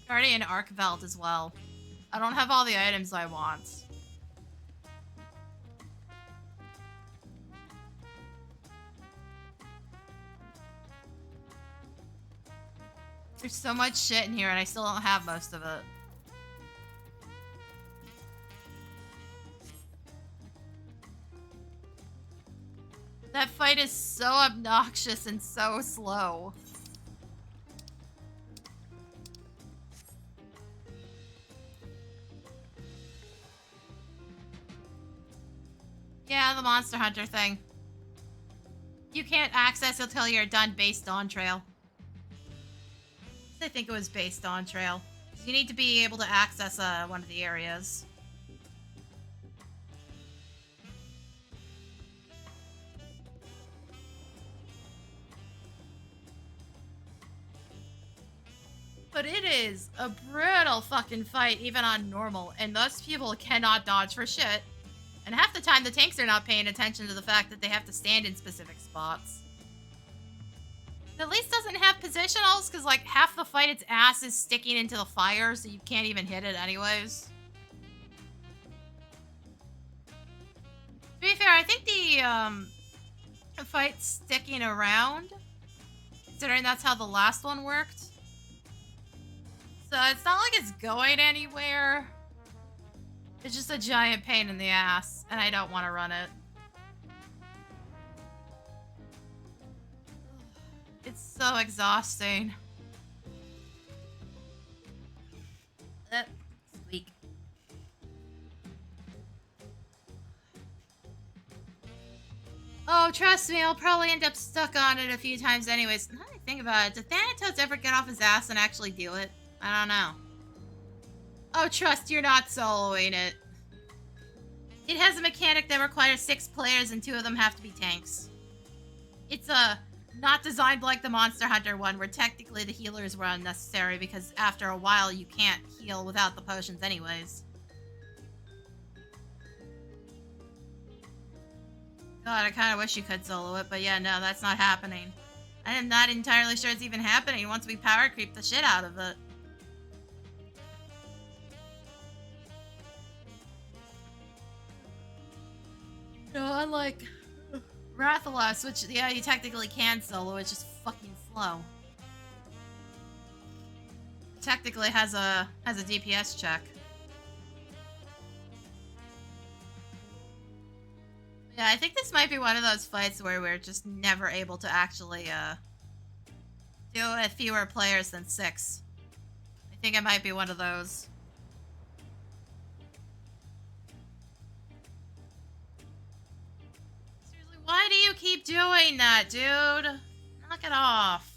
Guardian Archveld as well. I don't have all the items I want. There's so much shit in here and I still don't have most of it. That fight is so obnoxious and so slow. Yeah, the Monster Hunter thing. You can't access it till you're done base Dawntrail. I think it was base Dawntrail. You need to be able to access one of the areas. is a brutal fucking fight, even on normal, and those people cannot dodge for shit. And half the time, the tanks are not paying attention to the fact that they have to stand in specific spots. It at least doesn't have positionals, because, like, half the fight, its ass is sticking into the fire, so you can't even hit it anyways. To be fair, I think the fight's sticking around, considering that's how the last one worked. So it's not like it's going anywhere. It's just a giant pain in the ass, and I don't want to run it. It's so exhausting. Squeak. Oh, trust me, I'll probably end up stuck on it a few times anyways. Now that I think about it, did Thanatos ever get off his ass and actually do it? I don't know. Oh, trust, you're not soloing it. It has a mechanic that requires 6 players and 2 of them have to be tanks. It's not designed like the Monster Hunter one, where technically the healers were unnecessary because after a while you can't heal without the potions anyways. God, I kind of wish you could solo it, but yeah, no, that's not happening. I'm not entirely sure it's even happening once we power creep the shit out of it. No, unlike Rathalos, which, yeah, you technically can solo, it's just fucking slow. Technically has a DPS check. Yeah, I think this might be one of those fights where we're just never able to actually do it with fewer players than 6. I think it might be one of those. Seriously, why do you keep doing that, dude? Knock it off.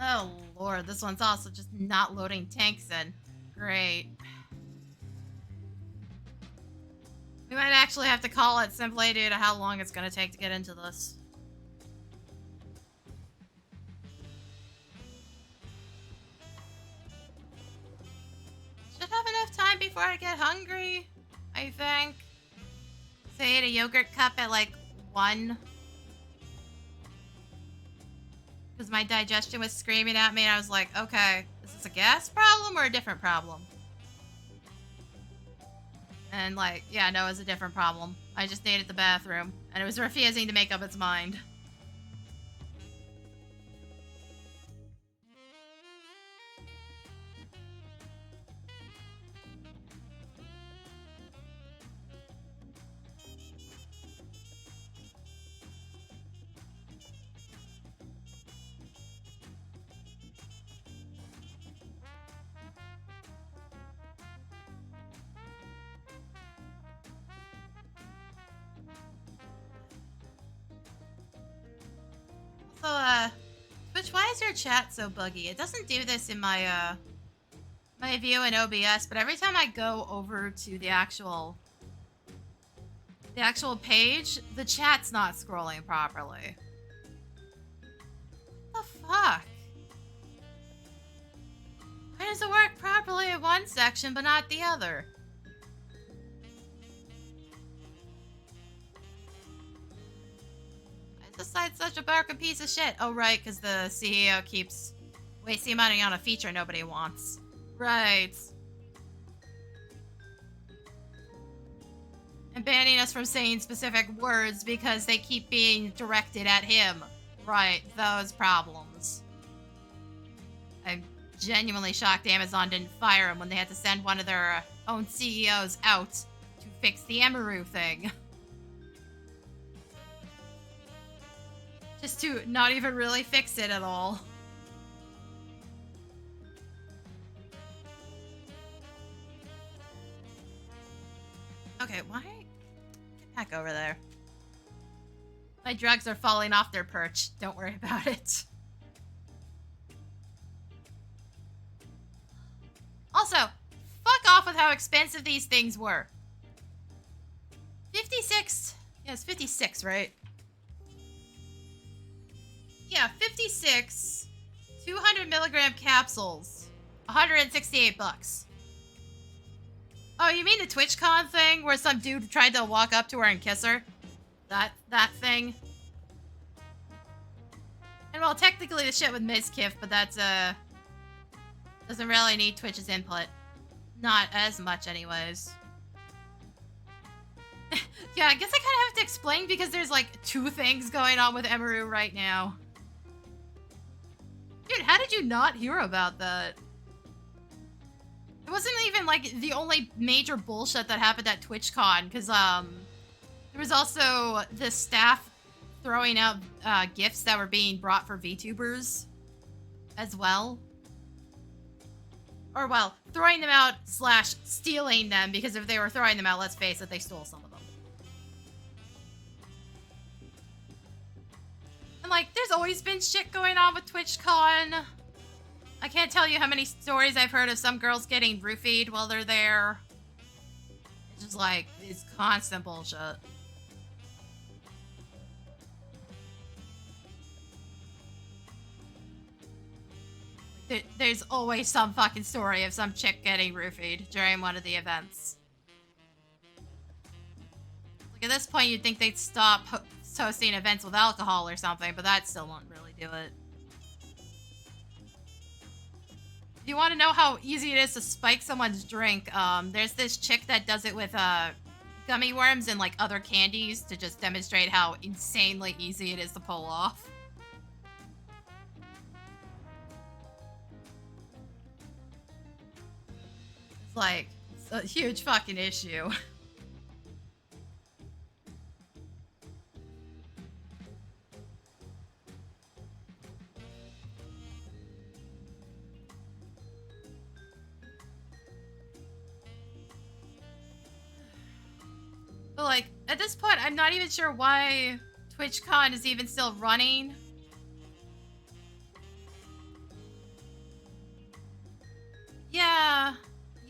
Oh lord, this one's also just not loading tanks in. Great. We might actually have to call it simply due to how long it's gonna take to get into this. Should have enough time before I get hungry, I think. Say I ate a yogurt cup at like 1. Because my digestion was screaming at me and I was like, okay, is this a gas problem or a different problem? And like, yeah, no, it was a different problem. I just needed the bathroom and it was refusing to make up its mind. So, Twitch, why is your chat so buggy? It doesn't do this in my, my view in OBS, but every time I go over to the actual page, the chat's not scrolling properly. What the fuck? Why does it work properly in one section, but not the other? This site's such a broken piece of shit. Oh, right, because the CEO keeps wasting money on a feature nobody wants. Right. And banning us from saying specific words because they keep being directed at him. Right, those problems. I'm genuinely shocked Amazon didn't fire him when they had to send one of their own CEOs out to fix the Emaru thing. Just to not even really fix it at all. Okay, why? Get back over there. My drugs are falling off their perch. Don't worry about it. Also, fuck off with how expensive these things were. 56. Yeah, it's 56, right? Yeah, 56. 200 milligram capsules. 168 bucks. Oh, you mean the TwitchCon thing where some dude tried to walk up to her and kiss her? That thing? And well, technically the shit with Mizkif, but that's, doesn't really need Twitch's input. Not as much anyways. Yeah, I guess I kind of have to explain because there's like 2 things going on with Emeru right now. Dude, how did you not hear about that? It wasn't even like the only major bullshit that happened at TwitchCon, because there was also the staff throwing out gifts that were being brought for VTubers as well. Or well, throwing them out / stealing them, because if they were throwing them out, let's face it, they stole some of them. And like, there's always been shit going on with TwitchCon. I can't tell you how many stories I've heard of some girls getting roofied while they're there. It's just like, it's constant bullshit. There's always some fucking story of some chick getting roofied during one of the events. Like at this point, you'd think they'd stop hosting events with alcohol or something, but that still won't really do it. If you want to know how easy it is to spike someone's drink, there's this chick that does it with gummy worms and like other candies to just demonstrate how insanely easy it is to pull off. It's like, it's a huge fucking issue. But like, at this point, I'm not even sure why TwitchCon is even still running.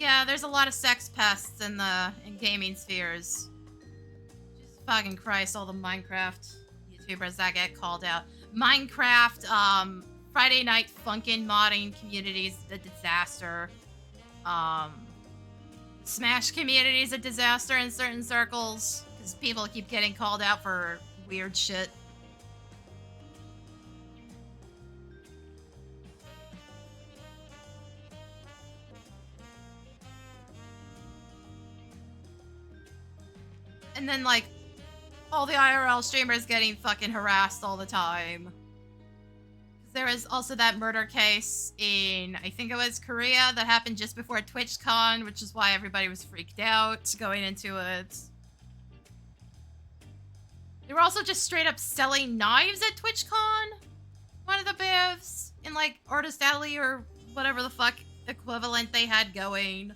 Yeah, there's a lot of sex pests in gaming spheres. Jesus fucking Christ, all the Minecraft YouTubers that get called out. Minecraft, Friday Night Funkin' modding communities, a disaster. Smash community is a disaster in certain circles because people keep getting called out for weird shit. And then, like, all the IRL streamers getting fucking harassed all the time. There was also that murder case in, I think it was Korea, that happened just before TwitchCon, which is why everybody was freaked out going into it. They were also just straight up selling knives at TwitchCon. One of the booths in, like, Artist Alley or whatever the fuck equivalent they had going.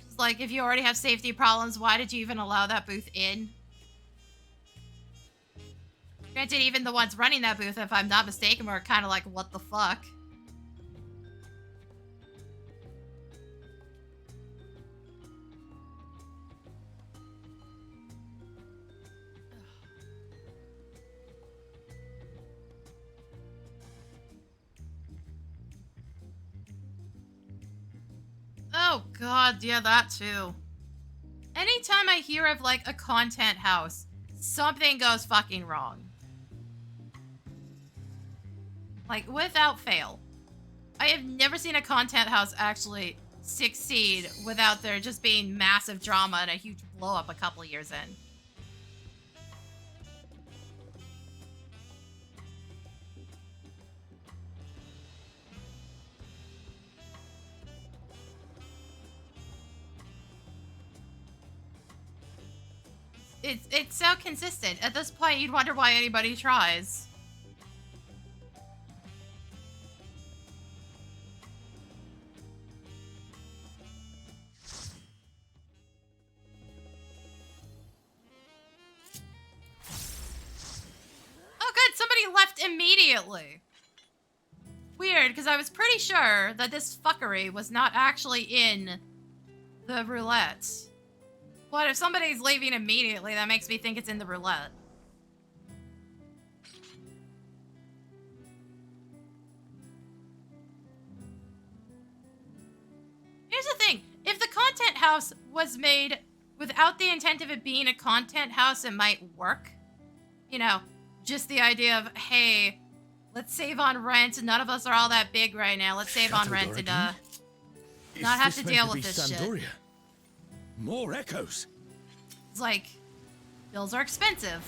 It's like, if you already have safety problems, why did you even allow that booth in? Granted, even the ones running that booth, if I'm not mistaken, were kind of like, what the fuck? Oh god, yeah, that too. Anytime I hear of, like, a content house, something goes fucking wrong. Like, without fail. I have never seen a content house actually succeed without there just being massive drama and a huge blow-up a couple years in. it's so consistent. At this point, you'd wonder why anybody tries. Oh, good. Somebody left immediately. Weird, because I was pretty sure that this fuckery was not actually in the roulette. But if somebody's leaving immediately, that makes me think it's in the roulette. Here's the thing. If the content house was made without the intent of it being a content house, it might work. You know, just the idea of, hey, let's save on rent. None of us are all that big right now. Let's save on rent and not have to deal with this shit. More echoes. It's like, bills are expensive.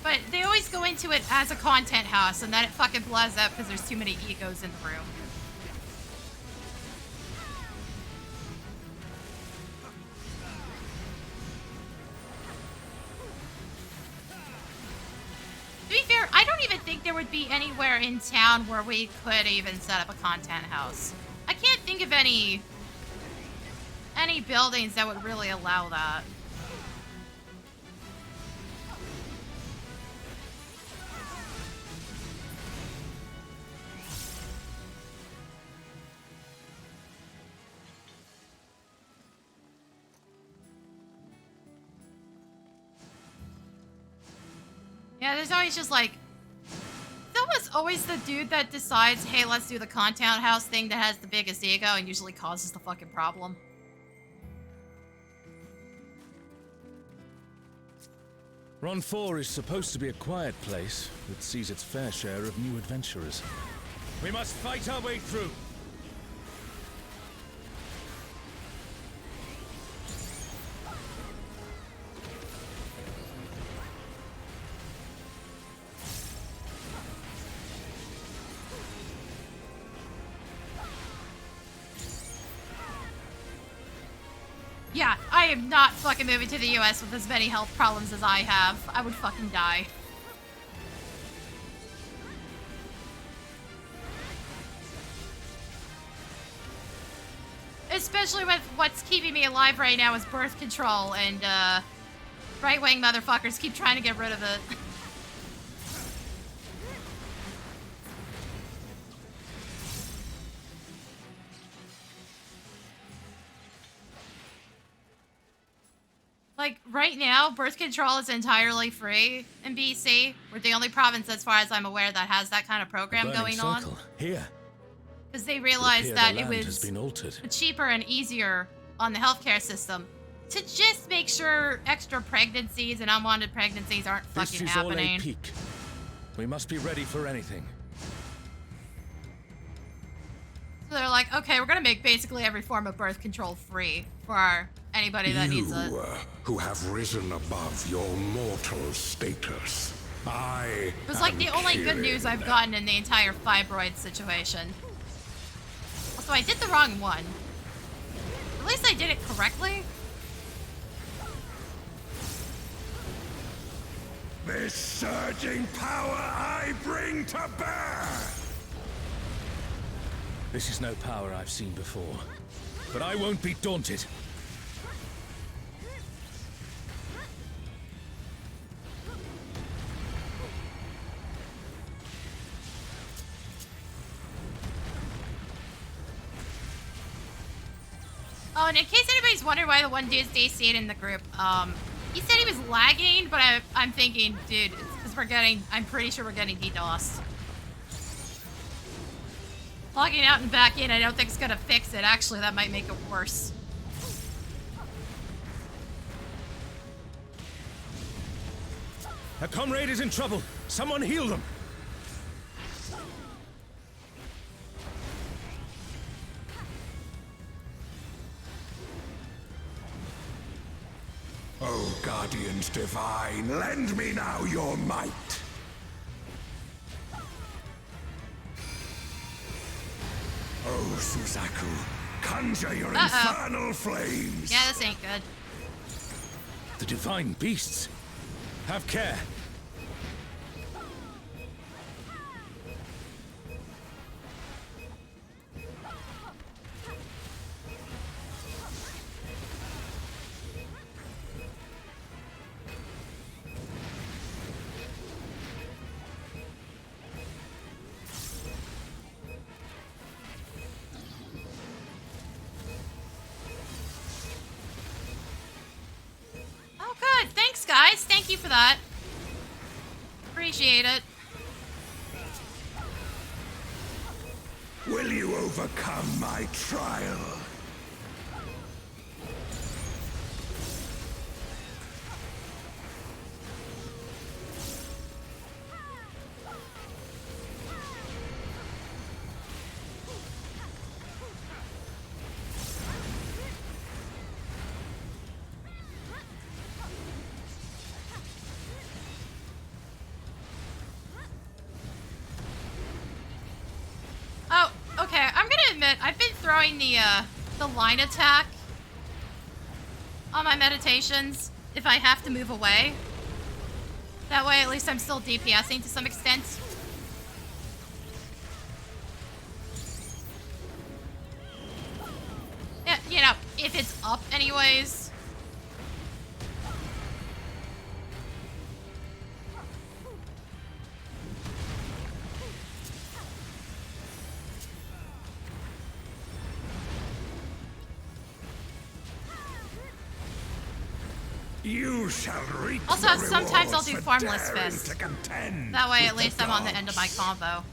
But they always go into it as a content house, and then it fucking blows up because there's too many egos in the room. To be fair, I don't even think there would be anywhere in town where we could even set up a content house. I can't think of any buildings that would really allow that. Yeah, there's always just like, there's always the dude that decides, hey, let's do the content house thing that has the biggest ego and usually causes the fucking problem. Ron 4 is supposed to be a quiet place that sees its fair share of new adventurers. We must fight our way through. Yeah, I am not fucking moving to the US with as many health problems as I have. I would fucking die. Especially with what's keeping me alive right now is birth control, and right-wing motherfuckers keep trying to get rid of it. Like, right now, birth control is entirely free in BC. We're the only province, as far as I'm aware, that has that kind of program going on. Here. Because they realized that it was has been altered. cheaper and easier on the healthcare system to just make sure extra pregnancies and unwanted pregnancies aren't fucking happening. This is all a peak. We must be ready for anything. So they're like, okay, we're gonna make basically every form of birth control free for anybody that needs it. You, who have risen above your mortal status. It was like the only good news I've gotten in the entire fibroid situation. Also, I did the wrong one. At least I did it correctly. This surging power I bring to bear! This is no power I've seen before, but I won't be daunted. Oh, and in case anybody's wondering why the one dude's DC'd in the group, he said he was lagging, but I'm thinking, dude, it's because I'm pretty sure we're getting DDoS. Logging out and back in, I don't think it's gonna fix it. Actually, that might make it worse. A comrade is in trouble. Someone heal them. guardians divine, lend me now your might. Oh, Suzaku, conjure your infernal flames. Yeah, this ain't good. The divine beasts. Have care. Good. Thanks, guys. Thank you for that. Appreciate it. Will you overcome my trial? Okay, I'm gonna admit, I've been throwing the line attack on my meditations if I have to move away. That way, at least I'm still DPSing to some extent. Yeah, you know, if it's up anyways. You shall reap Also, the sometimes I'll rewards do for Formless daring Fist. to contend That way, at with least the I'm on the end of my gods. combo.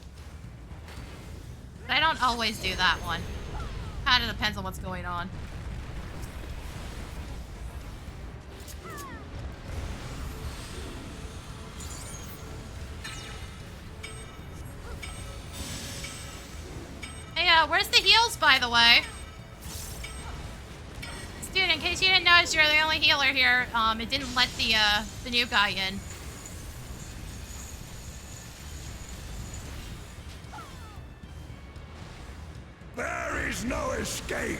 But I don't always do that one. Kinda depends on what's going on. Hey, where's the heals, by the way? Dude, in case you didn't notice, you're the only healer here. It didn't let the new guy in. There is no escape.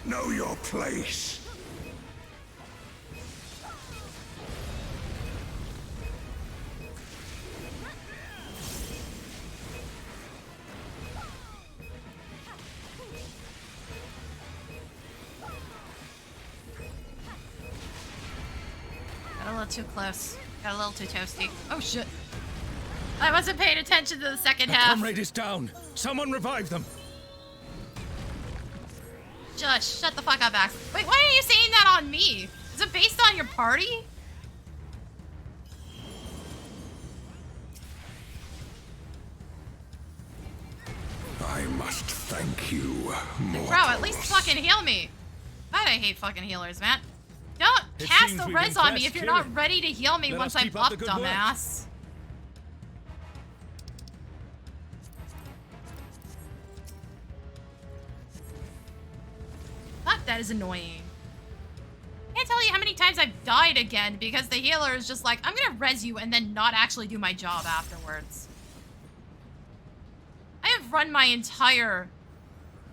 Know your place. Got a little too close. Got a little too toasty. Oh shit. I wasn't paying attention to the second The half. comrade is down. Someone revive them. Just shut the fuck up, Axe. Wait, why are you saying that on me? Is it based on your party? I must thank you, mortals. Bro, at least fucking heal me. God, I hate fucking healers, man. Don't It cast seems the we've res been on me fast if you're killing. not ready to heal me Let once us I'm keep up up, the good work. dumbass. Fuck, that is annoying. Can't tell you how many times I've died again because the healer is just like, I'm gonna res you and then not actually do my job afterwards. I have run my entire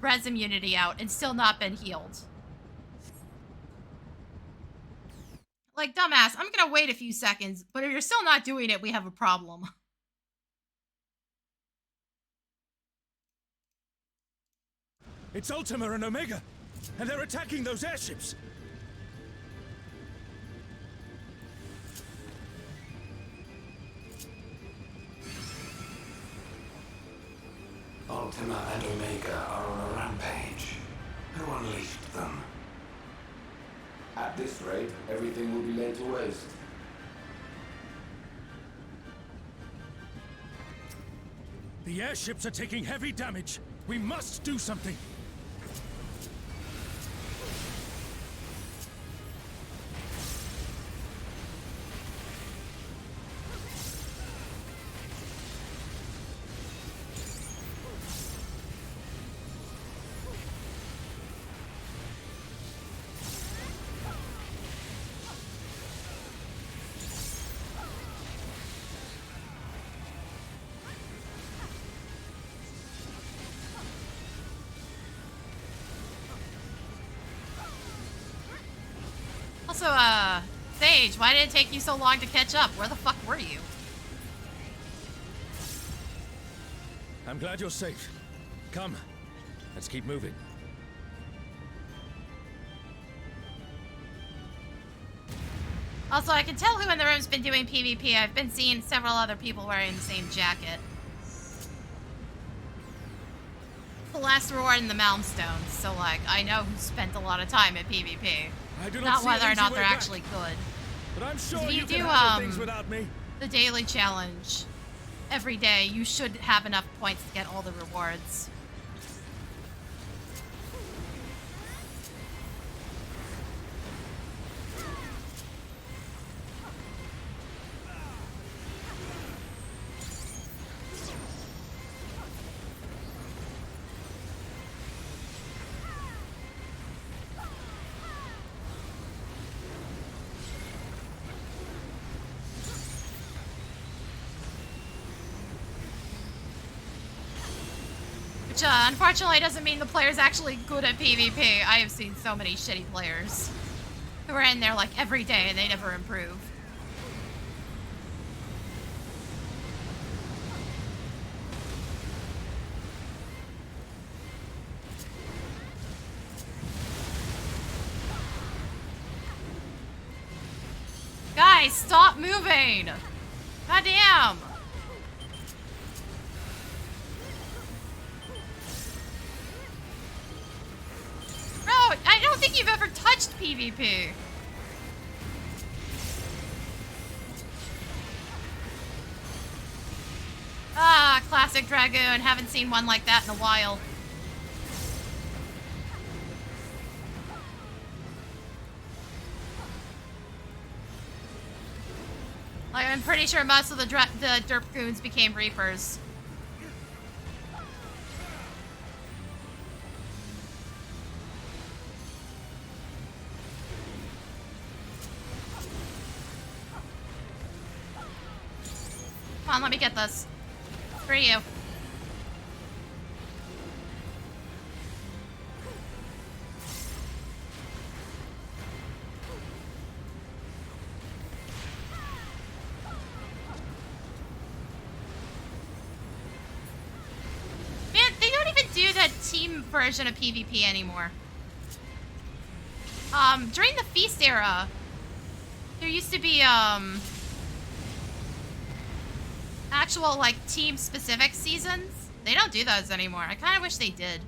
res immunity out and still not been healed. Like, dumbass, I'm gonna wait a few seconds, but if you're still not doing it, we have a problem. It's Ultima and Omega, and they're attacking those airships. Ultima and Omega are on a rampage. Who unleashed them? At this rate, everything will be laid to waste. The airships are taking heavy damage. We must do something. Also, Sage, why did it take you so long to catch up? Where the fuck were you? I'm glad you're safe. Come, let's keep moving. Also, I can tell who in the room's been doing PvP. I've been seeing several other people wearing the same jacket. The last reward in the Malmstones, so like, I know who spent a lot of time at PvP. I do Not see whether or an easy not way they're back, actually good. but I'm sure If you you can do, handle things without me. the daily challenge every day, you should have enough points to get all the rewards. Which, unfortunately doesn't mean the player's actually good at PvP. I have seen so many shitty players who are in there like every day and they never improve. Guys, stop moving! Goddamn! Bro, I don't think you've ever touched PvP. Ah, classic Dragoon. Haven't seen one like that in a while. Like, I'm pretty sure most of the Derp Goons became Reapers. Come on, let me get this. For you. Man, they don't even do the team version of PvP anymore. During the Feast era, there used to be, actual, like, team-specific seasons. They don't do those anymore. I kind of wish they did.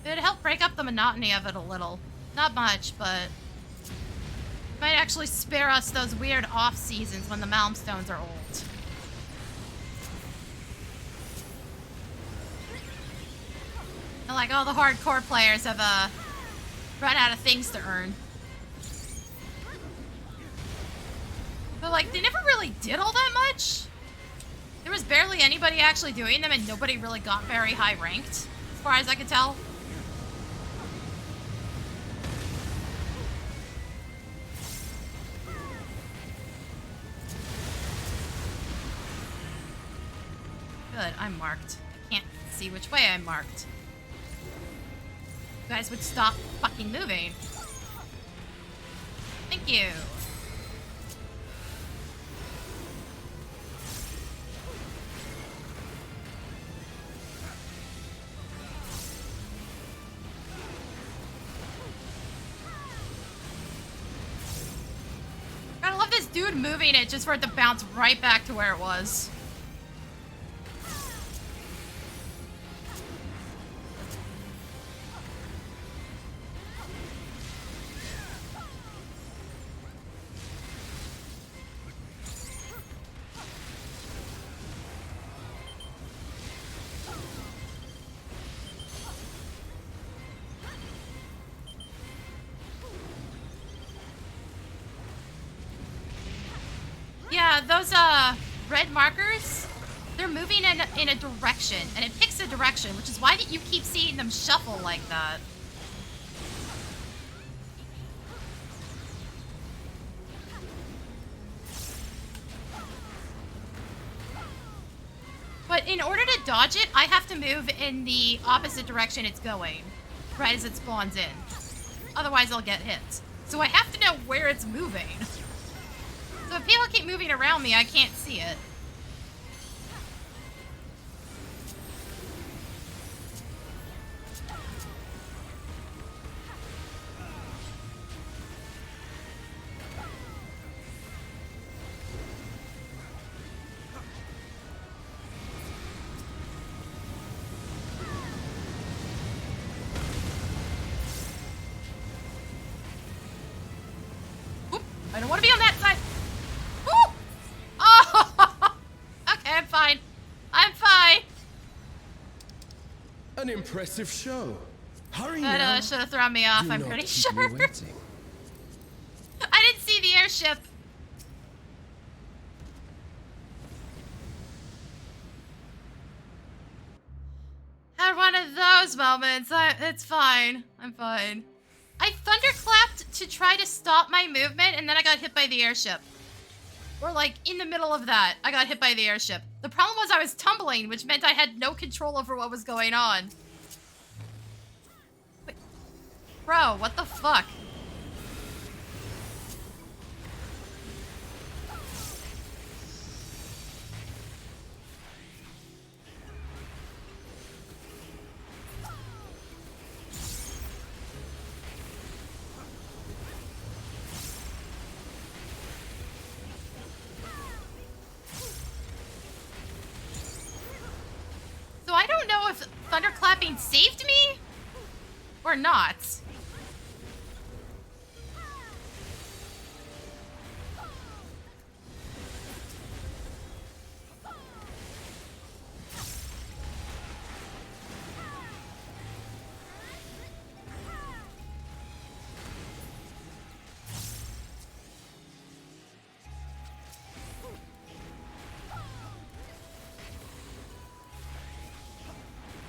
It would help break up the monotony of it a little. Not much, but it might actually spare us those weird off-seasons when the Malmstones are old. And, like, all the hardcore players have, run out of things to earn. But, like, they never really did all that much. There was barely anybody actually doing them, and nobody really got very high ranked, as far as I could tell. Good, I'm marked. I can't see which way I'm marked. You guys would stop fucking moving. Thank you. I love this dude moving it just for it to bounce right back to where it was. Yeah, those red markers, they're moving in a direction, and it picks a direction, which is why you keep seeing them shuffle like that. But in order to dodge it, I have to move in the opposite direction it's going, right as it spawns in. Otherwise, I'll get hit. So I have to know where it's moving. So if people keep moving around me, I can't see it. I don't want to be on that side. Woo! Oh! Okay, I'm fine. I'm fine. An impressive show. Hurry That now. should have thrown me off, Do I'm not pretty keep sure. me waiting. I didn't see the airship. Had one of those moments. It's fine. I'm fine. I thunderclapped to try to stop my movement, and then I got hit by the airship. Or, like, in the middle of that, I got hit by the airship. The problem was I was tumbling, which meant I had no control over what was going on. Wait. Bro, what the fuck? So I don't know if thunderclapping saved me or not.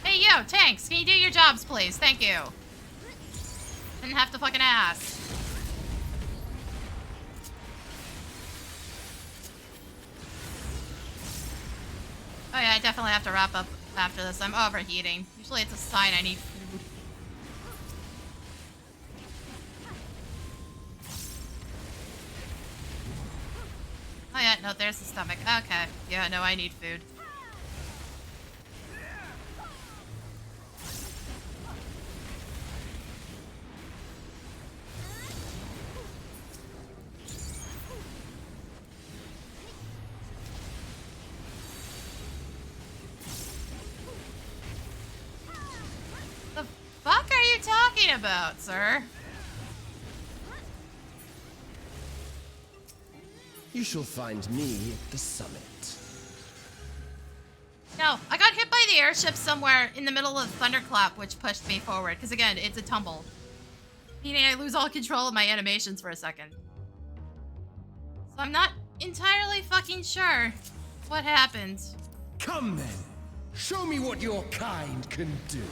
Hey, yo, tanks, can you do your jobs, please? Thank you. Didn't have to fucking ask. Oh yeah, I definitely have to wrap up after this. I'm overheating. Usually it's a sign I need food. Oh yeah, no, there's the stomach. Okay. Yeah, no, I need food. The fuck are you talking about, sir? You shall find me at the summit. No, I got hit by the airship somewhere in the middle of Thunderclap, which pushed me forward. Because again, it's a tumble. Meaning I lose all control of my animations for a second. So I'm not entirely fucking sure what happened. Come then. Show me what your kind can do.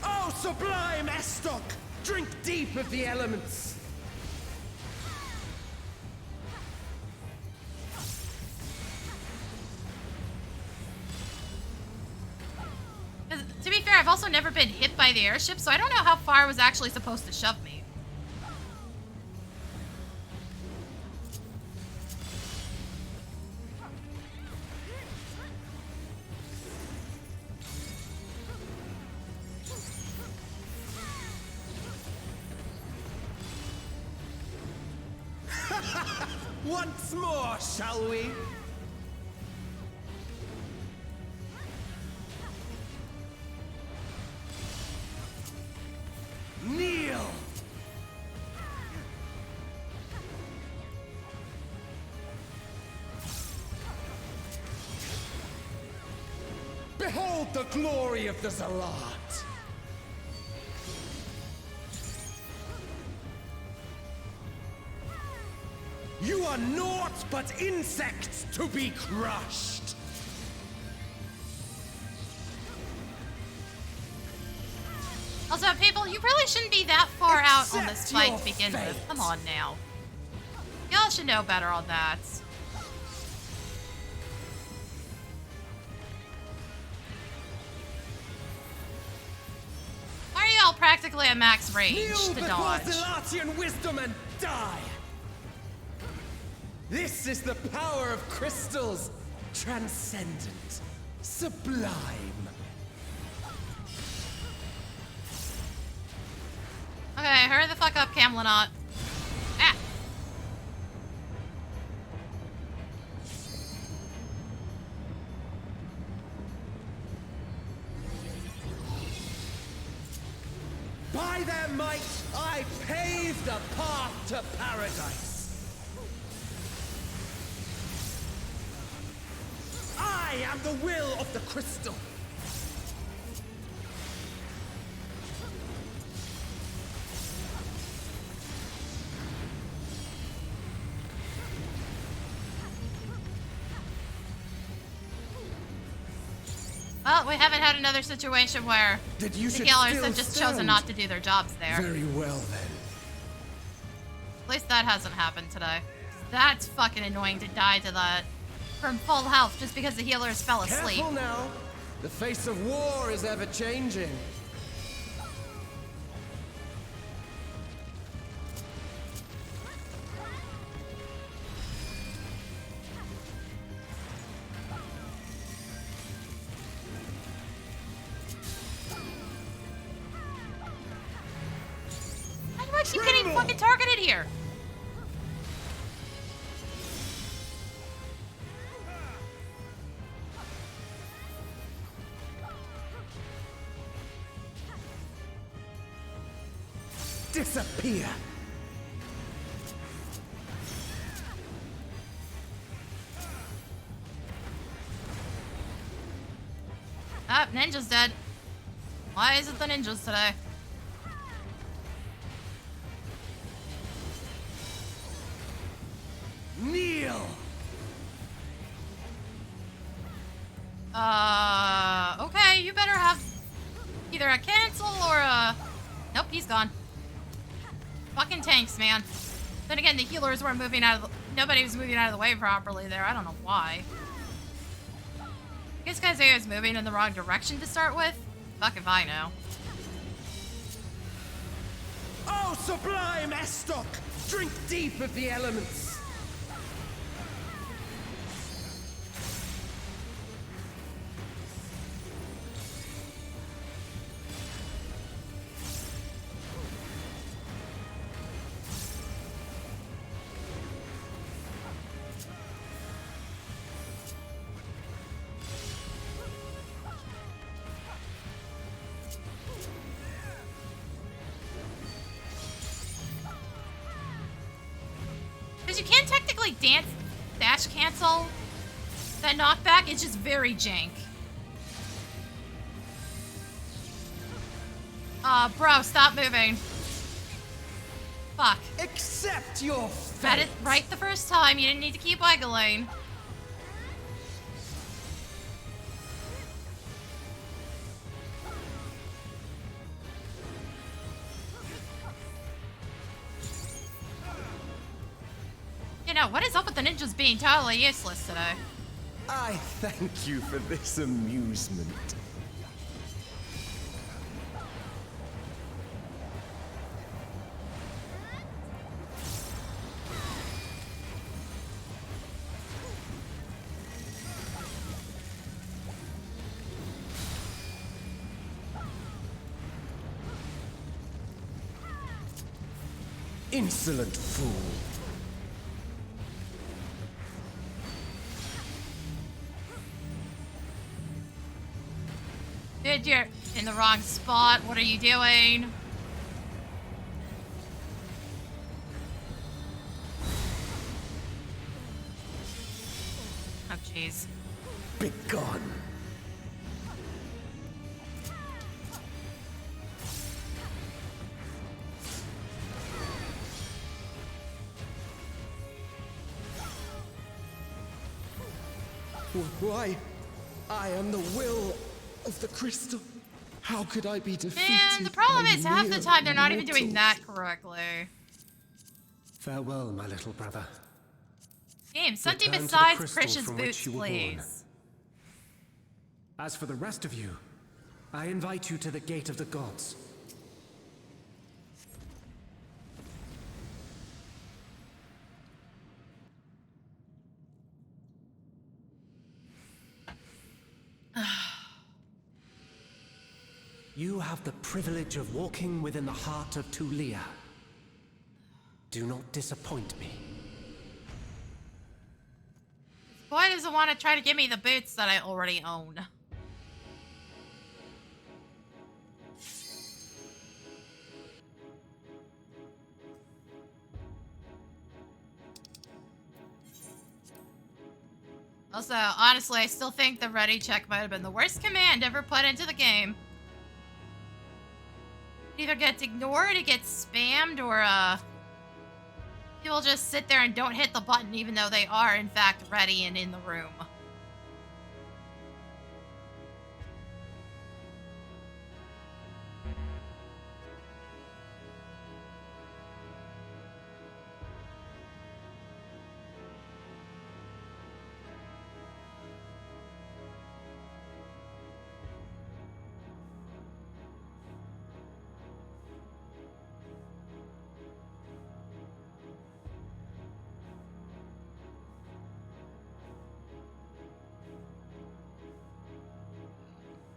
Oh, sublime Estok! Drink deep of the elements. To be fair, I've also never been hit by the airship, so I don't know how far it was actually supposed to shove me. Once more, shall we? Kneel! Behold the glory of the Zalat! You are naught but insects to be crushed! Also, people, you really shouldn't be that far out on this Accept fight your to begin fate. with. Come on now. Y'all should know better on that. Why are y'all practically at max range Kneel to before dodge? Zalatian wisdom and die! This is the power of crystals, transcendent, sublime. Okay, hurry the fuck up, Camelot. Ah! By their might, I pave the path to paradise. I am the will of the crystal. Well, we haven't had another situation where That you the should healers still have just stand. chosen not to do their jobs there. Very well then. At least that hasn't happened today. That's fucking annoying to die to that from full health just because the healers fell asleep. Careful now. The face of war is ever changing. Why do I keep getting fucking targeted here? Disappear. Ah, ninja's dead. Why is it the ninjas today? Kneel. Okay, you better have either a cancel or a... Nope, he's gone. Fucking tanks, man. Then again, the healers weren't moving out of the... Nobody was moving out of the way properly there. I don't know why. This guy's was moving in the wrong direction to start with. Fuck if I know. Oh, sublime Estok! Drink deep of the elements. Because you can't technically dash cancel that knockback. It's just very jank. Bro, stop moving. Fuck. Accept your fate. Got it right the first time. You didn't need to keep wiggling. You know, what is up with the ninjas being totally useless today? I thank you for this amusement. Insolent fool. Dude, you're in the wrong spot. What are you doing? Oh, jeez. Begone. Why? I am the will of the crystal. How could I be defeated? Man, the problem by is half the mere time they're not even doing mortals? that correctly. Farewell, my little brother. Game, something Return to the besides crystal Krish's from which boots, you were born. please. As for the rest of you, I invite you to the Gate of the Gods. You have the privilege of walking within the heart of Tulia. Do not disappoint me. This boy doesn't want to try to give me the boots that I already own. Also, honestly, I still think the ready check might have been the worst command ever put into the game. It either gets ignored, it gets spammed, or people just sit there and don't hit the button even though they are in fact ready and in the room.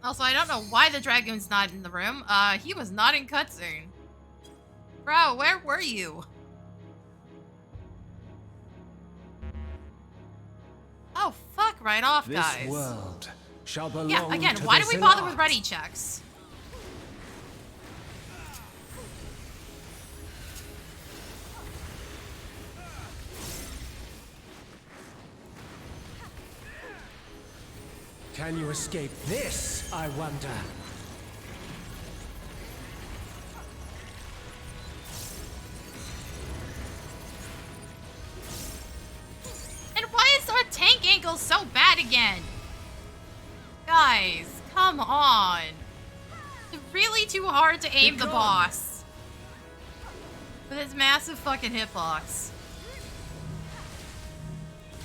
Also, I don't know why the dragoon's not in the room. He was not in cutscene. Bro, where were you? Oh, fuck right off, guys. This world shall belong Yeah, again, to why the do we bother Zealot. with ready checks? Can you escape this, I wonder? And why is our tank angle so bad again? Guys, come on. It's really too hard to aim the gone. boss. With his massive fucking hitbox.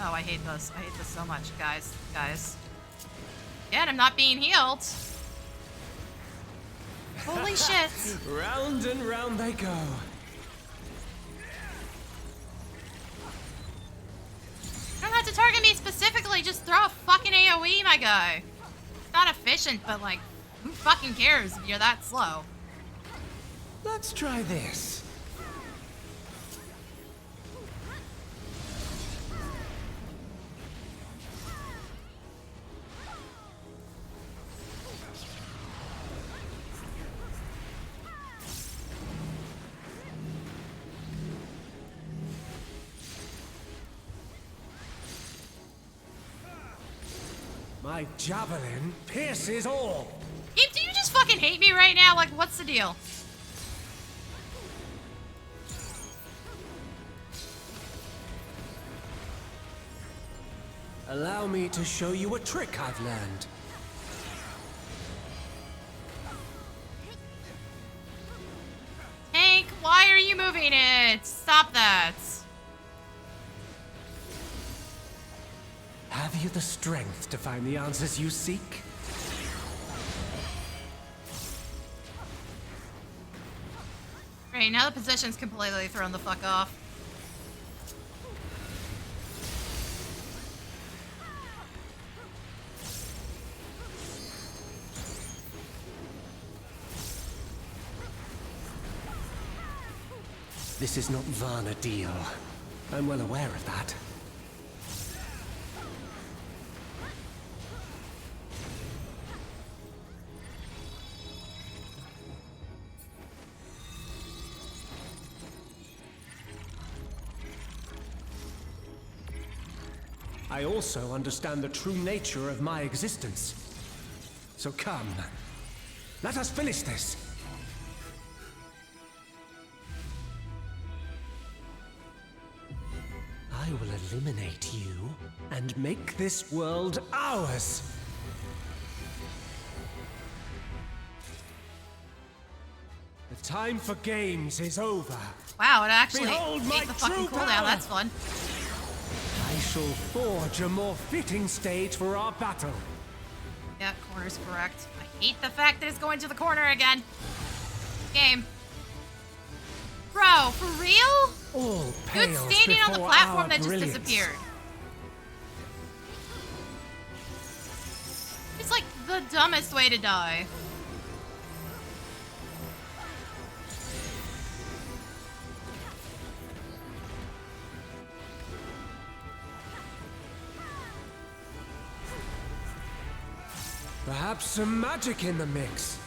Oh, I hate this. I hate this so much, guys. Guys. Again, I'm not being healed. Holy shit. Round and round they go. You don't have to target me specifically, just throw a fucking AoE, my guy. It's not efficient, but like, who fucking cares if you're that slow? Let's try this. My javelin pierces all. Gabe, do you just fucking hate me right now? Like, what's the deal? Allow me to show you a trick I've learned. Tank, why are you moving it? Stop that. Have you the strength to find the answers you seek? Great, now the position's completely thrown the fuck off. This is not Varna deal. I'm well aware of that. I also understand the true nature of my existence. So come, let us finish this. I will eliminate you and make this world ours. The time for games is over. Wow, it actually Behold my ate the fucking true cooldown. power. That's fun. I shall forge a more fitting stage for our battle. Yeah, corner's correct. I hate the fact that it's going to the corner again. Game. Bro, for real? All Dude pales standing on the before platform our that just brilliance. disappeared. It's like the dumbest way to die. Perhaps some magic in the mix.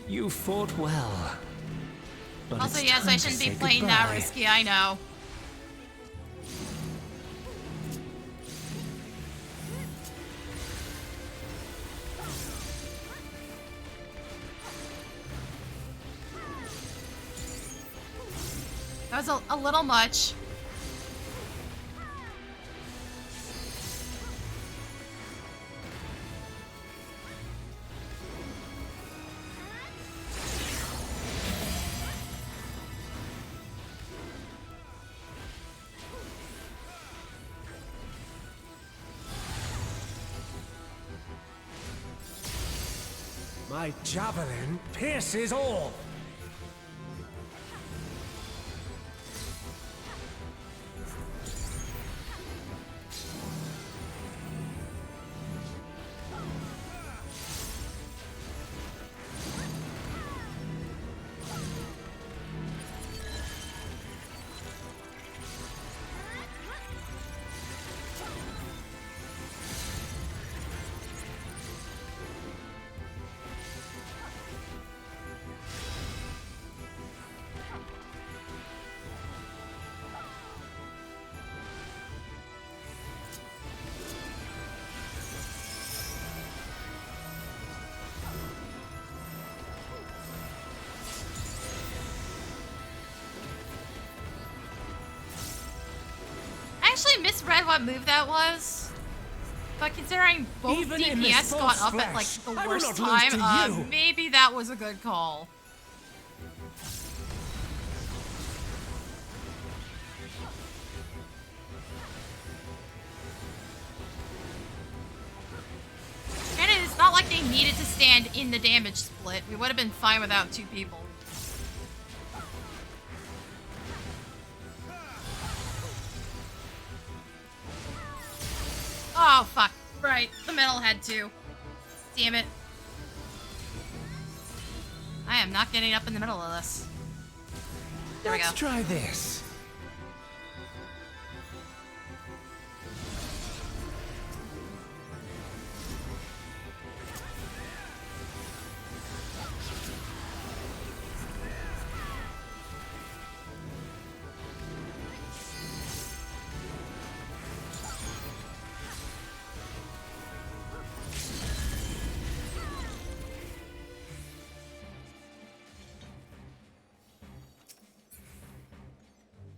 You fought well. But Also, it's yes, I time to shouldn't be say playing that goodbye. risky, I know. That was a little much. My javelin pierces all. I actually misread what move that was. But considering both Even in this DPS got false up at like flesh, the I will worst not lose to time, you. maybe that was a good call. Granted, it's not like they needed to stand in the damage split. We would have been fine without two people. Oh, fuck. Right. The metal had to. Damn it. I am not getting up in the middle of this. There we go. Let's try this.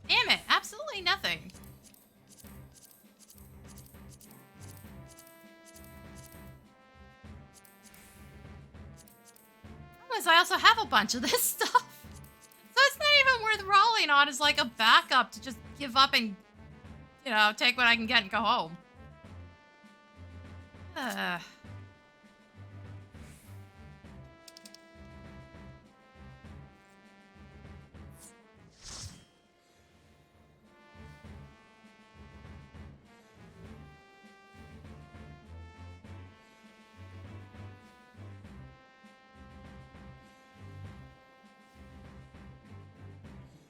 Damn it. Absolutely nothing. Plus, I also have a bunch of this stuff. So it's not even worth rolling on as like a backup to just give up and, you know, take what I can get and go home.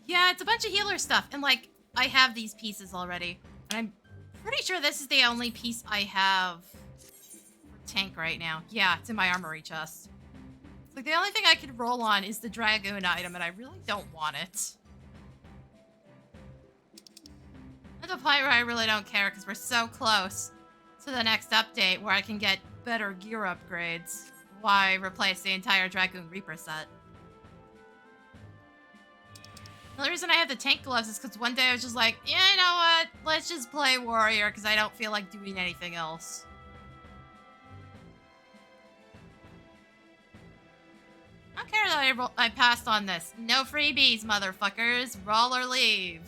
Yeah, it's a bunch of healer stuff. And, like, I have these pieces already. And I'm pretty sure this is the only piece I have for tank right now. Yeah, it's in my armory chest. It's like, the only thing I could roll on is the Dragoon item, and I really don't want it. At the point where I really don't care because we're so close to the next update where I can get better gear upgrades. Why replace the entire Dragoon Reaper set? The only reason I have the tank gloves is because one day I was just like, yeah, you know what? Let's just play Warrior because I don't feel like doing anything else. I don't care that I passed on this. No freebies, motherfuckers. Roll or leave.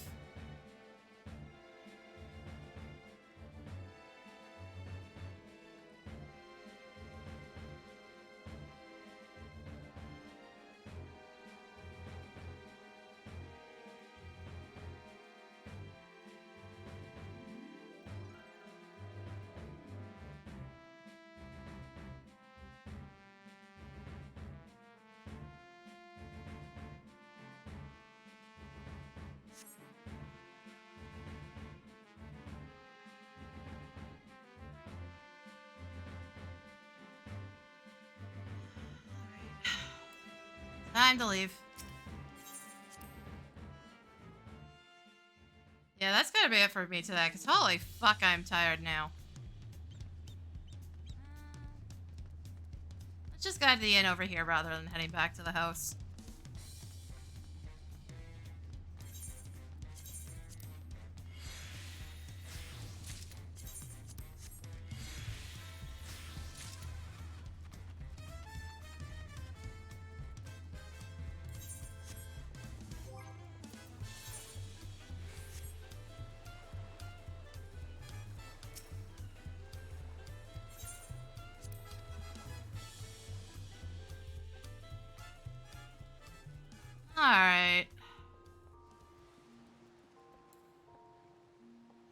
Time to leave. Yeah, that's gonna be it for me today, because holy fuck, I'm tired now. Let's just go to the inn over here rather than heading back to the house. Alright.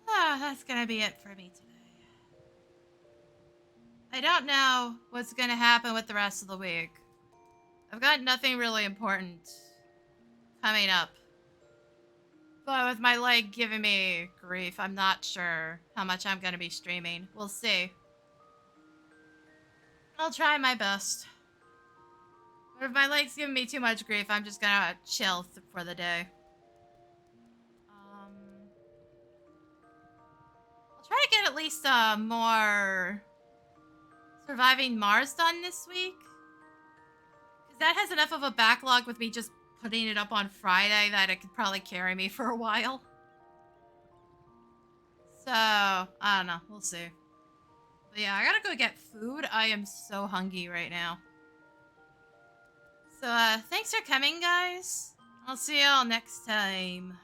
That's gonna be it for me today. I don't know what's gonna happen with the rest of the week. I've got nothing really important coming up. But with my leg giving me grief, I'm not sure how much I'm gonna be streaming. We'll see. I'll try my best. But if my leg's giving me too much grief, I'm just gonna chill for the day. I'll try to get at least more Surviving Mars done this week. Because that has enough of a backlog with me just putting it up on Friday that it could probably carry me for a while. So, I don't know. We'll see. But yeah, I gotta go get food. I am so hungry right now. So, thanks for coming, guys. I'll see y'all next time.